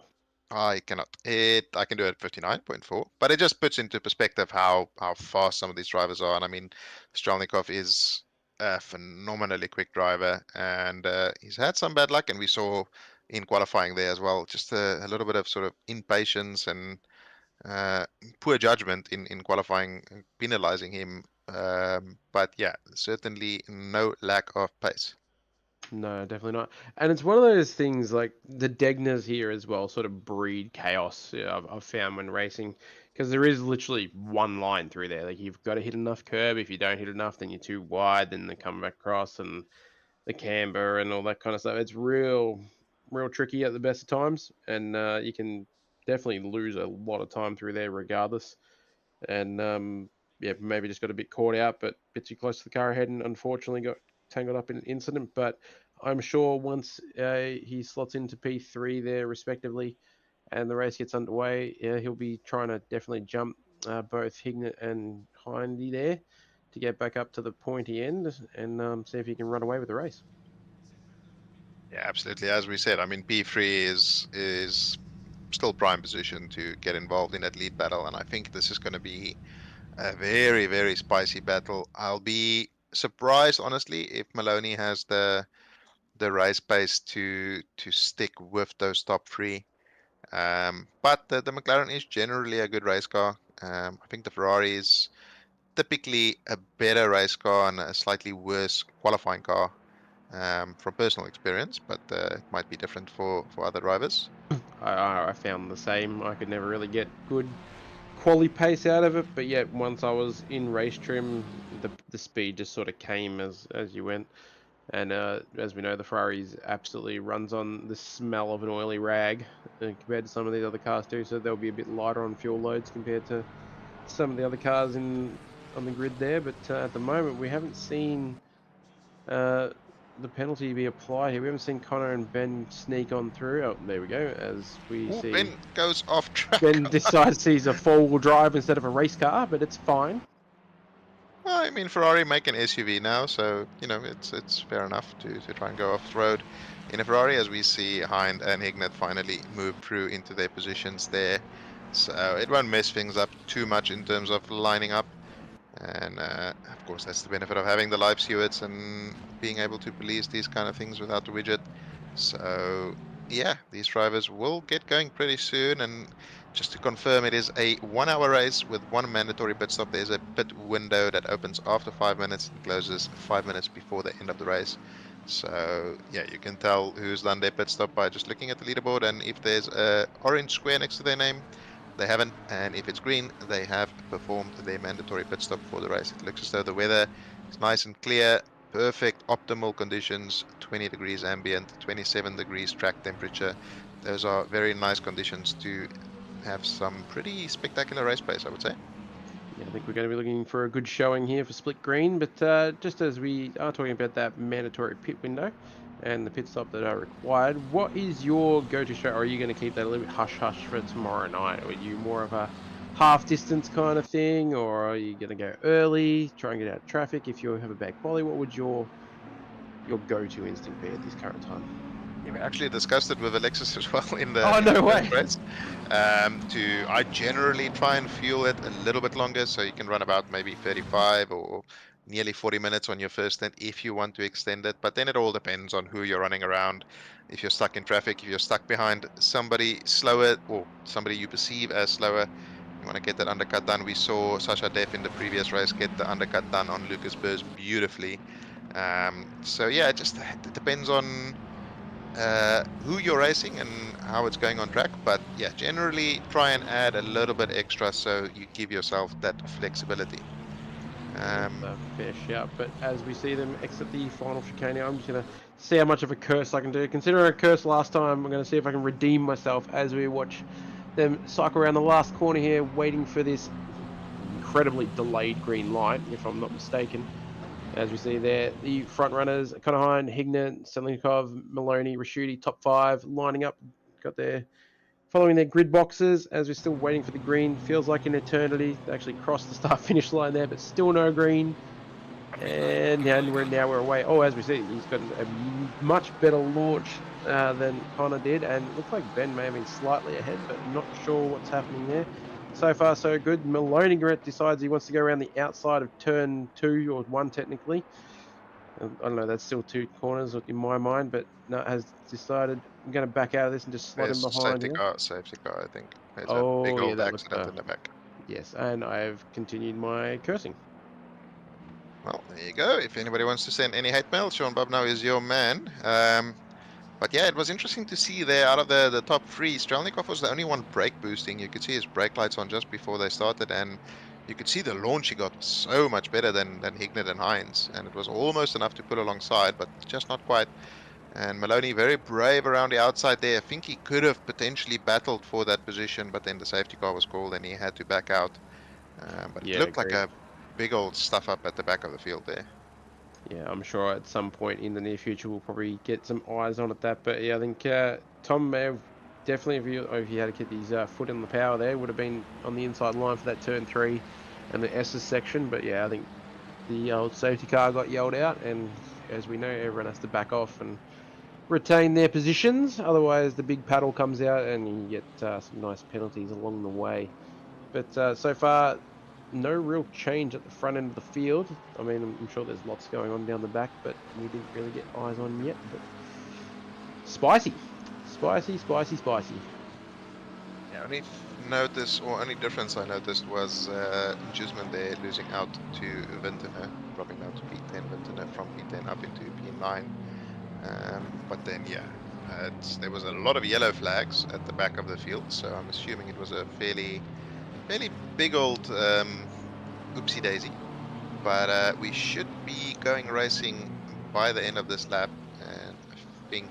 I cannot. I can do it at 59.4, but it just puts into perspective how fast some of these drivers are. And I mean, Strelnikov is a phenomenally quick driver, and he's had some bad luck, and we saw in qualifying there as well, just a little bit of sort of impatience and uh, poor judgment in qualifying, penalizing him. But yeah, certainly no lack of pace. No, definitely not. And it's one of those things like the Degners here as well sort of breed chaos. Yeah, I've found when racing, because there is literally one line through there. Like you've got to hit enough curb. If you don't hit enough, then you're too wide. Then they come back across and the camber and all that kind of stuff. It's real tricky at the best of times, and you can definitely lose a lot of time through there regardless. And yeah, maybe just got a bit caught out, but a bit too close to the car ahead, and unfortunately got tangled up in an incident. But I'm sure once he slots into P3 there, respectively, and the race gets underway, yeah, he'll be trying to definitely jump both Hignett and Hindy there to get back up to the pointy end and see if he can run away with the race. Yeah, absolutely. As we said, I mean, P3 is still prime position to get involved in that lead battle, and I think this is going to be a very, very spicy battle. I'll be surprised, honestly, if Maloney has the race pace to stick with those top three. But the McLaren is generally a good race car. I think the Ferrari is typically a better race car and a slightly worse qualifying car, from personal experience, but it might be different for other drivers. I found the same. I could never really get good quality pace out of it, but yet once I was in race trim, the speed just sort of came as you went. And as we know, the Ferraris absolutely runs on the smell of an oily rag compared to some of these other cars too. So they'll be a bit lighter on fuel loads compared to some of the other cars in on the grid there. But at the moment, we haven't seen uh, the penalty be applied here. We haven't seen Connor and Ben sneak on through. Oh, there we go. As we Ooh, see Ben goes off track. Ben decides he's a four-wheel drive instead of a race car, but it's fine. Well, I mean, Ferrari make an SUV now, so it's fair enough to try and go off the road in a Ferrari, as we see Hind and Hignett finally move through into their positions there. So it won't mess things up too much in terms of lining up. And of course, that's the benefit of having the live stewards and being able to police these kind of things without the widget. So yeah, these drivers will get going pretty soon. And just to confirm, it is a 1 hour race with one mandatory pit stop. There's a pit window that opens after 5 minutes and closes 5 minutes before the end of the race. So yeah, you can tell who's done their pit stop by just looking at the leaderboard, and if there's a orange square next to their name, they haven't, and if it's green, they have performed their mandatory pit stop for the race. It looks as though the weather is nice and clear, perfect optimal conditions, 20 degrees ambient, 27 degrees track temperature. Those are very nice conditions to have some pretty spectacular race pace, I would say. Yeah, I think we're going to be looking for a good showing here for split green, but just as we are talking about that mandatory pit window and the pit stop that are required, what is your go-to show? Or are you going to keep that a little bit hush-hush for tomorrow night? Are you more of a half-distance kind of thing, or are you going to go early, try and get out of traffic if you have a bad quality? What would your go-to instinct be at this current time? Yeah, we actually discussed it with Alexis as well in the Oh, in no the way. first race. I generally try and fuel it a little bit longer, so you can run about maybe 35 or nearly 40 minutes on your first stint if you want to extend it. But then it all depends on who you're running around. If you're stuck in traffic, if you're stuck behind somebody slower or somebody you perceive as slower, you want to get that undercut done. We saw Sasha Def in the previous race get the undercut done on Lucas Burrs beautifully. So yeah, it depends on who you're racing and how it's going on track. But yeah, generally try and add a little bit extra so you give yourself that flexibility. That's a fair shout, but as we see them exit the final chicane, I'm just going to see how much of a curse I can do. Considering a curse last time, I'm going to see if I can redeem myself as we watch them cycle around the last corner here, waiting for this incredibly delayed green light, if I'm not mistaken. As we see there, the front runners, Konahan, Hignett, Selinkov, Maloney, Rashuti, top five, lining up, got their following their grid boxes as we're still waiting for the green. Feels like an eternity. They actually crossed the start-finish line there, but still no green. And we're away. Oh, as we see, he's got a much better launch than Connor did, and it looks like Ben may have been slightly ahead, but I'm not sure what's happening there. So far, so good. Maloney decides he wants to go around the outside of turn 2 or 1 technically. I don't know, that's still 2 corners in my mind, but no, has decided I'm going to back out of this and just slot him There's behind here. safety car, I think. There's a big Oh, yeah, old that looks accident in the back. yes, and I've continued my cursing. Well, there you go. If anybody wants to send any hate mail, Sean Bob now is your man. But yeah, it was interesting to see there out of the top 3, Strelnikov was the only one brake boosting. You could see his brake lights on just before they started, and you could see the launch he got was so much better than Hignett and Hines, and it was almost enough to put alongside, but just not quite. And Maloney very brave around the outside there. I think he could have potentially battled for that position, but then the safety car was called and he had to back out. But it Yeah, looked like agreed. a big old stuff up at the back of the field there. Yeah, I'm sure at some point in the near future we'll probably get some eyes on at that. But yeah, I think Tom may have definitely, if he had to keep his foot in the power there, would have been on the inside line for that turn 3 and the S's section. But yeah, I think the old safety car got yelled out, and as we know, everyone has to back off and retain their positions. Otherwise, the big paddle comes out and you get some nice penalties along the way. But so far, no real change at the front end of the field. I mean, I'm sure there's lots going on down the back, but we didn't really get eyes on yet. But spicy. Yeah, only difference I noticed was Jusman there losing out to Vintner, dropping down to P10, Vintner from P10 up into P9. But then, yeah, there was a lot of yellow flags at the back of the field, so I'm assuming it was a fairly big old oopsie daisy. But we should be going racing by the end of this lap, and I think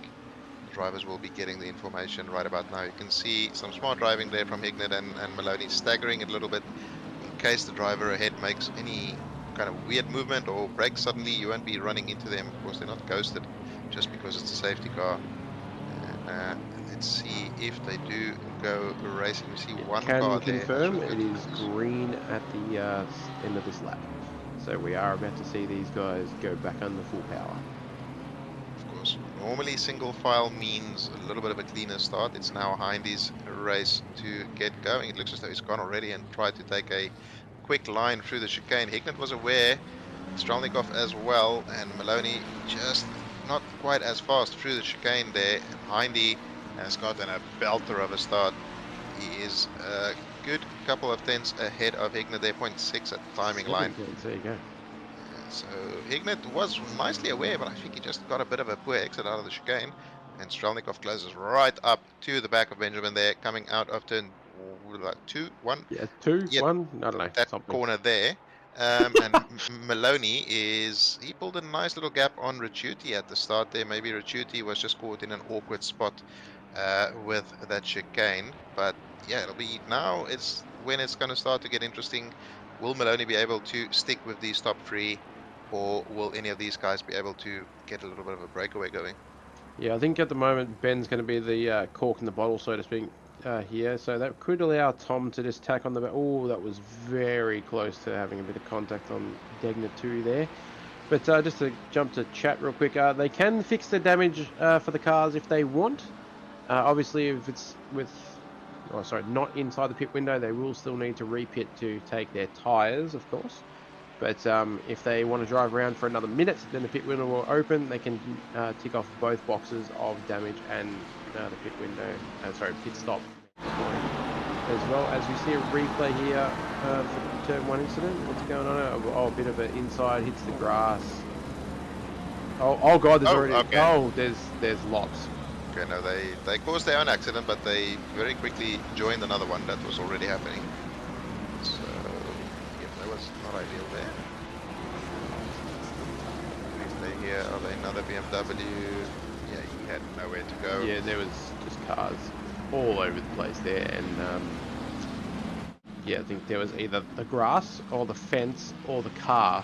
the drivers will be getting the information right about now. You can see some smart driving there from Hignett and Maloney, staggering it a little bit in case the driver ahead makes any kind of weird movement or brakes suddenly. You won't be running into them. Of course, they're not ghosted just because it's a safety car. And let's see if they do go racing. We see one car Can there. confirm it is green at the end of this lap. So we are about to see these guys go back under full power. Of course, normally single file means a little bit of a cleaner start. It's now Hindy's race to get going. It looks as though he's gone already and tried to take a quick line through the chicane. Hignett was aware, Strelnikov as well, and Maloney just not quite as fast through the chicane there. And Hindy has gotten a belter of a start. He is a good couple of tenths ahead of Hignett there, 0.6 at the timing line. There you go. So Hignett was nicely aware, but I think he just got a bit of a poor exit out of the chicane. And Strelnikov closes right up to the back of Benjamin there, coming out of turn 2, 1. Yeah, 2, Yeah, 1, I don't know. that something. corner there. And Maloney he pulled a nice little gap on Ricciuti at the start there. Maybe Ricciuti was just caught in an awkward spot with that chicane. But yeah, it's when it's going to start to get interesting. Will Maloney be able to stick with these top 3, or will any of these guys be able to get a little bit of a breakaway going? Yeah, I think at the moment Ben's going to be the cork in the bottle, so to speak, here. So that could allow Tom to just tack on the back. Oh, that was very close to having a bit of contact on Degner 2 there. But just to jump to chat real quick, they can fix the damage for the cars if they want. Obviously, if it's not inside the pit window, they will still need to repit to take their tyres, of course. But if they want to drive around for another minute, then the pit window will open. They can tick off both boxes of damage and the pit stop as well. As we see a replay here for turn 1 incident. What's going on? Oh, a bit of an inside, hits the grass. Oh God, there's already. Okay. Oh, there's lots. Okay, no, they caused their own accident, but they very quickly joined another one that was already happening. So, yeah, that was not ideal there. Replay here of another BMW. Yeah, he had nowhere to go. Yeah, there was just cars all over the place there, and yeah, I think there was either the grass or the fence or the car.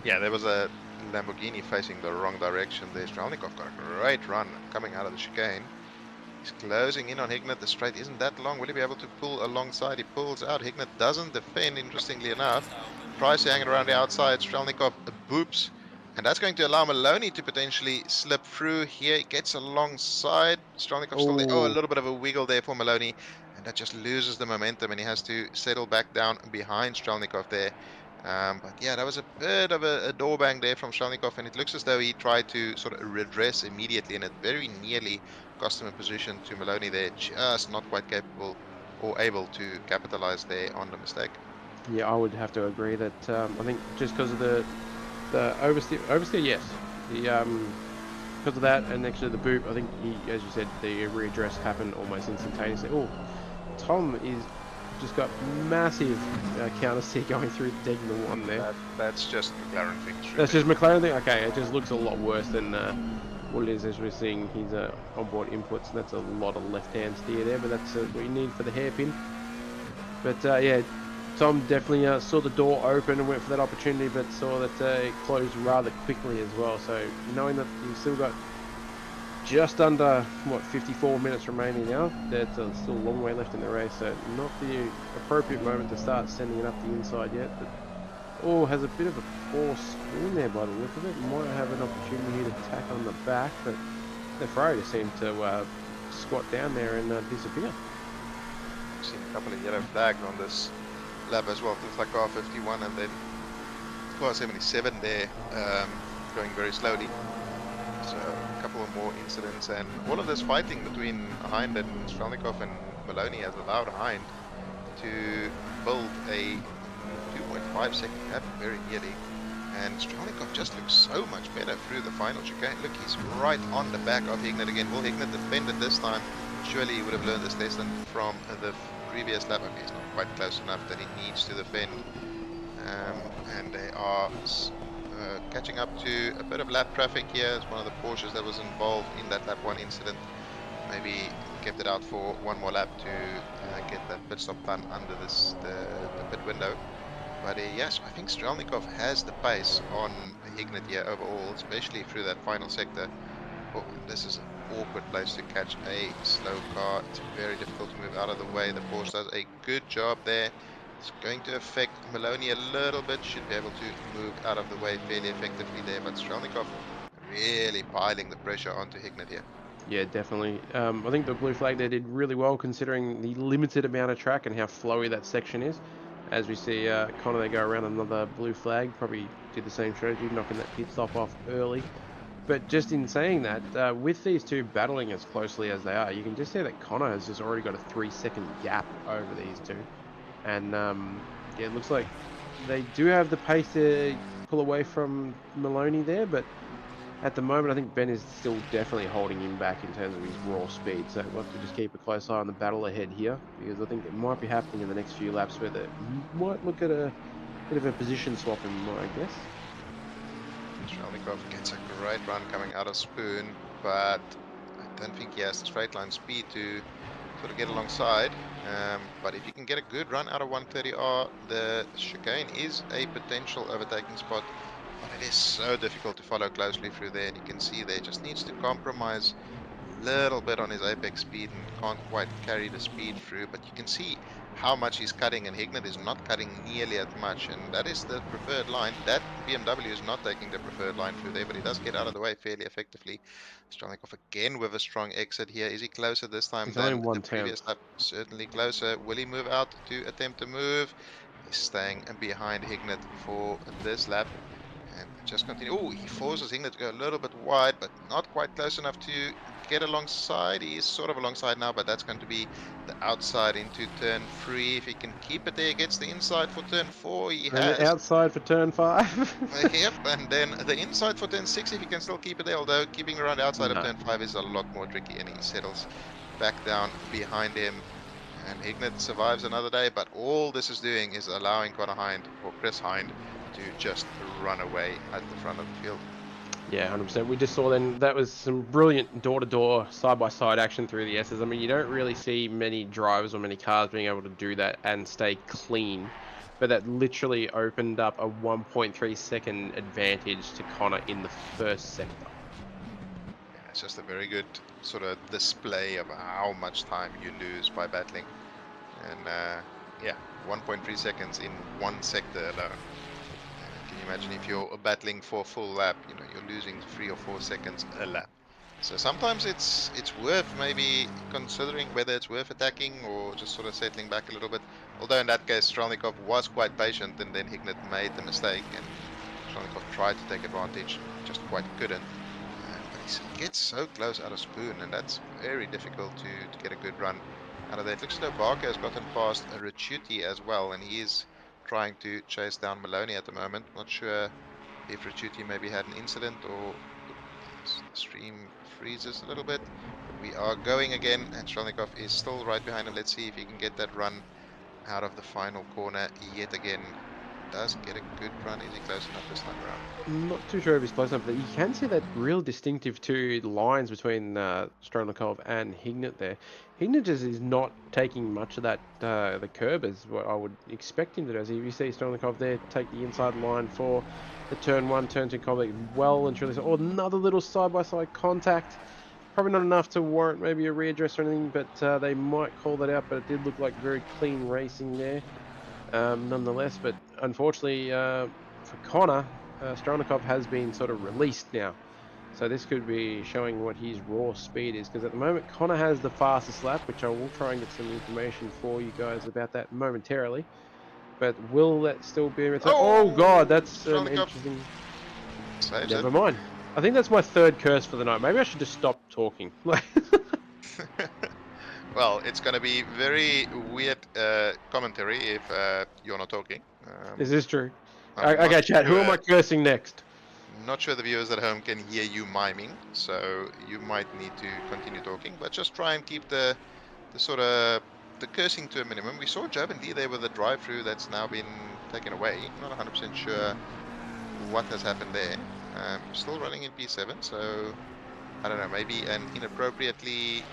Yeah, there was a Lamborghini facing the wrong direction there. Strelnikov got a great run coming out of the chicane. He's closing in on Hignett. The straight isn't that long. Will he be able to pull alongside? He pulls out. Hignett doesn't defend, interestingly enough. Tries to hang it around the outside. Strelnikov boops. And that's going to allow Maloney to potentially slip through here. He gets alongside. Strelnikov still there. Oh, a Oh, little bit of a wiggle there for Maloney. And that just loses the momentum. And he has to settle back down behind Strelnikov there. But yeah, that was a bit of a door bang there from Strelnikov. And it looks as though he tried to sort of redress immediately. And it very nearly cost him a position to Maloney there, just not quite capable or able to capitalize there on the mistake. yeah, I would have to agree that I think just because of the oversteer, yes, the because of that, and actually the boot, I think he, as you said, the readdress happened almost instantaneously. Oh, Tom is just got massive counter steer going through taking the one there. That's just McLaren thing. That's just McLaren thing. Okay, it just looks a lot worse than what it is as we're seeing his onboard inputs, and that's a lot of left-hand steer there, but that's what you need for the hairpin. But yeah, Tom definitely saw the door open and went for that opportunity, but saw that it closed rather quickly as well. So knowing that you've still got just under, what, 54 minutes remaining now, that's still a long way left in the race, so not the appropriate moment to start sending it up the inside yet. But oh, has a bit of a poor screen there by the look of it. Might have an opportunity here to tack on the back, but the Ferrari just seemed to squat down there and disappear. I've seen a couple of yellow flags on this lap as well. It looks like car 51 and then car 77 there, going very slowly. So a couple of more incidents, and all of this fighting between Hind and Strelnikov and Maloney has allowed Hind to build a 2.5 second gap very nearly, and Strelnikov just looks so much better through the final chicane. Look, he's right on the back of Hignett again. Will Hignett defend it this time? Surely he would have learned this lesson from the previous lap. Okay, he's not quite close enough that he needs to defend, and they are catching up to a bit of lap traffic here. It's one of the Porsches that was involved in that lap 1 incident. Maybe kept it out for one more lap to get that pit stop done under the pit window. But yes, I think Strelnikov has the pace on Hignett here overall, especially through that final sector. Oh, this is an awkward place to catch a slow car. It's very difficult to move out of the way. The Porsche does a good job there. It's going to affect Maloney a little bit. Should be able to move out of the way fairly effectively there. But Strelnikov really piling the pressure onto Hignett here. Yeah, definitely. I think the blue flag there did really well considering the limited amount of track and how flowy that section is. As we see Connor there go around another blue flag, probably did the same strategy, knocking that pit stop off early. But just in saying that, with these two battling as closely as they are, you can just see that Connor has just already got a 3-second gap over these two. And yeah, it looks like they do have the pace to pull away from Maloney there, but at the moment I think Ben is still definitely holding him back in terms of his raw speed. So we'll have to just keep a close eye on the battle ahead here, because I think it might be happening in the next few laps where they might look at a bit of a position swap in, I guess. Strelnikov gets a great run coming out of Spoon, but I don't think he has the straight line speed to sort of get alongside. But if you can get a good run out of 130R, the chicane is a potential overtaking spot, but it is so difficult to follow closely through there. And you can see there just needs to compromise a little bit on his apex speed and can't quite carry the speed through. But you can see how much he's cutting, and Hignett is not cutting nearly as much, and that is the preferred line. That BMW is not taking the preferred line through there, but he does get out of the way fairly effectively. Strelnikov again with a strong exit here. Is he closer this time He's than only the previous lap? Certainly closer. Will he move out to attempt to move? He's staying behind Hignett for this lap. And just continue. Oh, he forces Hignett to go a little bit wide, but not quite close enough to get alongside. He is sort of alongside now, but that's going to be the outside into turn 3. If he can keep it there, gets the inside for turn 4. He And has. the outside for turn 5. Yep, and then the inside for turn 6 if he can still keep it there, although keeping around the outside of turn 5 is a lot more tricky, and he settles back down behind him. And Hignett survives another day, but all this is doing is allowing Connor Hind, or Chris Hind, to just run away at the front of the field. Yeah, 100%. We just saw then that was some brilliant door-to-door, side-by-side action through the S's. I mean, you don't really see many drivers or many cars being able to do that and stay clean but that literally opened up a 1.3 second advantage to Connor in the first sector. Yeah, it's just a very good sort of display of how much time you lose by battling. And yeah, 1.3 seconds in one sector alone. Can you imagine if you're battling for a full lap, you know, you're losing 3 or 4 seconds a lap. So sometimes it's worth maybe considering whether it's worth attacking or just sort of settling back a little bit. Although in that case, Strelnikov was quite patient, and then Hignett made the mistake, and Strelnikov tried to take advantage, just quite couldn't. But he gets so close out of Spoon, and that's very difficult to get a good run out of there. It looks as though Barker has gotten past Ricciuti as well, and he is trying to chase down Maloney at the moment. Not sure if Ricciuti maybe had an incident or the stream freezes a little bit. But we are going again, and Strelnikov is still right behind him. Let's see if he can get that run out of the final corner yet again. Does get a good run. Is he close enough this time around? I'm not too sure if he's close enough, but you can see that real distinctive two lines between Strelnikov and Hignett there. Hignett just is not taking much of that the curb as what I would expect him to do. As if you see Strelnikov there take the inside line for the turn 1, turn 2 conflict well and truly. Oh, another little side-by-side contact. Probably not enough to warrant maybe a readdress or anything, but they might call that out. But it did look like very clean racing there, nonetheless. But unfortunately for Connor, Strelnikov has been sort of released now. So this could be showing what his raw speed is, because at the moment Connor has the fastest lap, which I will try and get some information for you guys about that momentarily. But will that still be... Oh God, that's an interesting... Saves Never it. mind. I think that's my third curse for the night. Maybe I should just stop talking. Well, it's going to be very weird commentary if you're not talking. Is this true? I'm Okay, not chat, who am sure- I cursing next? Not sure the viewers at home can hear you miming, so you might need to continue talking, but just try and keep the sort of the cursing to a minimum. We saw Jovan Lee there with a drive-through that's now been taken away. Not 100% sure what has happened there. Still running in P7, so I don't know, maybe an inappropriately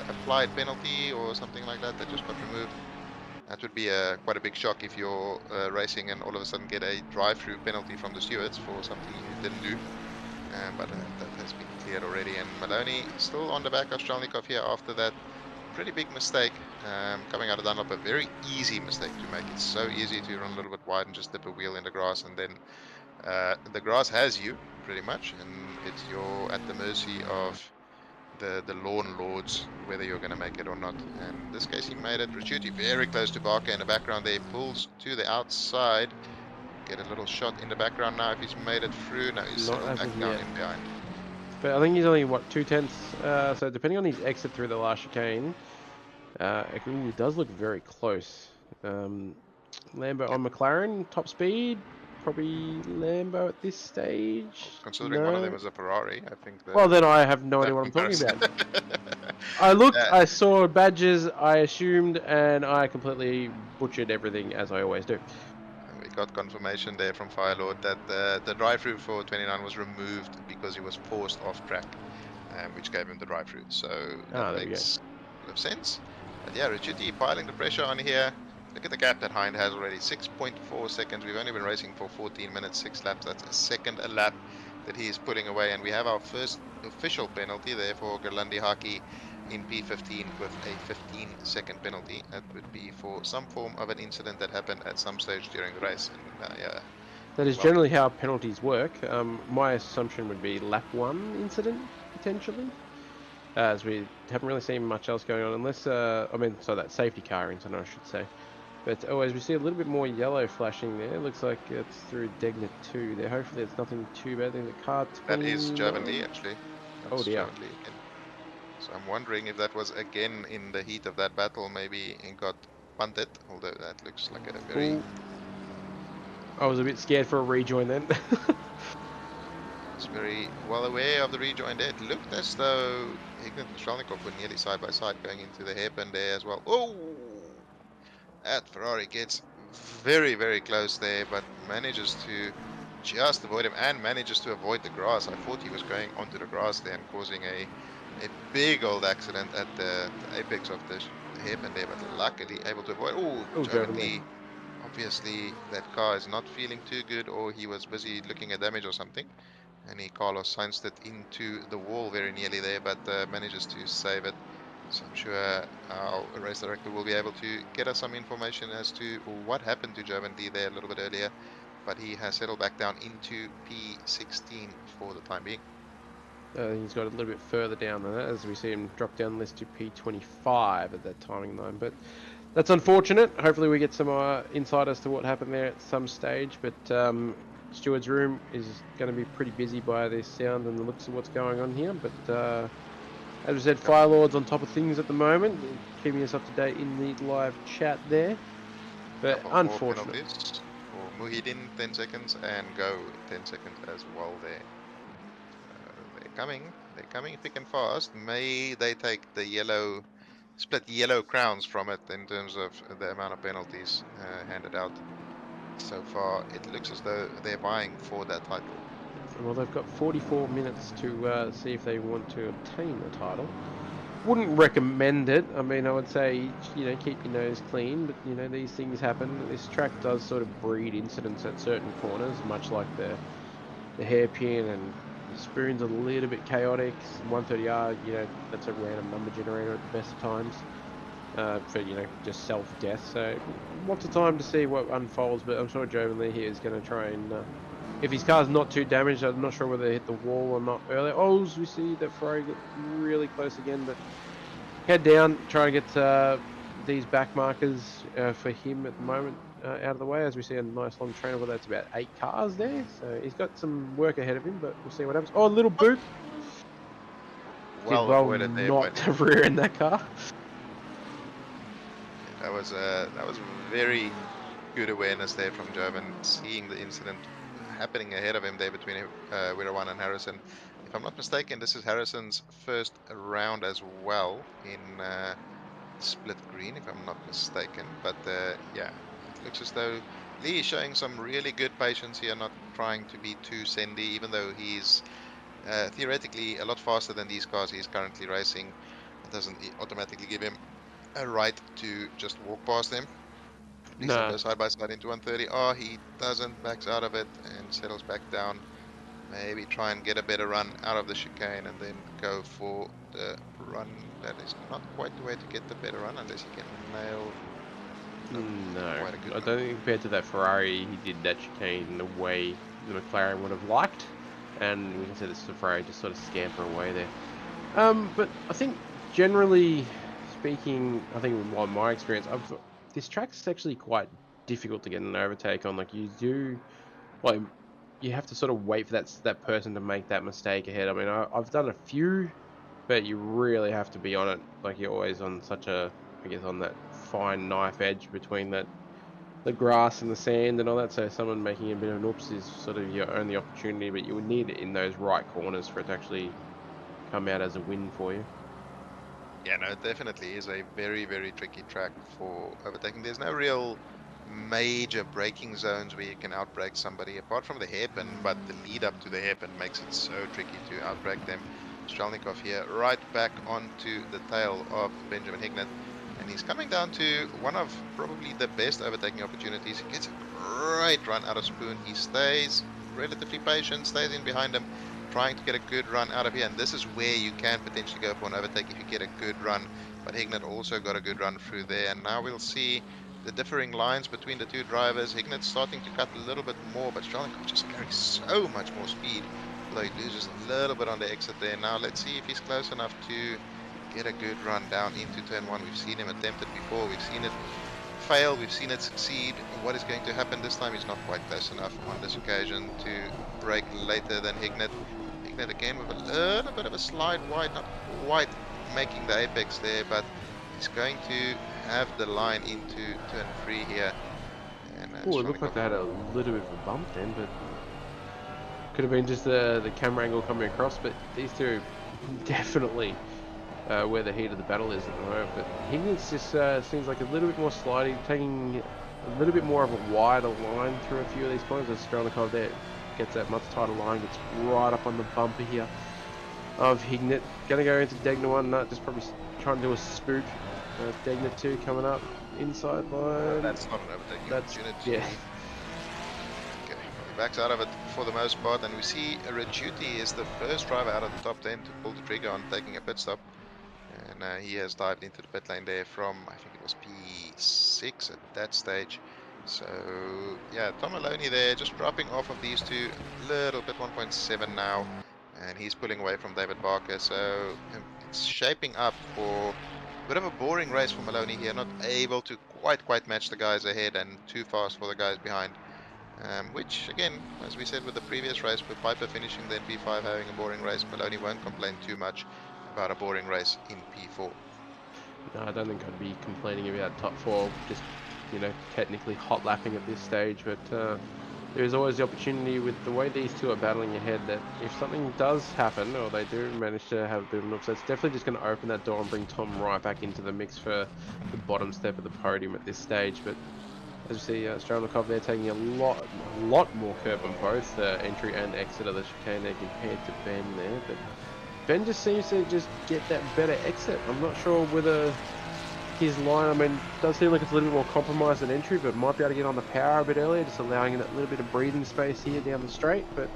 applied penalty or something like that just got removed. That would be quite a big shock if you're racing and all of a sudden get a drive-through penalty from the stewards for something you didn't do. But that has been cleared already. And Maloney still on the back of Strelnikov here after that pretty big mistake coming out of Dunlop. A very easy mistake to make. It's so easy to run a little bit wide and just dip a wheel in the grass, and then the grass has you pretty much, and you're at the mercy of the lawn lords, whether you're going to make it or not. And in this case, he made it. Ricciuti very close to Barker in the background there. Pulls to the outside. Get a little shot in the background now if he's made it through. No, he's Not settled as back of down yet. in behind. But I think he's only, what, 2/10? So depending on his exit through the last chicane, it does look very close. Lambo on McLaren, top speed. Probably Lambo at this stage. Considering one of them is a Ferrari, I think. Well, then I have no idea what I'm talking about. I looked, I saw badges, I assumed, and I completely butchered everything as I always do. We got confirmation there from Firelord that the drive-through for 29 was removed because he was forced off track, which gave him the drive-through. So that makes a lot of sense. But yeah, Ricciuti piling the pressure on here. Look at the gap that Hind has already, 6.4 seconds. We've only been racing for 14 minutes, 6 laps. That's a second a lap that he is putting away. And we have our first official penalty there for Gerlandi Haki in P15 with a 15-second penalty. That would be for some form of an incident that happened at some stage during the race. And, yeah, that is generally how penalties work. My assumption would be lap 1 incident, potentially. As we haven't really seen much else going on, unless, that safety car incident, I should say. But as we see a little bit more yellow flashing there, looks like it's through Degna 2 there. Hopefully it's nothing too bad. I think the car... That is Jovan Lee, actually. Oh dear. So I'm wondering if that was again in the heat of that battle, maybe it got punted, although that looks like a very... Ooh. I was a bit scared for a rejoin then. It's very well aware of the rejoin there. It looked as though Hignett and Strelnikov were nearly side by side going into the hairpin there as well. Oh! That Ferrari gets very, very close there, but manages to just avoid him and manages to avoid the grass. I thought he was going onto the grass there and causing a big old accident at the apex of the hairpin there, but luckily able to avoid. Oh, Jovan Lee obviously that car is not feeling too good, or he was busy looking at damage or something. And he Carlos Sainz'd it into the wall very nearly there, but manages to save it. So I'm sure our race director will be able to get us some information as to what happened to Jovan Lee there a little bit earlier. But he has settled back down into P16 for the time being. He's got a little bit further down than that, as we see him drop down the list to P25 at that timing line. But that's unfortunate. Hopefully we get some insight as to what happened there at some stage. But Stewart's room is going to be pretty busy by the sound and the looks of what's going on here. But as we said, Fire Lord's on top of things at the moment, keeping us up to date in the live chat there. But Couple more unfortunate. penalties for Muhyiddin, 10 seconds, and Go 10 seconds as well there. They're coming thick and fast. May they take the yellow, split yellow crowns from it in terms of the amount of penalties handed out. So far, it looks as though they're vying for that title. Well, they've got 44 minutes to see if they want to obtain the title. Wouldn't recommend it. I mean, I would say, you know, keep your nose clean, but, you know, these things happen. This track does sort of breed incidents at certain corners, much like the hairpin, and the spoon's a little bit chaotic. 130R, you know, that's a random number generator at the best of times for, you know, just self-death. So lots of time to see what unfolds, but I'm sure Jovan Lee here is going to try and... if his car's not too damaged, I'm not sure whether they hit the wall or not earlier. Oh, as we see that Ferrari get really close again, but head down, try to get these back markers for him at the moment out of the way, as we see a nice long train over. That's about 8 cars there, so he's got some work ahead of him, but we'll see what happens. Oh, a little boop. Well Did well avoided there, not but to rear in that car. that was very good awareness there from Jovan, seeing the incident happening ahead of him there between Wirawan and Harrison. If I'm not mistaken, this is Harrison's first round as well in split green, if I'm not mistaken. But yeah, it looks as though Lee is showing some really good patience here, not trying to be too sendy, even though he's theoretically a lot faster than these cars he's currently racing. It doesn't automatically give him a right to just walk past them. Please don't go side by side into 130. Oh, he doesn't, backs out of it and settles back down. Maybe try and get a better run out of the chicane and then go for the run. That is not quite the way to get the better run unless you can nail. No, quite a good I run. don't think compared to that Ferrari, he did that chicane in the way the McLaren would have liked, and we can see the Ferrari just sort of scamper away there. But I think generally speaking, I think with my experience, this track's actually quite difficult to get an overtake on. Like you have to sort of wait for that person to make that mistake ahead. I mean, I've done a few, but you really have to be on it. Like you're always on such a, I guess, on that fine knife edge between the grass and the sand and all that. So someone making a bit of an oops is sort of your only opportunity, but you would need it in those right corners for it to actually come out as a win for you. Yeah, no, it definitely is a very, very tricky track for overtaking. There's no real major braking zones where you can outbrake somebody apart from the hairpin, but the lead up to the hairpin makes it so tricky to outbrake them. Strelnikov here right back onto the tail of Benjamin Hignett, and he's coming down to one of probably the best overtaking opportunities. He gets a great run out of Spoon. He stays relatively patient, stays in behind him, trying to get a good run out of here, and this is where you can potentially go for an overtake if you get a good run. But Hignett also got a good run through there, and now we'll see the differing lines between the two drivers. Hignett's starting to cut a little bit more, but Strelnikov just carries so much more speed, although he loses a little bit on the exit there. Now let's see if he's close enough to get a good run down into turn 1. We've seen him attempt it before, we've seen it fail, we've seen it succeed. What is going to happen this time? He's not quite close enough on this occasion to brake later than Hignett. Hignett again with a little bit of a slide wide, not quite making the apex there, but he's going to have the line into turn 3 here. Oh, it looked like they had a little bit of a bump then, but could have been just the camera angle coming across. But these two definitely where the heat of the battle is at the moment. But Higgins just seems like a little bit more sliding, taking a little bit more of a wider line through a few of these corners. As Strelnikov there gets that much tighter line, gets right up on the bumper here of Hignett. Gonna go into Degner 1, just probably trying to do a spook. Degner 2 coming up. inside line. That's not an overtaking That's opportunity. yeah. Okay, he backs out of it for the most part, and we see Rechuti is the first driver out of the top 10 to pull the trigger on taking a pit stop. And he has dived into the pit lane there from, I think it was P6 at that stage. So, yeah, Tom Maloney there just dropping off of these two a little bit, 1.7 now. And he's pulling away from David Barker. So, it's shaping up for a bit of a boring race for Maloney here. Not able to quite match the guys ahead and too fast for the guys behind. Which, again, as we said with the previous race, with Piper finishing then P5 having a boring race, Maloney won't complain too much about a boring race in P4. No, I don't think I'd be complaining about top 4, just, you know, technically hot lapping at this stage, but there's always the opportunity with the way these two are battling ahead that if something does happen, or they do manage to have a bit of an upset, it's definitely just going to open that door and bring Tom right back into the mix for the bottom step of the podium at this stage. But as you see, Strelnikov there taking a lot more curb on both entry and exit of the chicane there compared to Ben there. But Ben just seems to just get that better exit. I'm not sure whether his line, I mean, does seem like it's a little bit more compromised at entry, but might be able to get on the power a bit earlier, just allowing that little bit of breathing space here down the straight. But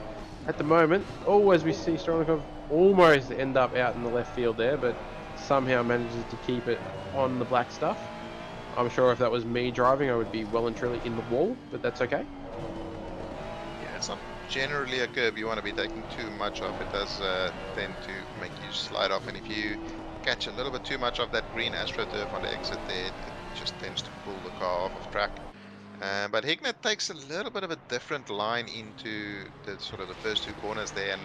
at the moment, always we see Strelnikov almost end up out in the left field there, but somehow manages to keep it on the black stuff. I'm sure if that was me driving, I would be well and truly in the wall, but that's okay. Yeah, it's not generally a curb you want to be taking too much of. It does tend to make you slide off, and if you catch a little bit too much of that green AstroTurf on the exit there, it just tends to pull the car off of track. But Hignett takes a little bit of a different line into the sort of the first two corners there, and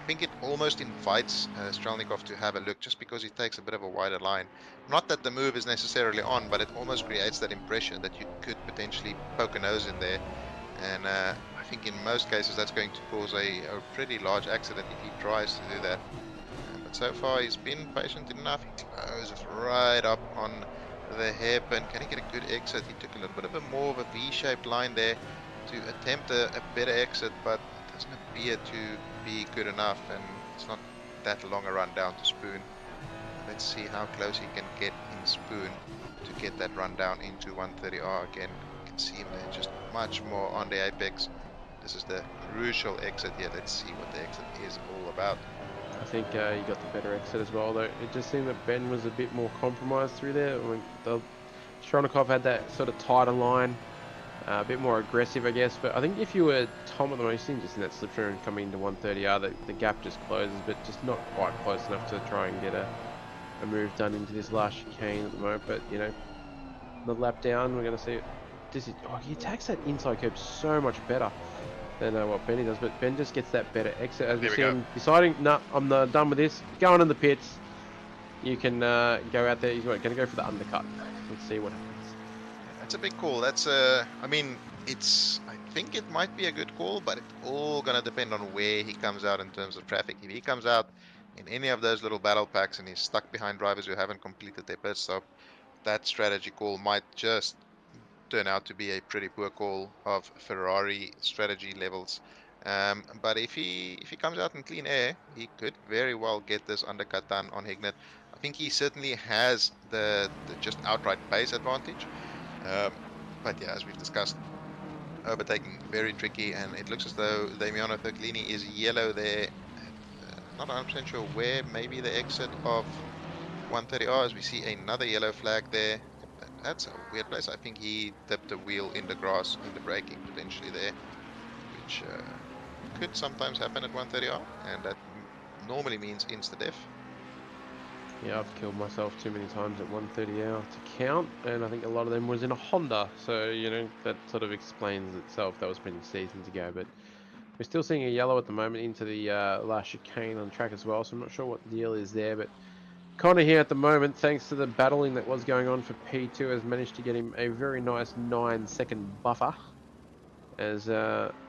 I think it almost invites Strelnikov to have a look, just because he takes a bit of a wider line. Not that the move is necessarily on, but it almost creates that impression that you could potentially poke a nose in there. And I think in most cases that's going to cause a pretty large accident if he tries to do that. But so far he's been patient enough. He closes right up on the hairpin. Can he get a good exit? He took a little bit of a more of a V-shaped line there to attempt a better exit, but it doesn't appear to be good enough, and it's not that long a run down to Spoon. Let's see how close he can get in Spoon to get that run down into 130R again. You can see him there just much more on the apex. This is the crucial exit here. Let's see what the exit is all about. I think he got the better exit as well, though. It just seemed that Ben was a bit more compromised through there. I mean, Strelnikov had that sort of tighter line, a bit more aggressive, I guess. But I think if you were Tom at the moment, just in that slip through and coming into 130R, the gap just closes, but just not quite close enough to try and get a move done into this last chicane at the moment. But, you know, the lap down, we're going to see it. He attacks that inside curb so much better than what Benny does, but Ben just gets that better exit as we see him deciding, nah, I'm done with this, going in the pits. You can go out there. He's going to go for the undercut. Let's see what happens. That's a big call. That's I mean, I think it might be a good call, but it's all gonna depend on where he comes out in terms of traffic. If he comes out in any of those little battle packs and he's stuck behind drivers who haven't completed their pit stop, that strategy call might just turn out to be a pretty poor call of Ferrari strategy levels. But if he comes out in clean air, he could very well get this undercut done on Hignett. I think he certainly has the just outright pace advantage. But yeah, as we've discussed, overtaking very tricky, and it looks as though Damiano Thurglini is yellow there. Not 100% sure where, maybe the exit of 130R, as we see another yellow flag there. That's a weird place. I think he dipped a wheel in the grass in the braking potentially there, which could sometimes happen at 130R, and that normally means insta-death. Yeah, I've killed myself too many times at 130R to count, and I think a lot of them was in a Honda, so, you know, that sort of explains itself. That was many seasons ago, but we're still seeing a yellow at the moment into the last chicane on track as well, so I'm not sure what the deal is there, but Connor here at the moment, thanks to the battling that was going on for P2, has managed to get him a very nice 9-second buffer as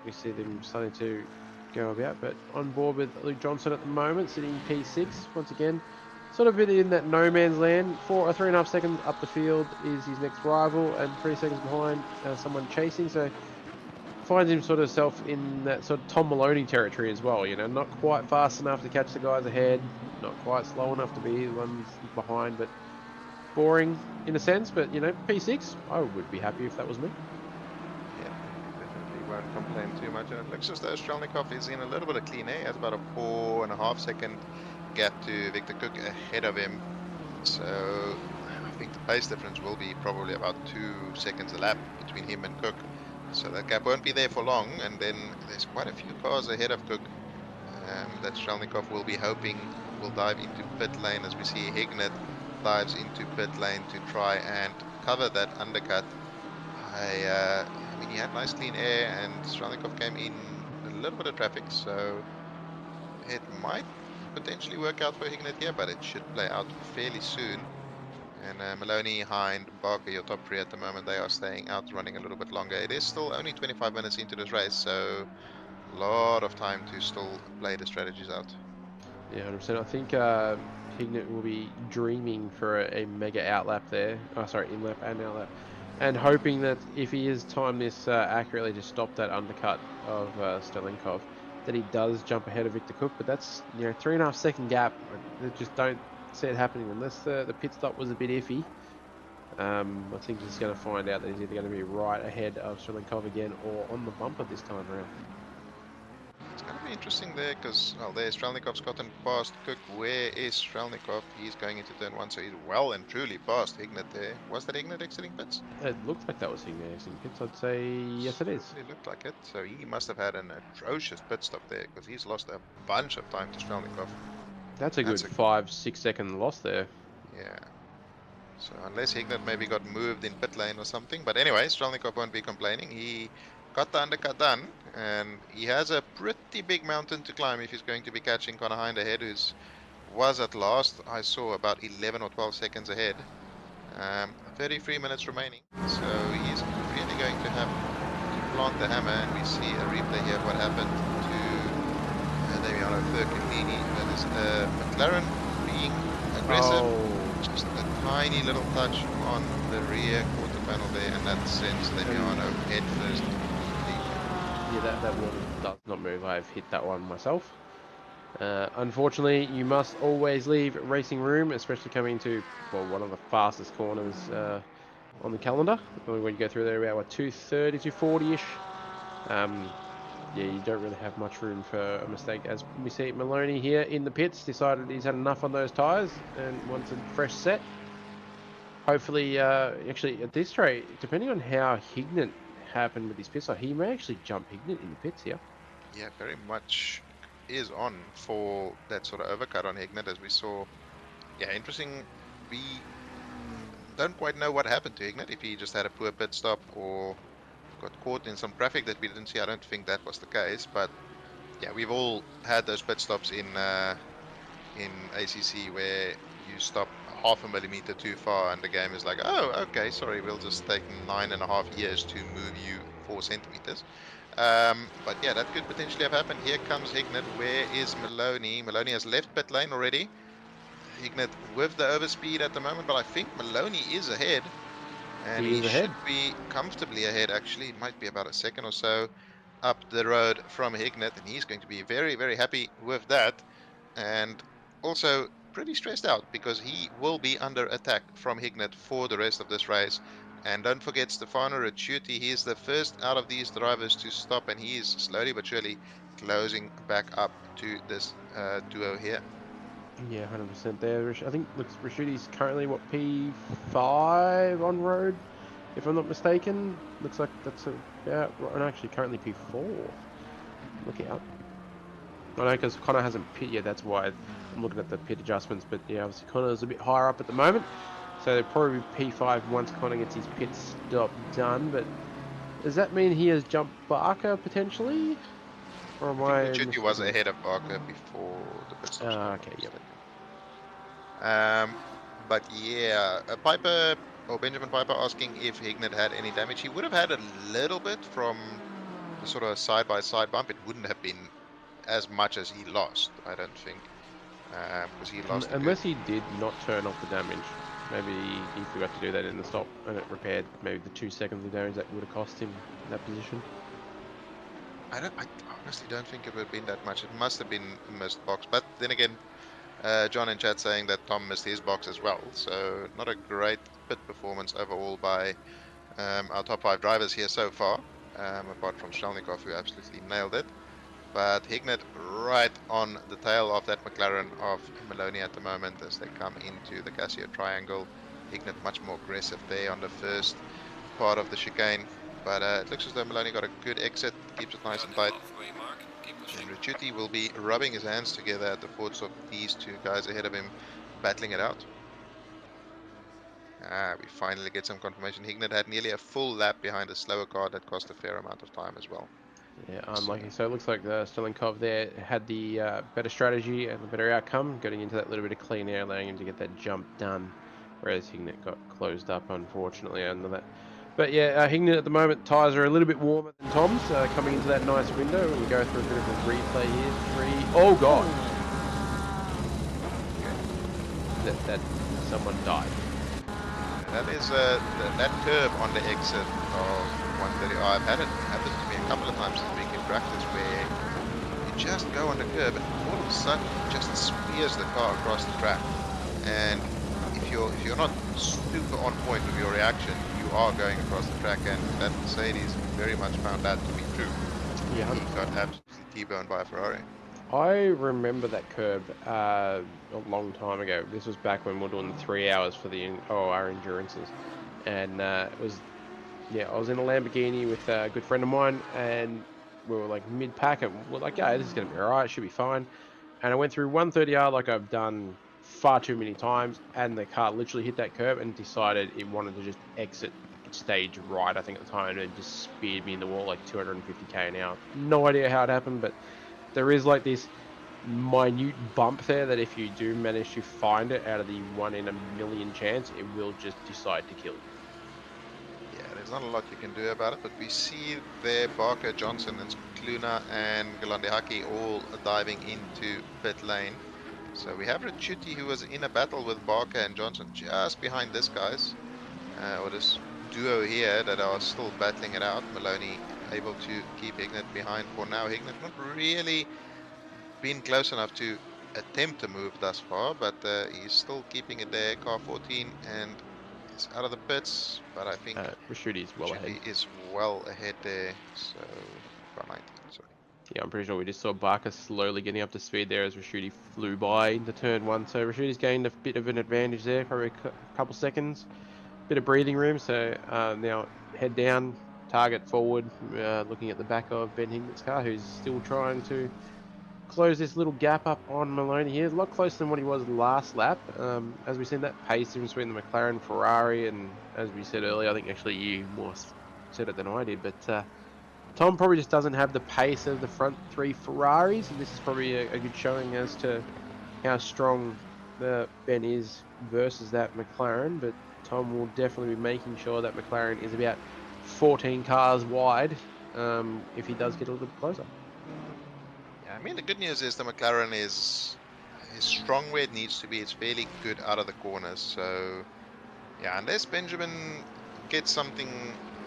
we see them starting to go about. But on board with Luke Johnson at the moment, sitting P6 once again, sort of been in that no man's land. 3.5 seconds up the field is his next rival, and 3 seconds behind someone chasing. So finds him sort of self in that sort of Tom Maloney territory as well. You know, not quite fast enough to catch the guys ahead, not quite slow enough to be the ones behind, but boring in a sense, but you know, P6, I would be happy if that was me. Yeah, definitely won't complain too much. And it looks as though Strelnikov is in a little bit of clean air. He has about a 4.5 second gap to Victor Cook ahead of him. So I think the pace difference will be probably about 2 seconds a lap between him and Cook. So that gap won't be there for long. And then there's quite a few cars ahead of Cook that Strelnikov will be hoping will dive into pit lane, as we see Hignett dives into pit lane to try and cover that undercut. I mean, he had nice clean air, and Strelnikov came in a little bit of traffic, so it might potentially work out for Hignett here, but it should play out fairly soon. And Maloney, Hind, Barker, your top three at the moment, they are staying out, running a little bit longer. It is still only 25 minutes into this race, so a lot of time to still play the strategies out. Yeah, 100%. I think Hignett will be dreaming for a mega outlap there. Oh, sorry, in-lap and outlap. And hoping that if he is timed this accurately to stop that undercut of Stelinkov, that he does jump ahead of Victor Cook. But that's, you know, 3.5 second gap. I just don't see it happening unless the pit stop was a bit iffy. I think he's going to find out that he's either going to be right ahead of Stelinkov again or on the bumper this time around. It's going to be interesting there because, well, there's Strelnikov's gotten past Cook. Where is Strelnikov? He's going into turn one, so he's well and truly past Hignett there. Was that Hignett exiting pits? It looks like that was Hignett exiting pits. I'd say yes, it is. Certainly looked like it. So he must have had an atrocious pit stop there because he's lost a bunch of time to Strelnikov. That's a good 5-6 second loss there. Yeah. So unless Hignett maybe got moved in pit lane or something. But anyway, Strelnikov won't be complaining. He got the undercut done, and he has a pretty big mountain to climb if he's going to be catching Connor Hind ahead, who's was at last, I saw, about 11 or 12 seconds ahead. 33 minutes remaining. So he's really going to have to plant the hammer, and we see a replay here of what happened to Damiano Furcandini. That is McLaren being aggressive. Oh, Just a tiny little touch on the rear quarter panel there, and that sends Damiano head first. yeah, that one does not move. I've hit that one myself. Unfortunately, you must always leave racing room, especially coming to, well, one of the fastest corners on the calendar. When you go through there about what, 230, 240-ish. Yeah, you don't really have much room for a mistake. As we see Maloney here in the pits, decided he's had enough on those tyres and wants a fresh set. Hopefully, actually at this rate, depending on how Hignett happened with his pit stop, he may actually jump Hignett in the pits here. Yeah, very much is on for that sort of overcut on Hignett, as we saw. Yeah, interesting. We don't quite know what happened to Hignett, if he just had a poor pit stop or got caught in some traffic that we didn't see. I don't think that was the case, but yeah, we've all had those pit stops in ACC where you stop half a millimeter too far and the game is like, oh, okay, sorry, we'll just take 9.5 years to move you 4 centimeters. But yeah, that could potentially have happened. Here comes Hignett. Where is Maloney? Maloney has left pit lane already. Hignett with the overspeed at the moment, but I think Maloney is ahead. And he should be comfortably ahead, actually. It might be about a second or so up the road from Hignett, and he's going to be very, very happy with that. And also pretty stressed out because he will be under attack from Hignett for the rest of this race. And don't forget Stefano Ricciuti, he is the first out of these drivers to stop, and he is slowly but surely closing back up to this duo here. Yeah, 100% there. I think Ricciuti's currently, what, P5 on road, if I'm not mistaken. Looks like that's about right. And actually currently P4. Look out. I know because Connor hasn't pit yet, that's why I'm looking at the pit adjustments. But yeah, obviously Connor's a bit higher up at the moment. So they'll probably be P5 once Connor gets his pit stop done. But does that mean he has jumped Barker potentially? Or am I Ricciuti was ahead of Barker before the pit stop. Okay, yep. But yeah, Piper, or Benjamin Piper, asking if Hignett had any damage. He would have had a little bit from the sort of side-by-side bump. It wouldn't have been as much as he lost, I don't think, because he lost. Unless he did not turn off the damage. Maybe he forgot to do that in the stop and it repaired maybe the 2 seconds of damage that would have cost him in that position. I honestly don't think it would have been that much. It must have been a missed box. But then again, John in chat saying that Tom missed his box as well, so not a great pit performance overall by our top 5 drivers here so far, apart from Shelnikov, who absolutely nailed it. But Hignett right on the tail of that McLaren of Maloney at the moment as they come into the Casio triangle. Hignett much more aggressive there on the first part of the chicane, but it looks as though Maloney got a good exit, keeps it nice and tight. And Ricciuti will be rubbing his hands together at the thoughts of these two guys ahead of him battling it out. We finally get some confirmation. Hignett had nearly a full lap behind a slower car that cost a fair amount of time as well. Yeah, unlucky. So it looks like Stolinkov there had the better strategy and the better outcome, getting into that little bit of clean air, allowing him to get that jump done, whereas Hignett got closed up, unfortunately, under that. But yeah, Hignett at the moment, tyres are a little bit warmer than Tom's, coming into that nice window, and we go through a bit of a replay here. Oh God! That someone died. That is that curve on the exit of 130. I've had it happen to me a couple of times this week in practice where you just go on the curve and all of a sudden it just spears the car across the track. And if you're not super on point with your reaction, you are going across the track, and that Mercedes very much found that to be true. Yeah, He got absolutely T-boned by a Ferrari. I remember that curb a long time ago. This was back when we were doing the 3 hours for our endurances, and it was, yeah, I was in a Lamborghini with a good friend of mine, and we were like mid-pack, and we're like, yeah, this is gonna be alright, should be fine. And I went through 130R like I've done far too many times, and the car literally hit that curb and decided it wanted to just exit stage right, I think at the time, and just speared me in the wall like 250k an hour. No idea how it happened, but there is like this minute bump there that if you do manage to find it out of the 1 in a million chance, it will just decide to kill you. Yeah, there's not a lot you can do about it, but we see there Barker, Johnson, and Kluna and Galandihaki all diving into pit lane. So we have Ricciuti, who was in a battle with Barker and Johnson just behind this guys, or this duo here that are still battling it out. Maloney able to keep Hignett behind for now. Hignett not really been close enough to attempt to move thus far, but he's still keeping it there. Car 14 and is out of the pits, but I think Ricciuti is well ahead. Ricciuti is well ahead there, so car 19, sorry. Yeah, I'm pretty sure we just saw Barker slowly getting up to speed there as Ricciuti flew by into turn 1. So Ricciuti's gained a bit of an advantage there, probably a couple seconds. Bit of breathing room, so now head down, target forward, looking at the back of Ben Hignett's car, who's still trying to close this little gap up on Maloney here. A lot closer than what he was last lap. As we said, that pace difference between the McLaren, Ferrari, and as we said earlier, I think actually you more said it than I did, but Tom probably just doesn't have the pace of the front 3 Ferraris, and this is probably a good showing as to how strong the Ben is versus that McLaren, but Tom will definitely be making sure that McLaren is about 14 cars wide if he does get a little bit closer. Yeah, I mean the good news is the McLaren is strong where it needs to be. It's fairly good out of the corners, so yeah, unless Benjamin gets something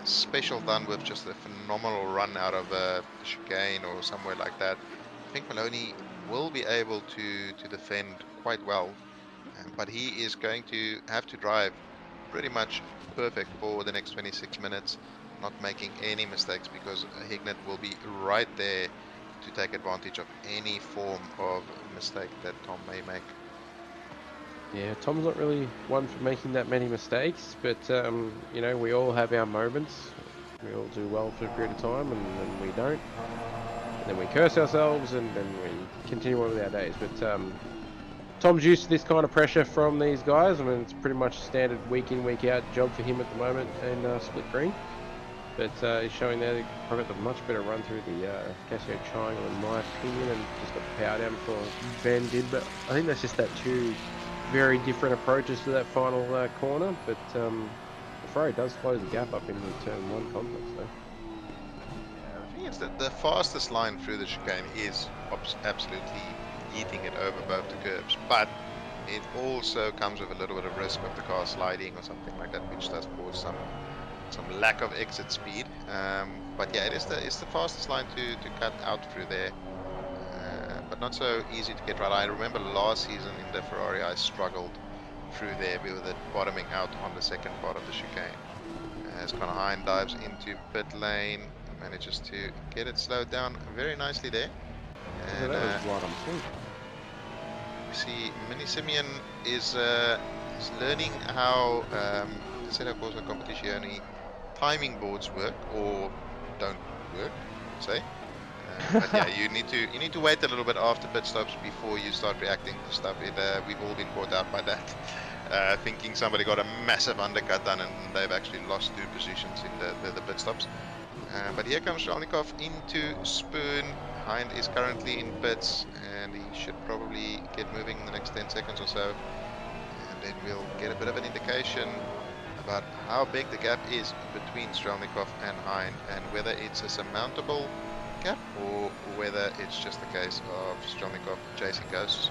special done with just a phenomenal run out of a chicane or somewhere like that, I think Maloney will be able to defend quite well, but he is going to have to drive pretty much perfect for the next 26 minutes, not making any mistakes, because Hignett will be right there to take advantage of any form of mistake that Tom may make. Yeah, Tom's not really one for making that many mistakes, but you know, we all have our moments. We all do well for a period of time, and then we don't. And then we curse ourselves, and then we continue on with our days. But Tom's used to this kind of pressure from these guys. I mean, it's pretty much standard week in, week out job for him at the moment in Split Green. But he's showing there that probably got a much better run through the Casio triangle, in my opinion, and just got the power down before Ben did. But I think that's just that two very different approaches to that final corner. But Ferrari does close the gap up into the turn 1 complex, though. Yeah, the thing is that the fastest line through the chicane is absolutely eating it over both the curves, but it also comes with a little bit of risk of the car sliding or something like that, which does cause some lack of exit speed. But yeah, it's the fastest line to cut out through there. But but not so easy to get right. I remember last season in the Ferrari, I struggled through there with it bottoming out on the second part of the chicane. As Connor Hine dives into pit lane, manages to get it slowed down very nicely there. So And that was right on point. we see Mini Simeon is learning how the Seto Corsa Competizione timing boards work, or don't work, I would say. But yeah, you need to wait a little bit after pit stops before you start reacting to stuff. We've all been caught out by that, thinking somebody got a massive undercut done and they've actually lost 2 positions in the pit stops. But here comes Strelnikov into Spoon. Hind is currently in pits and he should probably get moving in the next 10 seconds or so. And then we'll get a bit of an indication about how big the gap is between Strelnikov and Hind and whether it's a surmountable gap or whether it's just a case of Strelnikov chasing ghosts.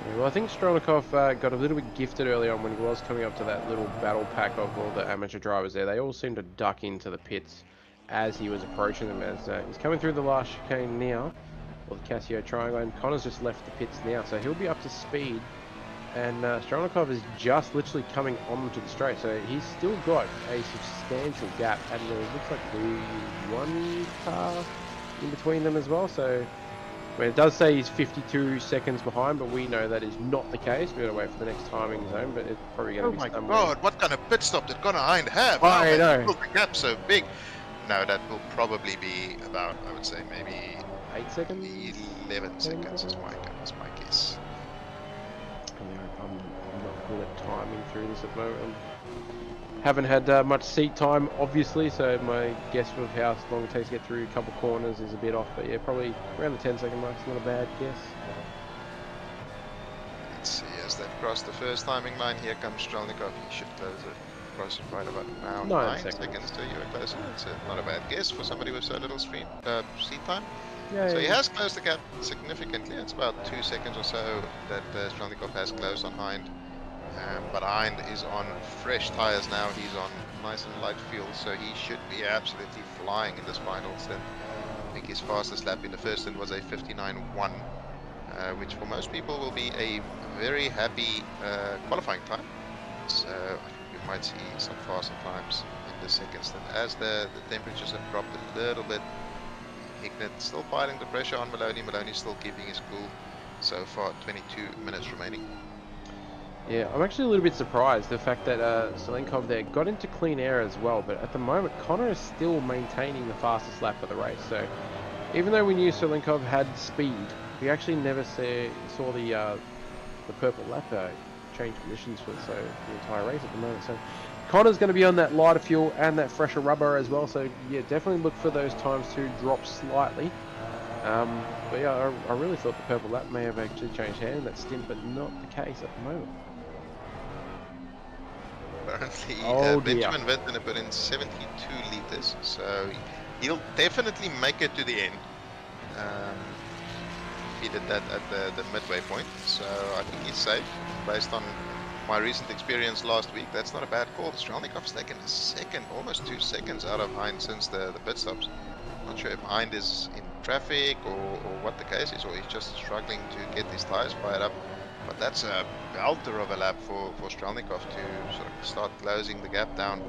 Yeah, well, I think Strelnikov got a little bit gifted early on when he was coming up to that little battle pack of all the amateur drivers there. They all seemed to duck into the pits as he was approaching them, as he's coming through the last chicane now, or the Casio Triangle, and Connor's just left the pits now, so he'll be up to speed. And Strelnikov is just literally coming onto the straight, so he's still got a substantial gap, and there looks like there's 1 car in between them as well, so I mean, it does say he's 52 seconds behind, but we know that is not the case. We've got to wait for the next timing zone, but it's probably going to be somewhere. Oh my god, what kind of pit stop did Connor Hind have? I know. The gap so big. No, that will probably be about, I would say, maybe 8 seconds? 11 seconds is my guess. I'm not good at timing through this at the moment. Haven't had much seat time, obviously, so my guess of how long it takes to get through a couple corners is a bit off, but yeah, probably around the 10-second mark is not a bad guess. Let's see, as they've crossed the first timing line, here comes Strelnikov. He should close it. Cross right about now. 9 seconds to you closer. It's not a bad guess for somebody with so little seat time. Yeah, So he has closed the gap significantly. It's about 2 seconds or so that Strelnikov has closed on Hind. But Hind is on fresh tyres now. He's on nice and light fuel, so he should be absolutely flying in this final stint. I think his fastest lap in the first stint was a 59.1, which for most people will be a very happy qualifying time. So I think we might see some faster times in the second stint as the temperatures have dropped a little bit. Ignat still piling the pressure on Maloney. Maloney's still keeping his cool. So far, 22 minutes remaining. Yeah, I'm actually a little bit surprised the fact that Selenkov there got into clean air as well, but at the moment Connor is still maintaining the fastest lap of the race. So even though we knew Selenkov had speed, we actually never saw the purple lap change positions for the entire race at the moment. So Connor's going to be on that lighter fuel and that fresher rubber as well. So yeah, definitely look for those times to drop slightly. But yeah, I really thought the purple lap may have actually changed hand in that stint, but not the case at the moment. Apparently, Benjamin Wittner put in 72 litres, so he'll definitely make it to the end. He did that at the midway point, so I think he's safe. Based on my recent experience last week, that's not a bad call. Strelnikov's taken a second, almost 2 seconds out of Hind since the pit stops. Not sure if Hind is in traffic or what the case is, or he's just struggling to get his tyres fired up. But that's a belter of a lap for Strelnikov to sort of start closing the gap down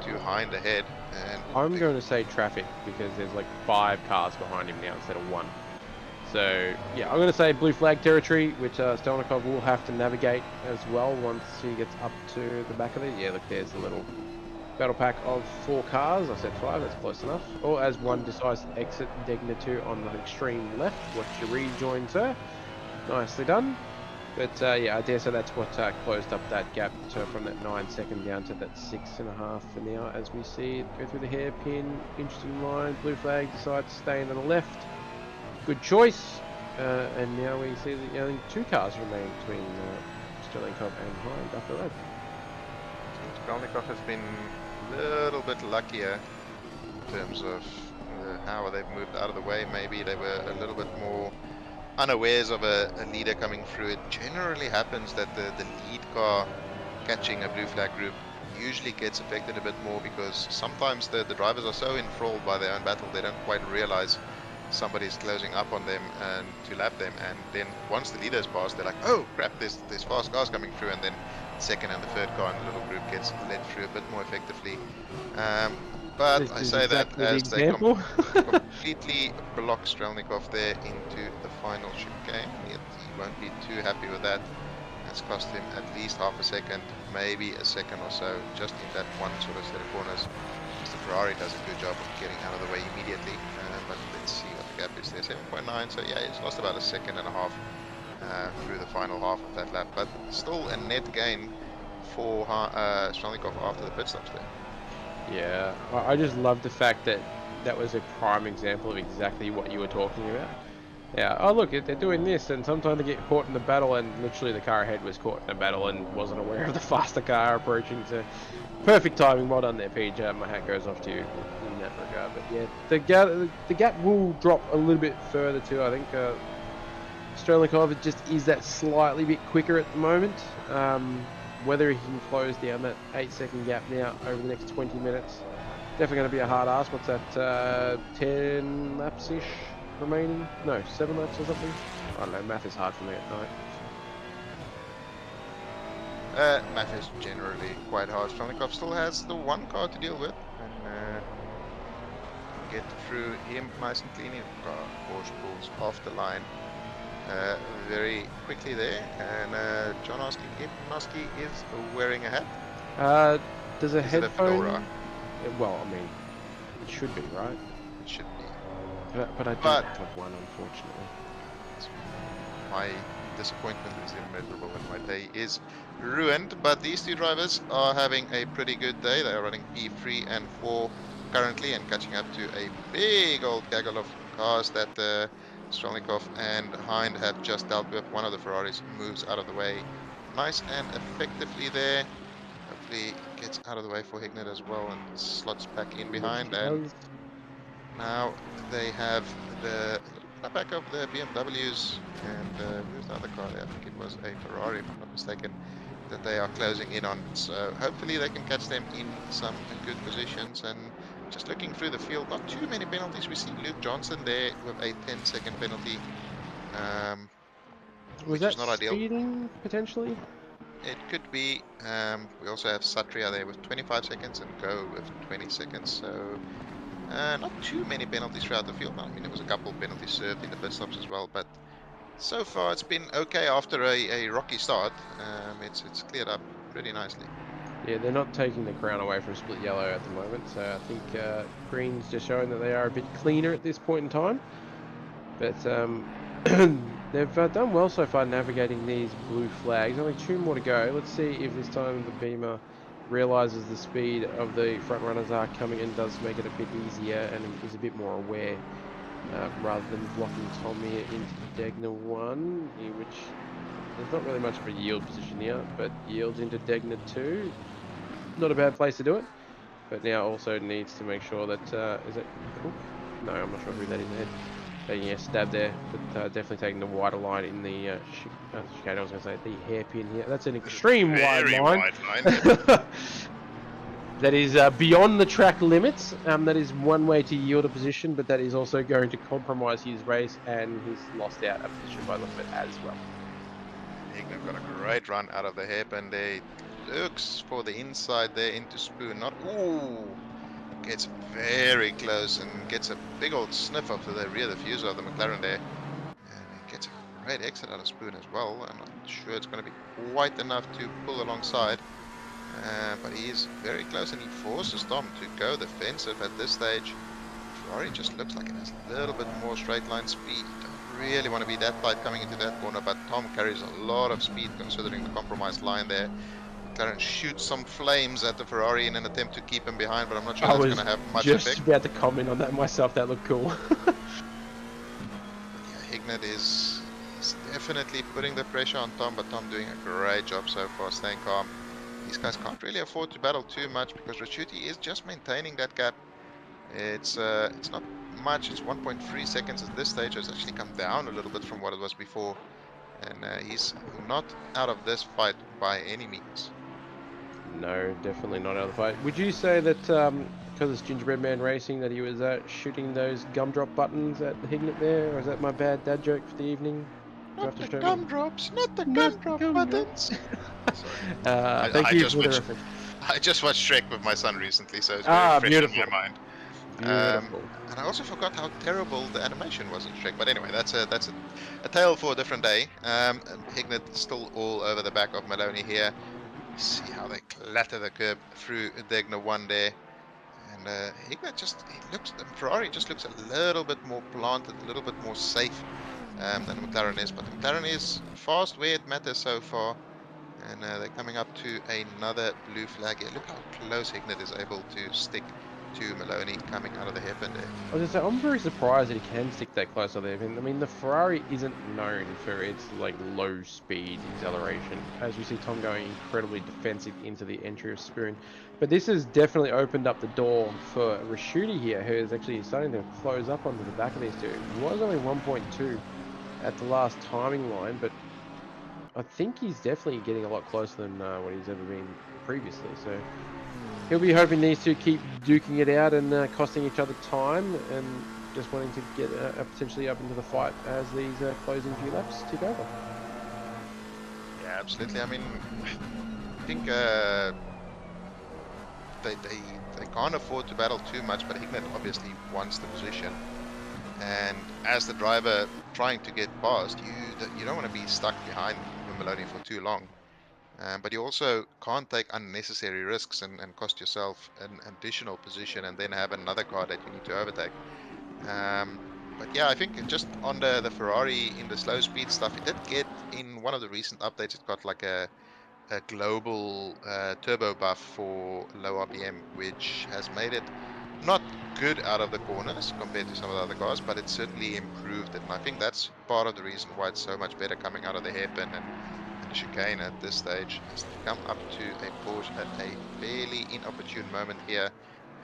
to Hind ahead. And I'm going to say traffic because there's like 5 cars behind him now instead of 1. So yeah, I'm going to say blue flag territory, which Strelnikov will have to navigate as well once he gets up to the back of it. Yeah, look, there's a little battle pack of 4 cars. I said 5, that's close enough. Or as one decides to exit Degna 2 on the extreme left. Watch your rejoin, sir. Nicely done. But yeah, I dare say that's what closed up that gap from that 9 second down to that 6.5 for now, as we see it go through the hairpin. Interesting line. Blue flag decides to stay in on the left. Good choice. And now we see that only 2 cars remain between Strelnikov and Hind up the road. Strelnikov has been a little bit luckier in terms of how they've moved out of the way. Maybe they were a little bit more unawares of a leader coming through. It generally happens that the lead car catching a blue flag group usually gets affected a bit more because sometimes the drivers are so enthralled by their own battle they don't quite realize somebody's closing up on them and to lap them, and then once the leaders pass, they're like, oh crap, there's fast cars coming through, and then second and the third car in the little group gets led through a bit more effectively. But This I is say that exactly the as they example. completely block Strelnikov there into the final chicane. He won't be too happy with that. That's cost him at least half a second, maybe a second or so, just in that one sort of set of corners. Mr. Ferrari does a good job of getting out of the way immediately, but let's see what the gap is there. 7.9, so yeah, he's lost about a second and a half through the final half of that lap, but still a net gain for Strelnikov after the pit stops there. Yeah, I just love the fact that that was a prime example of exactly what you were talking about. Yeah, oh look, they're doing this, and sometimes they get caught in the battle, and literally the car ahead was caught in a battle and wasn't aware of the faster car approaching. So perfect timing, well done there, Paige. My hat goes off to you in that regard. But yeah, the gap will drop a little bit further too. I think Strelnikov just is that slightly bit quicker at the moment. Whether he can close down that 8-second gap now over the next 20 minutes, definitely going to be a hard ask. What's that, 10 laps-ish remaining? No, 7 laps or something? I don't know, math is hard for me at night. Math is generally quite hard. Strelnikov still has the one car to deal with, and get through him nice and clean. Porsche pulls off the line very quickly there, and John asking if Noski is wearing a hat. Does a Is it a headphone... fedora? Well, I mean, it should be, right? It should be. But I don't have one, unfortunately. My disappointment is immeasurable and my day is ruined, but these two drivers are having a pretty good day. They are running P3 and 4 currently and catching up to a big old gaggle of cars that Strelnikov and Hind have just dealt with. One of the Ferraris moves out of the way nice and effectively there. Hopefully gets out of the way for Hignett as well and slots back in behind. And now they have the back of the BMWs, and who's the other car there? I think it was a Ferrari, if I'm not mistaken, that they are closing in on. So hopefully they can catch them in some good positions. And just looking through the field, not too many penalties. We see Luke Johnson there with a 10-second penalty, Was which that is not ideal. speeding, potentially? It could be. We also have Satria there with 25 seconds and Go with 20 seconds. So not too many penalties throughout the field. I mean, there was a couple of penalties served in the pit stops as well, but so far it's been okay after a rocky start. It's cleared up pretty nicely. Yeah, they're not taking the crown away from Split Yellow at the moment, so I think Green's just showing that they are a bit cleaner at this point in time. But they've done well so far navigating these blue flags. Only 2 more to go. Let's see if this time the Beamer realizes the speed of the front runners are coming and does make it a bit easier and is a bit more aware, rather than blocking Tom here into Degner 1, which there's not really much of a yield position here, but yields into Degner 2. Not a bad place to do it, but now also needs to make sure that, is it Cook? No, I'm not sure who that is ahead. Taking a stab there, but definitely taking the wider line in the chicane. I was going to say the hairpin here. That's an extreme wide line. That is beyond the track limits. That is one way to yield a position, but that is also going to compromise his race, and he's lost out a position by the look of it as well. Hignett got a great run out of the hairpin there. Looks for the inside there into Spoon. Not ooh. Gets very close and gets a big old sniff up to the rear diffuser of the McLaren there. And he gets a great exit out of Spoon as well. I'm not sure it's going to be quite enough to pull alongside. But he is very close and he forces Tom to go defensive at this stage. Ferrari just looks like it has a little bit more straight line speed. Don't really want to be that tight coming into that corner, but Tom carries a lot of speed considering the compromised line there. McLaren shoots some flames at the Ferrari in an attempt to keep him behind, but I'm not sure that's going to have much effect. I was just about to comment on that myself. That looked cool. Yeah, Hignett is definitely putting the pressure on Tom, but Tom doing a great job so far, staying calm. These guys can't really afford to battle too much because Ricciuti is just maintaining that gap. It's not much. It's 1.3 seconds at this stage. It's actually come down a little bit from what it was before, and he's not out of this fight by any means. No, definitely not out of the fight. Would you say that because it's Gingerbread Man Racing that he was shooting those gumdrop buttons at the Hignett there, or is that my bad dad joke for the evening? Do you Not have to the show me? gumdrops, not the Not the gumdrop buttons. gumdrops. Sorry. Thank I you just for the watched reference. I just watched Shrek with my son recently, so it's very Ah, fresh in beautiful, my mind. beautiful. And I also forgot how terrible the animation was in Shrek. But anyway, that's a tale for a different day. Hignett still all over the back of Maloney here. You see how they clatter the curb through Degner one day. And Hignett Ferrari just looks a little bit more planted, a little bit more safe than the McLaren is. But the McLaren is fast where it matters so far. And they're coming up to another blue flag here. Look how close Hignett is able to stick to Maloney coming out of the hairpin there. I was gonna say, I'm very surprised that he can stick that close on there. I mean, the Ferrari isn't known for its like low speed acceleration. As we see Tom going incredibly defensive into the entry of Spoon, but this has definitely opened up the door for Raschuti here, who is actually starting to close up onto the back of these two. He was only 1.2 at the last timing line, but I think he's definitely getting a lot closer than what he's ever been previously. So he'll be hoping these two keep duking it out and costing each other time, and just wanting to get potentially up into the fight as these closing few laps tick over. Yeah, absolutely. I mean, I think they can't afford to battle too much, but Hignett obviously wants the position. And as the driver trying to get past, you don't want to be stuck behind Maloney for too long. But you also can't take unnecessary risks and cost yourself an additional position and then have another car that you need to overtake. But yeah, I think just on the Ferrari in the slow speed stuff, it did get in one of the recent updates, it got like a global turbo buff for low RPM, which has made it not good out of the corners compared to some of the other cars, but it certainly improved it. And I think that's part of the reason why it's so much better coming out of the hairpin and the chicane at this stage, as they come up to a Porsche at a fairly inopportune moment here.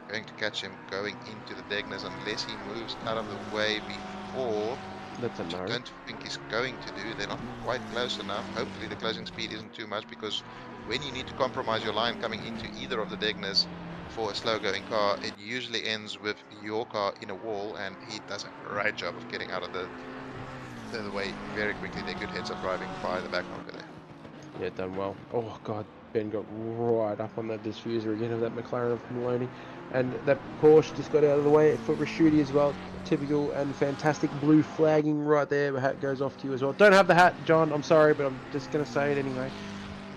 Going to catch him going into the Degners unless he moves out of the way before, That's a which I no. don't think he's going to do. They're not quite close enough. Hopefully the closing speed isn't too much, because when you need to compromise your line coming into either of the Degners for a slow going car, it usually ends with your car in a wall, and he does a great job of getting out of the way very quickly. They're good heads up driving by the back bunker there. Yeah, done well. Oh god, Ben got right up on that diffuser again of that McLaren of Maloney, and that Porsche just got out of the way for Raschuti as well. Typical and fantastic blue flagging right there. The hat goes off to you as well. Don't have the hat, John. I'm sorry, but I'm just gonna say it anyway.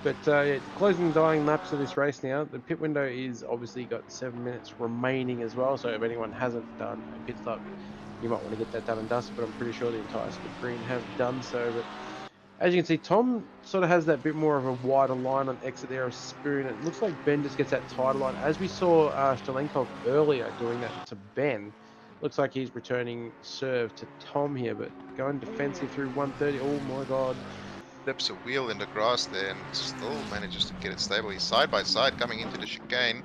But yeah, closing the dying laps of this race now. The pit window is obviously got 7 minutes remaining as well. So if anyone hasn't done a pit stop, you might want to get that done and dusted. But I'm pretty sure the entire split green have done so. But as you can see, Tom sort of has that bit more of a wider line on exit there of Spoon. It looks like Ben just gets that tighter line. As we saw Stalenkov earlier doing that to Ben, looks like he's returning serve to Tom here, but going defensive through 130. Oh my god. Flips a wheel in the grass there and still manages to get it stable. He's side by side coming into the chicane.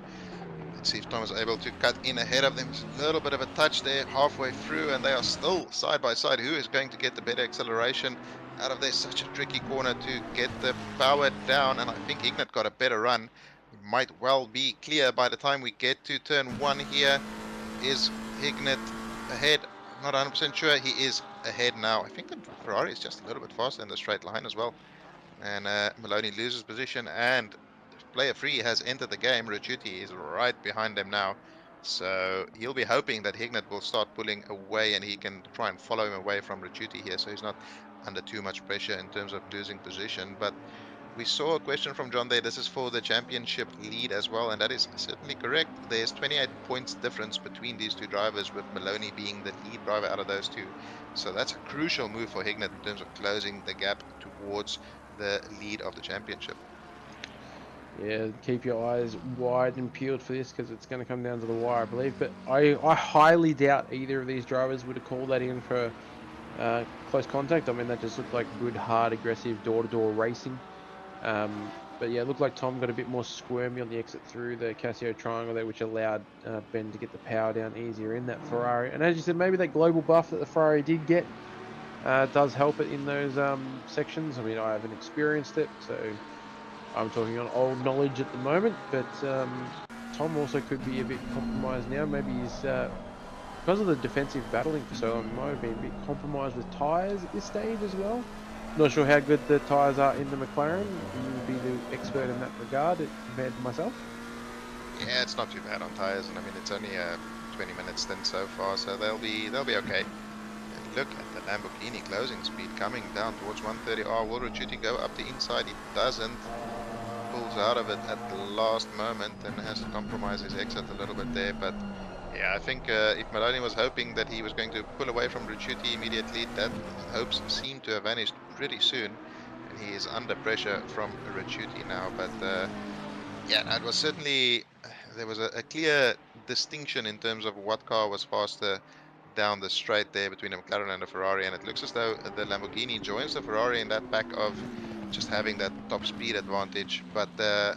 Let's see if Tom is able to cut in ahead of them. There's a little bit of a touch there halfway through, and they are still side by side. Who is going to get the better acceleration out of there? Such a tricky corner to get the power down, and I think Hignett got a better run. He might well be clear by the time we get to turn one here. Is Hignett ahead? I'm not 100% sure. He is ahead now. I think the Ferrari is just a little bit faster in the straight line as well. And Maloney loses position, and player 3 has entered the game. Raschuti is right behind them now. So he'll be hoping that Hignett will start pulling away and he can try and follow him away from Raschuti here, so he's not under too much pressure in terms of losing position. But we saw a question from John there. This is for the championship lead as well, and that is certainly correct. There's 28 points difference between these two drivers, with Maloney being the lead driver out of those two. So that's a crucial move for Hignett in terms of closing the gap towards the lead of the championship. Yeah, keep your eyes wide and peeled for this, because it's going to come down to the wire, I believe. But I highly doubt either of these drivers would have called that in for close contact. I mean, that just looked like good, hard, aggressive door-to-door racing. But yeah, it looked like Tom got a bit more squirmy on the exit through the Casio triangle there, which allowed Ben to get the power down easier in that Ferrari. And as you said, maybe that global buff that the Ferrari did get does help it in those sections. I mean, I haven't experienced it, so I'm talking on old knowledge at the moment, but Tom also could be a bit compromised now. Maybe he's because of the defensive battling for so long, he might have been a bit compromised with tyres at this stage as well. Not sure how good the tyres are in the McLaren. You would be the expert in that regard compared to myself. Yeah, it's not too bad on tires, and I mean it's only a 20-minute stint so far, so they'll be okay. And look at the Lamborghini closing speed coming down towards 130R. Will Ricciuti go up the inside? He doesn't. Pulls out of it at the last moment and has to compromise his exit a little bit there. But yeah, I think if Maloney was hoping that he was going to pull away from Ricciuti immediately, that hopes seem to have vanished pretty soon, and he is under pressure from Ricciuti now. But yeah, it was certainly there was a clear distinction in terms of what car was faster down the straight there between a McLaren and a Ferrari, and it looks as though the Lamborghini joins the Ferrari in that back of just having that top speed advantage. But yeah,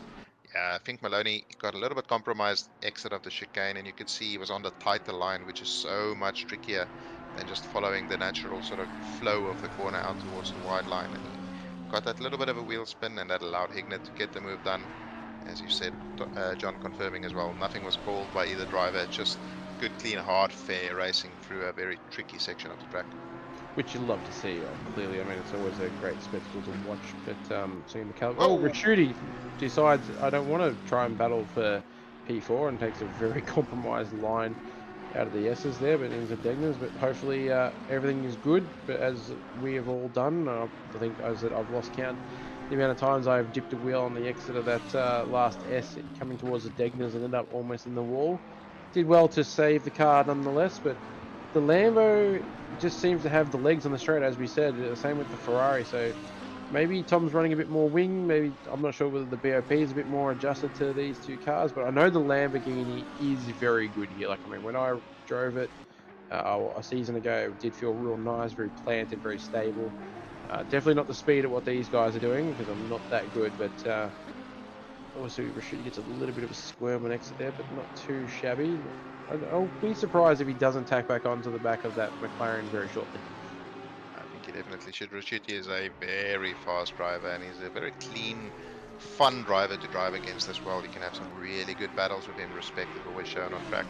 I think Maloney got a little bit compromised exit of the chicane, and you could see he was on the tighter line, which is so much trickier than just following the natural sort of flow of the corner out towards the wide line. And he got that little bit of a wheel spin, and that allowed Hignett to get the move done. As you said, John confirming as well, nothing was called by either driver, just good, clean, hard, fair racing through a very tricky section of the track. Which you love to see, clearly. I mean, it's always a great spectacle to watch. But seeing the color. Whoa. Oh, Ricciuti decides I don't want to try and battle for P4 and takes a very compromised line out of the S's there, but into Degners. But hopefully everything is good. But as we have all done, I think as I've lost count the amount of times I've dipped a wheel on the exit of that last S coming towards the Degners and ended up almost in the wall. Did well to save the car nonetheless, but the Lambo just seems to have the legs on the straight, as we said. The same with the Ferrari. So maybe Tom's running a bit more wing. Maybe I'm not sure whether the BOP is a bit more adjusted to these two cars, but I know the Lamborghini is very good here. Like, I mean, when I drove it a season ago, it did feel real nice, very planted, very stable. Definitely not the speed at what these guys are doing because I'm not that good, but also Ricciuti gets a little bit of a squirm on exit there, but not too shabby. I'll be surprised if he doesn't tack back onto the back of that McLaren very shortly. I think he definitely should. Ricciuti is a very fast driver, and he's a very clean, fun driver to drive against as well. You can have some really good battles with him, respect is always shown on track.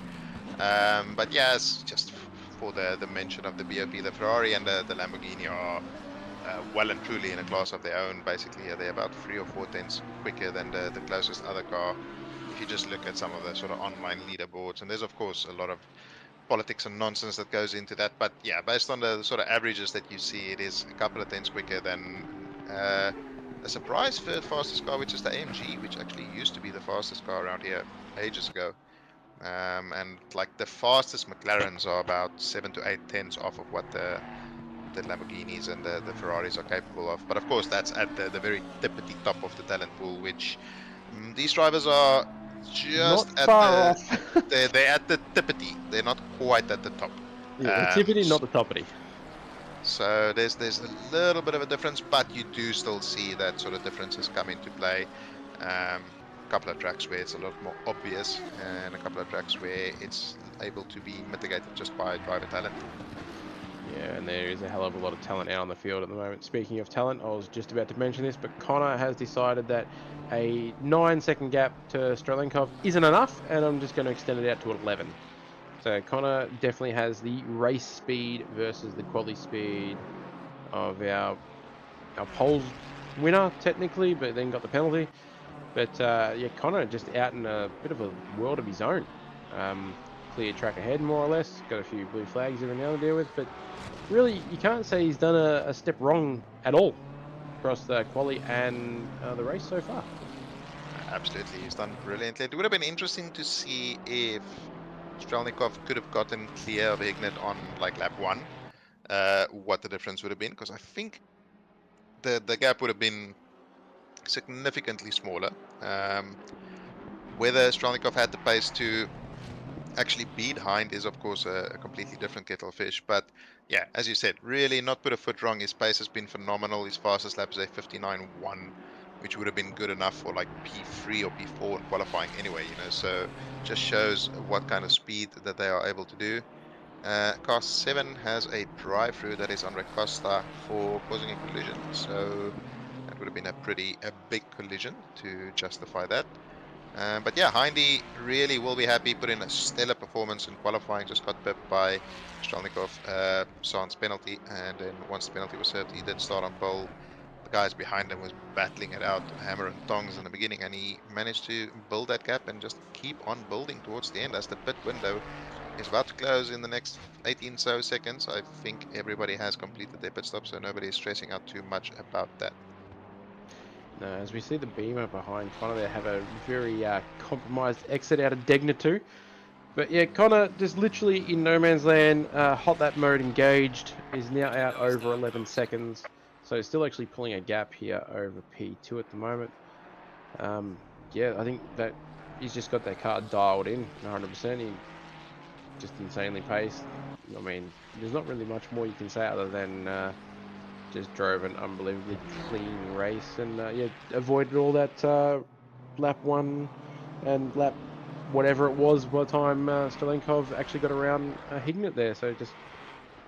But yeah, it's just for the mention of the BOP, the Ferrari and the Lamborghini are well and truly in a class of their own. Basically, they're about 3 or 4 tenths quicker than the closest other car. If you just look at some of the sort of online leaderboards, and there's of course a lot of politics and nonsense that goes into that, but yeah, based on the sort of averages that you see, it is a couple of tenths quicker than a surprise third fastest car, which is the AMG, which actually used to be the fastest car around here ages ago. And like the fastest McLarens are about 7 to 8 tenths off of what the Lamborghinis and the Ferraris are capable of. But of course, that's at the very tippity top of the talent pool, which these drivers are just Not at far the off. they're at the tippity. They're not quite at the top. Yeah, the tippity, not the toppity. So there's a little bit of a difference, but you do still see that sort of differences come into play. A couple of tracks where it's a lot more obvious, and a couple of tracks where it's able to be mitigated just by driver talent. Yeah, and there is a hell of a lot of talent out on the field at the moment. Speaking of talent, I was just about to mention this, but Connor has decided that a 9-second gap to Strelenkov isn't enough, and I'm just going to extend it out to 11. So Connor definitely has the race speed versus the quali speed of our poles winner, technically, but then got the penalty. But yeah, Connor just out in a bit of a world of his own. Clear track ahead, more or less. Got a few blue flags every now and to deal with, but really, you can't say he's done a step wrong at all across the quali and the race so far. Absolutely, he's done brilliantly. It would have been interesting to see if Strelnikov could have gotten clear of Hignett on like lap 1, what the difference would have been, because I think the gap would have been significantly smaller. Whether Strelnikov had the pace to actually be behind is of course a completely different kettle of fish, but yeah, as you said, really not put a foot wrong. His pace has been phenomenal. His fastest lap is a 59.1, which would have been good enough for like P3 or P4 in qualifying anyway, you know, so just shows what kind of speed that they are able to do. Car 7 has a drive-through that is on Recosta for causing a collision, so It would have been a big collision to justify that. But yeah, Hindy really will be happy. Put in a stellar performance in qualifying. Just got pipped by Strelnikov, San's penalty, and then once the penalty was served, he did start on pole. The guys behind him was battling it out, hammer and tongs in the beginning, and he managed to build that gap and just keep on building towards the end as the pit window is about to close in the next 18 so seconds. I think everybody has completed their pit stop, so nobody is stressing out too much about that. No, as we see the Beamer behind Connor, they have a very compromised exit out of Degna 2. But yeah, Connor just literally in no man's land, hot lap mode engaged, is now out over 11 seconds. So still actually pulling a gap here over P2 at the moment. Yeah, I think that he's just got that car dialed in 100%. He just insanely paced. I mean, there's not really much more you can say other than just drove an unbelievably clean race and yeah, avoided all that lap 1 and lap whatever it was by the time Strelenkov actually got around hitting it there. So just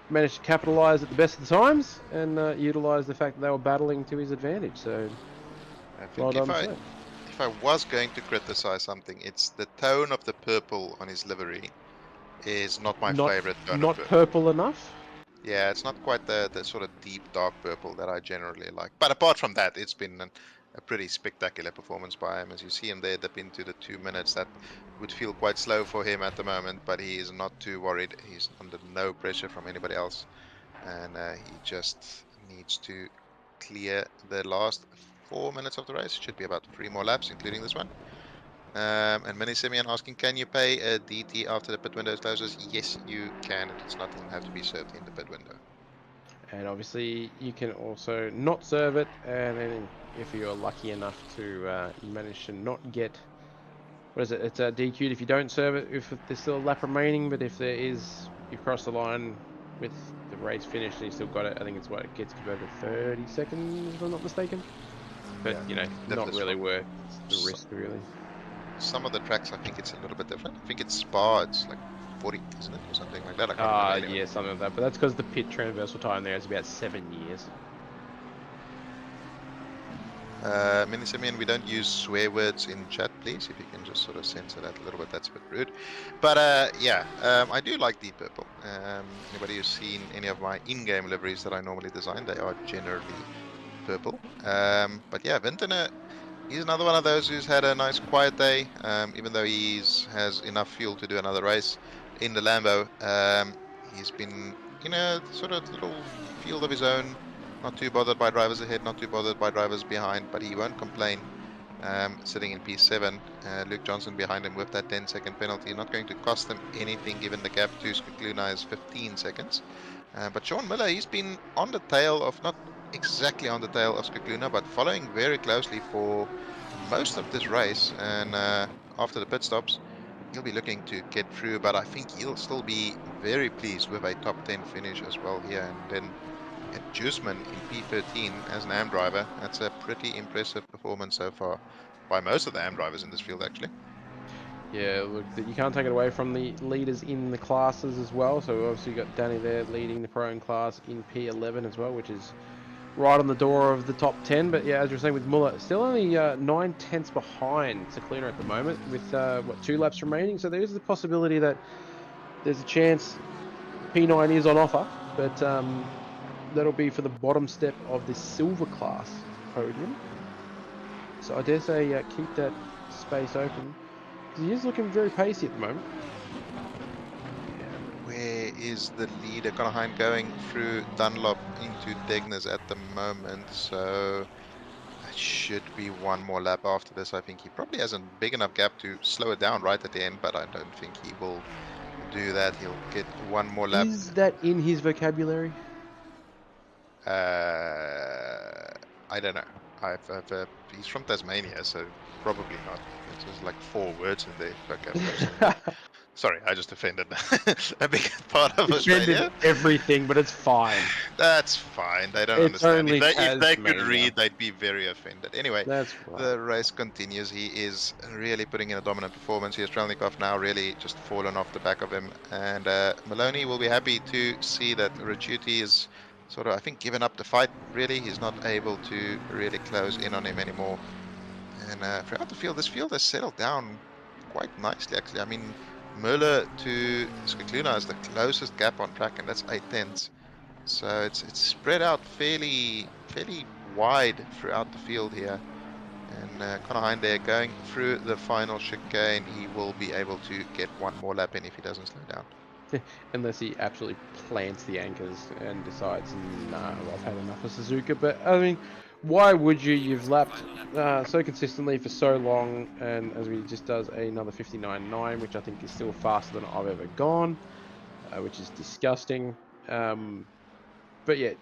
managed to capitalise at the best of the times and utilise the fact that they were battling to his advantage. So I think well done, sir. if I was going to criticize something, it's the tone of the purple on his livery is not my favorite tone Not of purple. purple enough. Yeah, it's not quite the sort of deep dark purple that I generally like. But apart from that, it's been a pretty spectacular performance by him. As you see him there dip into the 2 minutes, that would feel quite slow for him at the moment, but he is not too worried. He's under no pressure from anybody else, and he just needs to clear the last 4 minutes of the race. Should be about 3 more laps, including this one. And Mini Simeon asking, can you pay a DT after the pit window closes? Yes, you can. It does not even have to be served in the pit window. And obviously you can also not serve it, and then if you're lucky enough to manage to not get, what is it, it's DQ'd if you don't serve it, if there's still a lap remaining, but if there is, you cross the line with the race finished and you still got it, I think it's what, it gets converted to 30 seconds if I'm not mistaken. But Yeah, you know, not really worth the risk really. Some of the tracks, I think it's a little bit different. I think it's Spa, it's like 40, isn't it? Or something like that. I can't remember anyway. Yeah, something like that. But that's because the pit transversal time there is about 7 years. Mini Simeon, we don't use swear words in chat, please. If you can just sort of censor that a little bit, that's a bit rude. But yeah, I do like Deep Purple. Anybody who's seen any of my in-game liveries that I normally design, they are generally purple. But yeah, Vintner, he's another one of those who's had a nice quiet day, even though he has enough fuel to do another race in the Lambo. He's been in a sort of little field of his own, not too bothered by drivers ahead, not too bothered by drivers behind, but he won't complain. Sitting in P7, Luke Johnson behind him with that 10-second penalty, not going to cost him anything given the gap to Skukluna is 15 seconds. But Sean Miller, he's been on the tail of, not exactly on the tail of Skukluna, but following very closely for most of this race, and after the pit stops he'll be looking to get through, but I think he'll still be very pleased with a top 10 finish as well here. And then at Juiceman in P13 as an AM driver, that's a pretty impressive performance so far by most of the AM drivers in this field actually. Yeah, look, you can't take it away from the leaders in the classes as well. So obviously you got Danny there leading the pro class in P11 as well, which is right on the door of the top 10. But yeah, as you're saying with Muller, still only 9 tenths behind Cicluna at the moment with, what, 2 laps remaining. So there is the possibility that there's a chance P9 is on offer, but that'll be for the bottom step of the silver class podium. So I dare say keep that space open. He is looking very pacey at the moment. Where is the leader Conaheim going through Dunlop into Degner's at the moment? So that should be 1 more lap after this. I think he probably has a big enough gap to slow it down right at the end, but I don't think he will do that. He'll get 1 more lap. Is that in his vocabulary? I don't know. He's from Tasmania, so probably not. It's just like 4 words in the vocabulary. Sorry, I just offended a big part of Australia. Everything, but it's fine. That's fine. They don't It's understand. only If they could Tasmania. read, they'd be very offended. Anyway, That's right. the race continues. He is really putting in a dominant performance. Here's Strelnikov now really just fallen off the back of him. And Maloney will be happy to see that Ricciuti is sort of, I think, given up the fight. Really, he's not able to really close in on him anymore. And throughout the field, this field has settled down quite nicely, actually. I mean, Muller to Skikluna is the closest gap on track, and that's 8 tenths. So it's spread out fairly wide throughout the field here. And Connor Hind there going through the final chicane. He will be able to get one more lap in if he doesn't slow down. Unless he absolutely plants the anchors and decides, nah, I've had enough of Suzuka. But I mean, why would you? You've lapped so consistently for so long, and as he just does another 59.9, which I think is still faster than I've ever gone, which is disgusting. But yeah,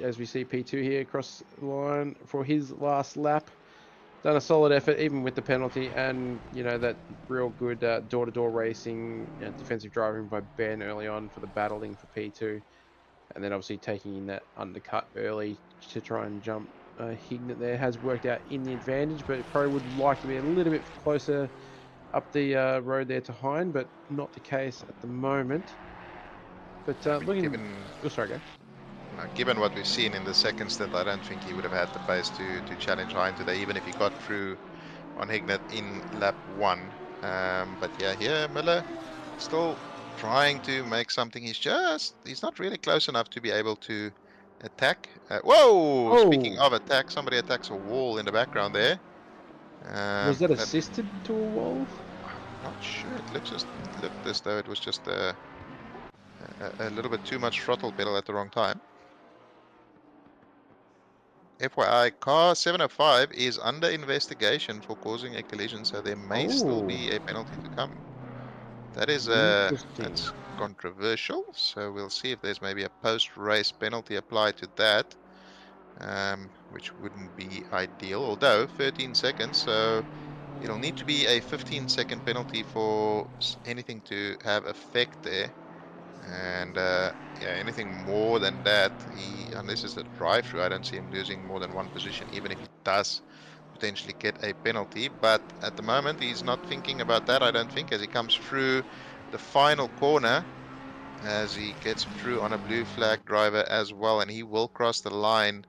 as we see P2 here across the line for his last lap. Done a solid effort, even with the penalty, and you know that real good door-to-door racing, defensive driving by Ben early on for the battling for P2, and then obviously taking in that undercut early to try and jump Hignett there has worked out in the advantage, but it probably would like to be a little bit closer up the road there to Hind, but not the case at the moment. But oh, sorry, go. Given what we've seen in the second stint, I don't think he would have had the pace to challenge Hind today, even if he got through on Hignett in lap 1. But yeah, here Miller still trying to make something. He's not really close enough to be able to attack. Whoa! Speaking of attack, somebody attacks a wall in the background there. Was that assisted to a wall? Not sure. It looked as though it was just a little bit too much throttle pedal at the wrong time. FYI, car 705 is under investigation for causing a collision, so there may still be a penalty to come. That is that's controversial, so we'll see if there's maybe a post-race penalty applied to that, which wouldn't be ideal, although 13 seconds, so it'll need to be a 15-second penalty for anything to have effect there. And yeah, anything more than that, unless it's a drive-through, I don't see him losing more than one position, even if he does potentially get a penalty. But at the moment, he's not thinking about that, I don't think, as he comes through the final corner, as he gets through on a blue flag driver as well, and he will cross the line.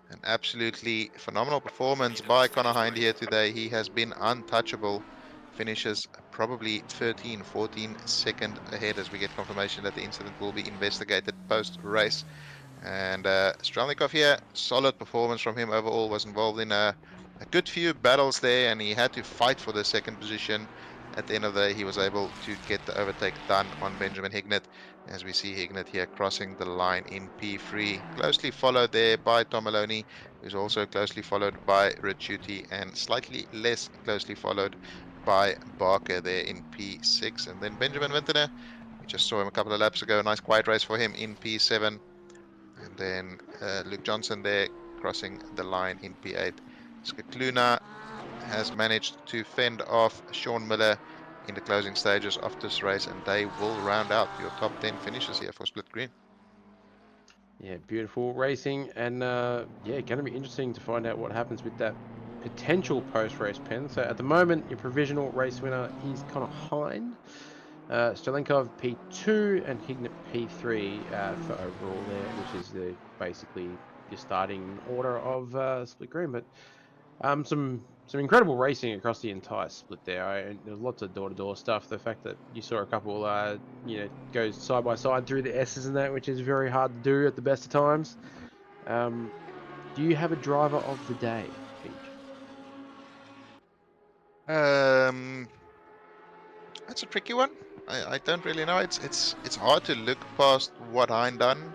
An absolutely phenomenal performance by Connor Hind here today. He has been untouchable. Finishes probably 13, 14 seconds ahead, as we get confirmation that the incident will be investigated post-race. And Strelnikov here, solid performance from him overall. Was involved in a good few battles there, and he had to fight for the second position. At the end of the day, he was able to get the overtake done on Benjamin Hignett, as we see Hignett here crossing the line in P3. Closely followed there by Tom Maloney, who's also closely followed by Richuti, and slightly less closely followed by Barker there in P6. And then Benjamin Wintener, we just saw him a couple of laps ago. Nice quiet race for him in P7. And then Luke Johnson there crossing the line in P8. Skikluna has managed to fend off Sean Miller in the closing stages of this race, and they will round out your top 10 finishes here for Split Green. Yeah, beautiful racing, and yeah, going to be interesting to find out what happens with that potential post-race pen. So at the moment, your provisional race winner is Connor Hind, Strelenkov P2, and Hignett P3 for overall there, which is basically your starting order of Split Green. But some incredible racing across the entire split there. There's lots of door-to-door stuff. The fact that you saw a couple, go side by side through the S's and that, which is very hard to do at the best of times. Do you have a driver of the day, Peach? That's a tricky one. I don't really know. It's hard to look past what Hein done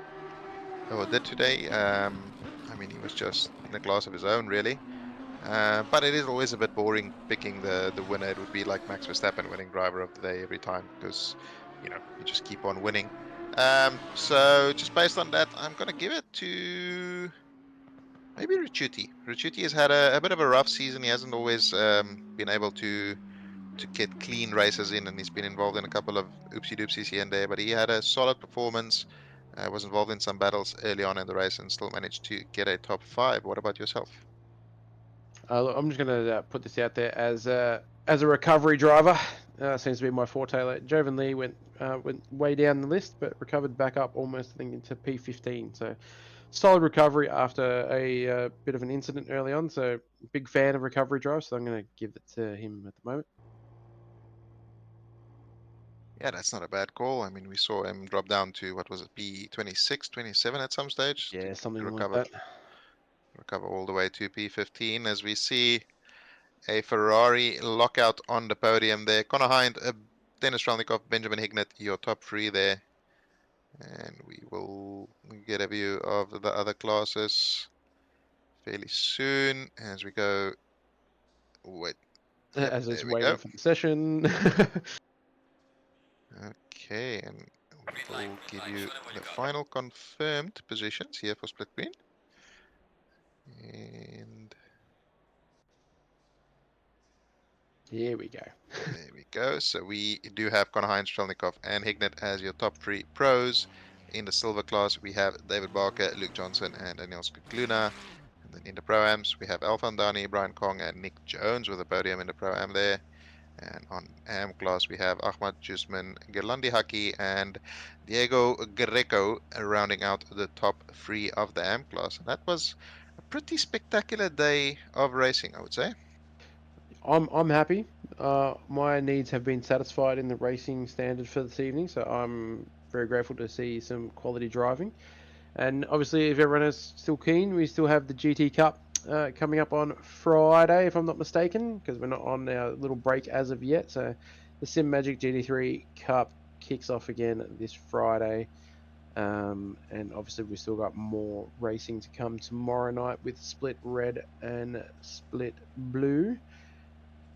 or did today. I mean, he was just in a class of his own, really. But it is always a bit boring picking the winner. It would be like Max Verstappen winning driver of the day every time, because you just keep on winning. So just based on that, I'm gonna give it to maybe Richuti. Richuti has had a bit of a rough season. He hasn't always been able to get clean races in, and he's been involved in a couple of oopsie doopsies here and there, but he had a solid performance. Was involved in some battles early on in the race and still managed to get a top 5. What about yourself? I'm just going to put this out there as a recovery driver. seems to be my forte. Like, Jovan Lee went way down the list, but recovered back up almost, I think, into P15. So solid recovery after a bit of an incident early on. So big fan of recovery drives, so I'm going to give it to him at the moment. Yeah, that's not a bad call. I mean, we saw him drop down to, what was it, P26, 27 at some stage Yeah, to something like recover that. recover all the way to P15 as we see a Ferrari lockout on the podium there. Connor Hind, Dennis Strelnikov, Benjamin Hignett, your top three there. And we will get a view of the other classes fairly soon as we go. Wait, yep, As it's there we waiting go. for the session. Okay, and we will give you the final confirmed positions here for split green. And Here we go. there we go. So we do have Connor Heinz, Strelnikov, and Hignett as your top three pros. In the silver class, we have David Barker, Luke Johnson, and Daniel Skikluna. And then in the pro-ams, we have Alfan Dani, Brian Kong, and Nick Jones with a podium in the pro-am there. And on AM class, we have Ahmad Jusman, Gerlandi Haki, and Diego Greco rounding out the top three of the AM class. And that was a pretty spectacular day of racing, I would say. I'm happy. My needs have been satisfied in the racing standard for this evening, so I'm very grateful to see some quality driving. And obviously, if everyone is still keen, we still have the GT Cup coming up on Friday, if I'm not mistaken, because we're not on our little break as of yet. So the Sim Magic GT3 Cup kicks off again this Friday. And obviously, we've still got more racing to come tomorrow night with Split Red and Split Blue.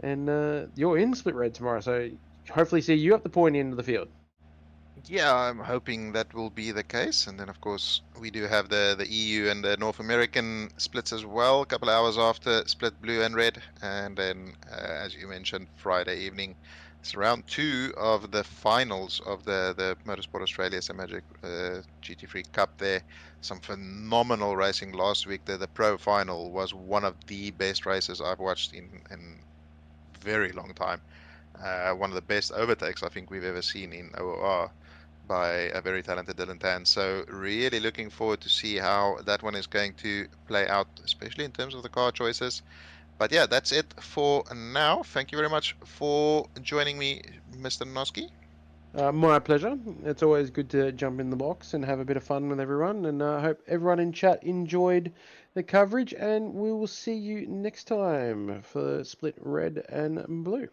And you're in Split Red tomorrow, so hopefully see you at the point end of the field. Yeah, I'm hoping that will be the case. And then, of course, we do have the EU and the North American splits as well, a couple of hours after split blue and red. And then, as you mentioned, Friday evening, it's round two of the finals of the Motorsport Australia Sim Magic GT3 Cup there. Some phenomenal racing last week. The pro final was one of the best races I've watched in very long time. One of the best overtakes I think we've ever seen in OOR by a very talented Dylan Tan. So really looking forward to see how that one is going to play out, especially in terms of the car choices. But yeah, that's it for now. Thank you very much for joining me, Mr. Noski. My pleasure. It's always good to jump in the box and have a bit of fun with everyone. And I hope everyone in chat enjoyed the coverage. And we will see you next time for Split Red and Blue.